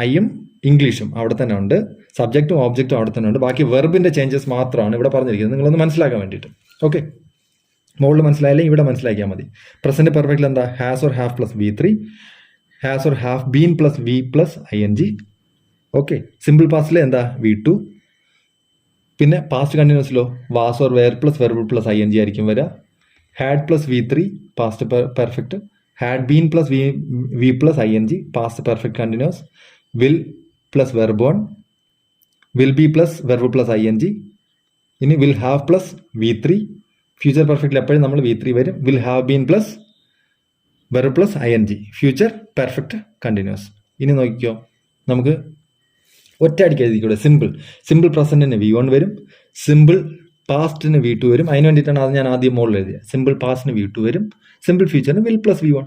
ഐയും ഇംഗ്ലീഷും അവിടെ തന്നെ ഉണ്ട്. സബ്ജക്റ്റും ഓബ്ജക്റ്റും അവിടെ തന്നെ ഉണ്ട്. ബാക്കി വെർബിൻ്റെ ചേഞ്ചസ് മാത്രമാണ് ഇവിടെ പറഞ്ഞിരിക്കുന്നത്, നിങ്ങളൊന്ന് മനസ്സിലാക്കാൻ വേണ്ടിയിട്ട്. ഓക്കെ, മുകളിൽ മനസ്സിലായാലും ഇവിടെ മനസ്സിലാക്കിയാൽ മതി. പ്രസൻറ്റ് പെർഫെക്റ്റിൽ എന്താ? Has or have plus V3, has or have been plus V plus ING. Okay, simple പാസ്റ്റിൽ എന്താ? V2. പിന്നെ പാസ്റ്റ് കണ്ടിന്യൂസിലോ was or were plus verb plus ING ആയിരിക്കും വരിക. Had plus V3 past perfect. Had been plus V plus ING past perfect continuous. Will plus verb 1, will be plus verb plus ING. ഇനി will have plus V3. Future പെർഫെക്റ്റിൽ എപ്പോഴും നമ്മൾ V3 വരും. Will have been plus verb plus ING future perfect continuous. ഇനി നോക്കിക്കോ, നമുക്ക് ഒറ്റയടിക്ക് എഴുതിക്കൂടെ? Simple പ്രസൻറ്റിന് V1 വരും, സിമ്പിൾ പാസ്റ്റിന് V2 വരും. അതിന് വേണ്ടിയിട്ടാണ് അത് ഞാൻ ആദ്യം മുകളിൽ എഴുതിയത്. സിമ്പിൾ പാസ്റ്റിന് V2 വരും, സിമ്പിൾ ഫ്യൂച്ചറിന് വിൽ പ്ലസ് V1.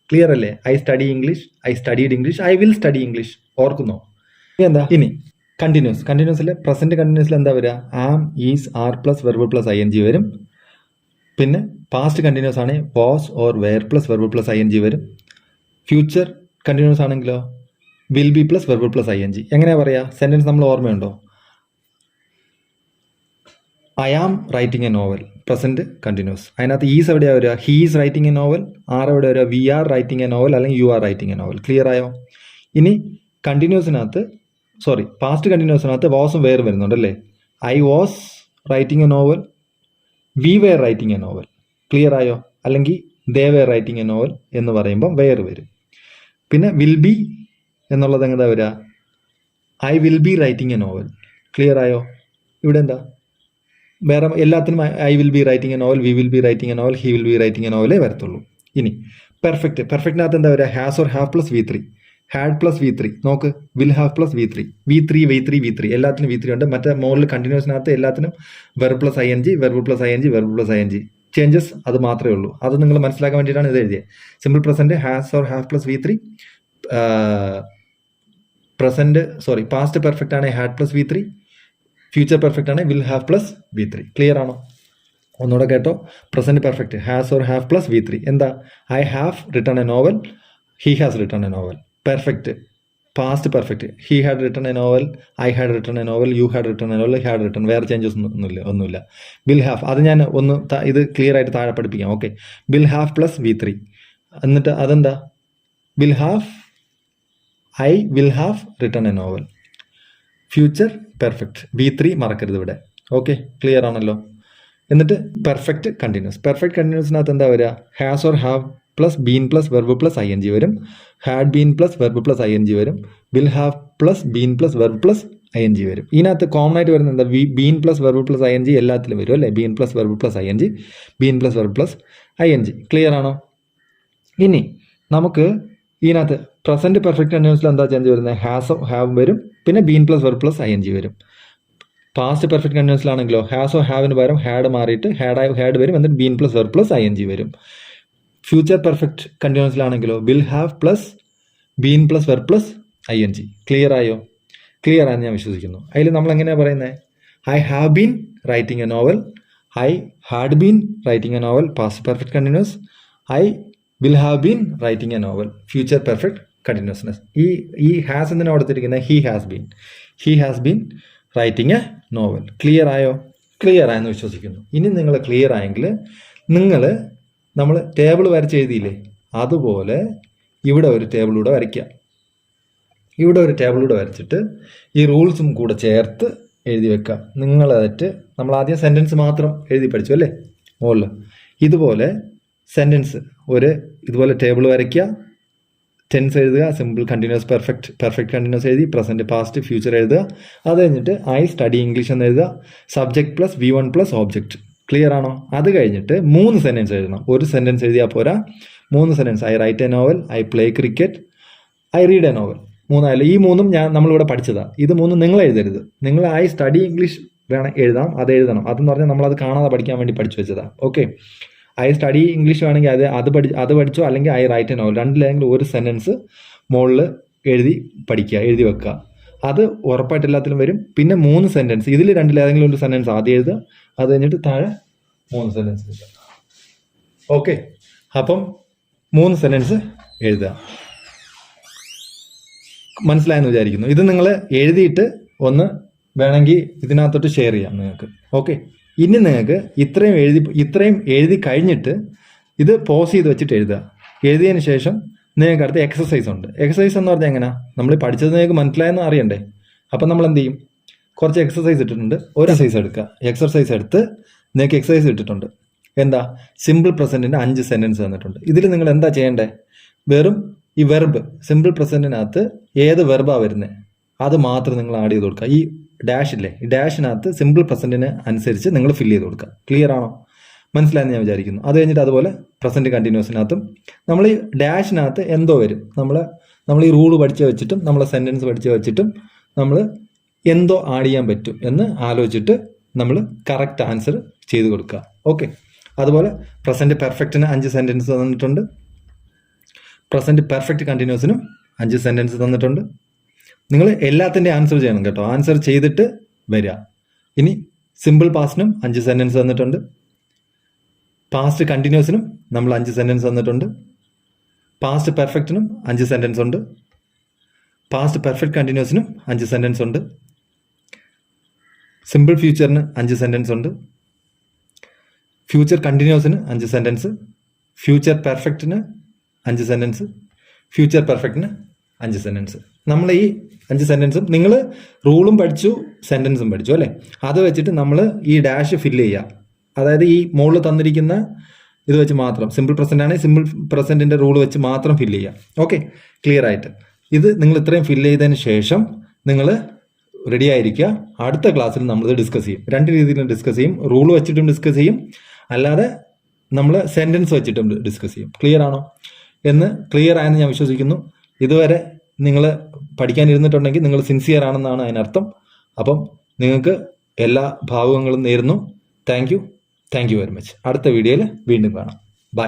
ക്ലിയർ അല്ലേ? I study English, I studied English, I will study English. ഓർക്കുന്നോ? ഇനി കണ്ടിന്യൂസിൽ പ്രസന്റ് കണ്ടിന്യൂസിൽ എന്താ വരിക? Am, is, are plus verb plus ING വരും. പിന്നെ പാസ്റ്റ് കണ്ടിന്യൂസ് ആണ് was or were plus verb plus ING വരും. ഫ്യൂച്ചർ കണ്ടിന്യൂസ് ആണെങ്കിലോ will be plus verb plus ING. എങ്ങനെയാ പറയാ? സെന്റൻസ് നമ്മൾ ഓർമ്മയുണ്ടോ? I am writing a novel, present continuous. അതിനകത്ത് ഈസ് എവിടെയാ വരിക? He is writing a novel. Are എവിടെ വരിക? We are writing a novel, അല്ലെങ്കിൽ you are writing a novel. Clear ആയോ? ഇനി പാസ്റ്റ് കണ്ടിന്യൂസിനകത്ത് വാസും വെയർ വരുന്നുണ്ട് അല്ലേ? I was writing a novel, we were writing a novel. Clear ആയോ? അല്ലെങ്കിൽ they were writing a novel എന്ന് പറയുമ്പോൾ വെയർ വരും. പിന്നെ വിൽ ബി എന്നുള്ളത് എങ്ങനെ വരിക? I will be writing a novel. Clear ആയോ? ഇവിടെ എന്താ? വേറെ എല്ലാത്തിനും I will be writing a novel, we will be writing a novel, he will be writing a നോവലേ വരത്തുള്ളൂ. ഇനി പെർഫെക്റ്റിനകത്ത് എന്താ വരിക? Has or have plus V3, had plus V3. നോക്ക്, വിൽ ഹാവ് പ്ലസ് V3 എല്ലാത്തിനും V3 ഉണ്ട്. മറ്റേ മോഡൽ കണ്ടിന്യൂസിനകത്ത് എല്ലാത്തിനും വെർബ് പ്ലസ് ING. ചേഞ്ചസ് അത് മാത്രമേ ഉള്ളൂ. അത് നിങ്ങൾ മനസ്സിലാക്കാൻ വേണ്ടിയിട്ടാണ് ഇത് എഴുതിയത്. Simple present has or have plus V3. Past perfect ആണ് had plus V3. Future perfect ആണ് will have plus V3. Clear ആണോ? ഒന്നുകൂടെ കേട്ടോ. Present perfect has or have plus V3. എന്താ? I have written a novel, he has written a novel. Perfect past perfect he had written a novel, I had written a novel, you had written a novel, had written. വേറെ changes ഒന്നുമില്ല. Will have അത് ഞാൻ ഇത് clear ആയിട്ട് താഴെ പഠിപ്പിക്കാം. Okay, will have plus V3. എന്നിട്ട് അതെന്താ? Will have, I will have written a novel. Future perfect V3 മറക്കരുത് ഇവിടെ. ഓക്കെ, ക്ലിയർ ആണല്ലോ? എന്നിട്ട് പെർഫെക്റ്റ് കണ്ടിന്യൂസിനകത്ത് എന്താ വരിക? Has or have plus been plus verb plus ING വരും. Had been plus verb plus ING വരും. Will have plus been plus verb plus ING വരും. ഇതിനകത്ത് കോമൺ ആയിട്ട് വരുന്നത് എന്താ? Been plus verb plus ING എല്ലാത്തിലും വരും അല്ലേ? Been plus verb plus ING, been plus verb plus ING. Clear ആണോ? ഇനി നമുക്ക് ഇതിനകത്ത് പ്രസന്റ് പെർഫെക്റ്റ് കണ്ടിന്യൂസിൽ എന്താ ചേഞ്ച് വരുന്നത്? ഹാവ് വരും, പിന്നെ been plus verb plus ING വരും. പാസ്റ്റ് പെർഫെക്റ്റ് കണ്ടിന്യൂസിലാണെങ്കിലോ ഹാസോ ഹാവിന് പകരം ഹാഡ് മാറിയിട്ട് ഹാഡ് വരും, എന്നിട്ട് been plus verb plus ING വരും. ഫ്യൂച്ചർ പെർഫെക്റ്റ് കണ്ടിന്യൂസിലാണെങ്കിലോ will have plus been plus verb plus ING. Clear ആയോ? ക്ലിയർ ആണെന്ന് ഞാൻ വിശ്വസിക്കുന്നു. അതിൽ നമ്മൾ എങ്ങനെയാണ് പറയുന്നത്? I have been writing a novel, I had been writing a novel, past perfect continuous. I will have been writing a novel, future perfect continuousness. ഈ has എന്തിനാണ് കൊടുത്തിരിക്കുന്നത്? He has been writing a novel. Clear ആയോ? Clear ആയെന്ന് വിശ്വസിക്കുന്നു. ഇനി നിങ്ങൾ clear ആയെങ്കിൽ നമ്മൾ ടേബിൾ വരച്ച് എഴുതിയില്ലേ, അതുപോലെ ഇവിടെ ഒരു ടേബിളൂടെ വരയ്ക്കുക. ഇവിടെ ഒരു ടേബിളൂടെ വരച്ചിട്ട് ഈ റൂൾസും കൂടെ ചേർത്ത് എഴുതി വെക്കാം. നിങ്ങളായിട്ട് നമ്മൾ ആദ്യം സെൻറ്റൻസ് മാത്രം എഴുതി പഠിച്ചു അല്ലേ മുകളിൽ. ഇതുപോലെ സെൻറ്റൻസ് ഇതുപോലെ ടേബിൾ വരയ്ക്കുക, ടെൻസ് എഴുതുക, സിമ്പിൾ കണ്ടിന്യൂസ് പെർഫെക്റ്റ് കണ്ടിന്യൂസ് എഴുതി, പ്രസന്റ് പാസ്റ്റ് ഫ്യൂച്ചർ എഴുതുക. അത് കഴിഞ്ഞിട്ട് ഐ സ്റ്റഡി ഇംഗ്ലീഷ് എന്ന് എഴുതുക, subject plus V1 plus object. Clear ആണോ? അത് കഴിഞ്ഞിട്ട് 3 സെന്റൻസ് എഴുതണം. ഒരു സെന്റൻസ് എഴുതിയാൽ പോരാ, 3 sentence. I write a novel, I play cricket, I read a novel. 3 ഈ 3 നമ്മളിവിടെ പഠിച്ചതാണ്. ഇത് 3 നിങ്ങൾ എഴുതരുത്. നിങ്ങൾ ഐ സ്റ്റഡി ഇംഗ്ലീഷ് വേണം എഴുതാം, അത് എഴുതണം. അതെന്ന് പറഞ്ഞാൽ നമ്മളത് കാണാതെ പഠിക്കാൻ വേണ്ടി പഠിച്ചു വെച്ചതാണ്. ഓക്കെ, ഐ സ്റ്റഡി ഇംഗ്ലീഷ് വേണമെങ്കിൽ അത് പഠിച്ചോ, അല്ലെങ്കിൽ ഐ റൈറ്റ് എ നോവൽ, രണ്ടിലെങ്കിലും ഒരു സെന്റൻസ് മുകളിൽ എഴുതി വെക്കുക. അത് ഉറപ്പായിട്ട് എല്ലാത്തിലും വരും. പിന്നെ 3 സെന്റൻസ്, ഇതിൽ രണ്ടിലേതെങ്കിലും ഒരു സെന്റൻസ് ആദ്യം എഴുതുക, അത് കഴിഞ്ഞിട്ട് താഴെ 3 സെന്റൻസ് എഴുതുക. ഓക്കെ, അപ്പം 3 സെന്റൻസ് എഴുതുക. മനസ്സിലായെന്ന് വിചാരിക്കുന്നു. ഇത് നിങ്ങൾ എഴുതിയിട്ട് ഒന്ന് വേണമെങ്കിൽ ഇതിനകത്തോട്ട് ഷെയർ ചെയ്യാം നിങ്ങൾക്ക്. ഓക്കെ, ഇനി നിങ്ങൾക്ക് ഇത്രയും എഴുതി കഴിഞ്ഞിട്ട് ഇത് പോസ് ചെയ്ത് വെച്ചിട്ട് എഴുതുക. എഴുതിയതിന് ശേഷം നിങ്ങൾക്ക് അടുത്ത എക്സസൈസ് ഉണ്ട്. എക്സസൈസ് എന്ന് പറഞ്ഞാൽ എങ്ങനെയാ? നമ്മൾ പഠിച്ചത് നിങ്ങൾക്ക് മനസ്സിലായെന്ന് അറിയണ്ടേ? അപ്പം നമ്മൾ എന്ത് ചെയ്യും? കുറച്ച് എക്സസൈസ് ഇട്ടിട്ടുണ്ട്. ഒരു എക്സസൈസ് എടുക്കുക. എക്സസൈസ് എടുത്ത് നിങ്ങൾക്ക് എക്സസൈസ് ഇട്ടിട്ടുണ്ട്. എന്താ? സിമ്പിൾ പ്രസന്റിന്റെ 5 സെന്റൻസ് തന്നിട്ടുണ്ട്. ഇതിൽ നിങ്ങൾ എന്താ ചെയ്യേണ്ടേ? വെറും ഈ വെർബ്, സിമ്പിൾ പ്രസന്റിനകത്ത് ഏത് വെർബാണ് വരുന്നത് അത് മാത്രം നിങ്ങൾ ആഡ് ചെയ്ത് കൊടുക്കുക. ഈ ഡാഷ് ഇല്ലേ, ഈ ഡാഷിനകത്ത് സിമ്പിൾ പ്രസന്റിന് അനുസരിച്ച് നിങ്ങൾ ഫില്ല് ചെയ്ത് കൊടുക്കുക. ക്ലിയർ ആണോ? മനസ്സിലായെന്ന് ഞാൻ വിചാരിക്കുന്നു. അത് കഴിഞ്ഞിട്ട് അതുപോലെ പ്രസന്റ് കണ്ടിന്യൂസിനകത്തും നമ്മൾ ഈ ഡാഷിനകത്ത് എന്തോ വരും. നമ്മൾ ഈ റൂള് പഠിച്ച് വെച്ചിട്ടും നമ്മളെ സെന്റൻസ് പഠിച്ച് വെച്ചിട്ടും നമ്മൾ എന്തോ ആഡ് ചെയ്യാൻ പറ്റും എന്ന് ആലോചിച്ചിട്ട് നമ്മൾ കറക്റ്റ് ആൻസർ ചെയ്ത് കൊടുക്കുക. ഓക്കെ, അതുപോലെ പ്രസന്റ് പെർഫെക്റ്റിന് 5 സെന്റൻസ് തന്നിട്ടുണ്ട്. പ്രസന്റ് പെർഫെക്റ്റ് കണ്ടിന്യൂസിനും 5 സെന്റൻസ് തന്നിട്ടുണ്ട്. നിങ്ങൾ എല്ലാത്തിൻ്റെ ആൻസർ ചെയ്യണം കേട്ടോ. ആൻസർ ചെയ്തിട്ട് വരിക. ഇനി സിമ്പിൾ പാസ്റ്റിനും 5 സെന്റൻസ് തന്നിട്ടുണ്ട്. പാസ്റ്റ് കണ്ടിന്യൂസിനും നമ്മൾ 5 സെന്റൻസ് തന്നിട്ടുണ്ട്. പാസ്റ്റ് പെർഫെക്റ്റിനും 5 സെന്റൻസ് ഉണ്ട്. പാസ്റ്റ് പെർഫെക്റ്റ് കണ്ടിന്യൂസിനും 5 സെന്റൻസ് ഉണ്ട്. സിമ്പിൾ ഫ്യൂച്ചറിന് 5 സെന്റൻസ് ഉണ്ട്. ഫ്യൂച്ചർ കണ്ടിന്യൂസിന് 5 സെന്റൻസ്. ഫ്യൂച്ചർ പെർഫെക്റ്റിന് 5 സെന്റൻസ്. ഫ്യൂച്ചർ പെർഫെക്റ്റിന് 5 സെന്റൻസ്. നമ്മൾ ഈ 5 സെന്റൻസും നിങ്ങൾ റൂളും പഠിച്ചു, സെന്റൻസും പഠിച്ചു അല്ലേ? അത് വെച്ചിട്ട് നമ്മൾ ഈ ഡാഷ് ഫില്ല് ചെയ്യുക. അതായത് ഈ മുകളിൽ തന്നിരിക്കുന്ന ഇത് വെച്ച് മാത്രം, സിമ്പിൾ പ്രസന്റ് ആണെങ്കിൽ സിമ്പിൾ പ്രസന്റിന്റെ റൂൾ വെച്ച് മാത്രം ഫില്ല് ചെയ്യുക. ഓക്കെ, ക്ലിയർ ആയിട്ട് ഇത് നിങ്ങൾ ഇത്രയും ഫില്ല് ചെയ്തതിന് ശേഷം നിങ്ങൾ റെഡി ആയിരിക്കുക. അടുത്ത ക്ലാസ്സിൽ നമ്മളിത് ഡിസ്കസ് ചെയ്യും. 2 രീതിയിലും ഡിസ്കസ് ചെയ്യും. റൂൾ വെച്ചിട്ടും ഡിസ്കസ് ചെയ്യും, അല്ലാതെ നമ്മൾ സെന്റൻസ് വെച്ചിട്ടും ഡിസ്കസ് ചെയ്യും. ക്ലിയർ ആണോ എന്ന്? ക്ലിയർ ആയെന്ന് ഞാൻ വിശ്വസിക്കുന്നു. ഇതുവരെ നിങ്ങൾ പഠിക്കാനിരുന്നിട്ടുണ്ടെങ്കിൽ നിങ്ങൾ സിൻസിയർ ആണെന്നാണ് അതിനർത്ഥം. അപ്പം നിങ്ങൾക്ക് എല്ലാ ഭാവുകങ്ങളും നേരുന്നു. Thank you very much. അടുത്ത വീഡിയോയിൽ വീണ്ടും കാണാം. ബൈ.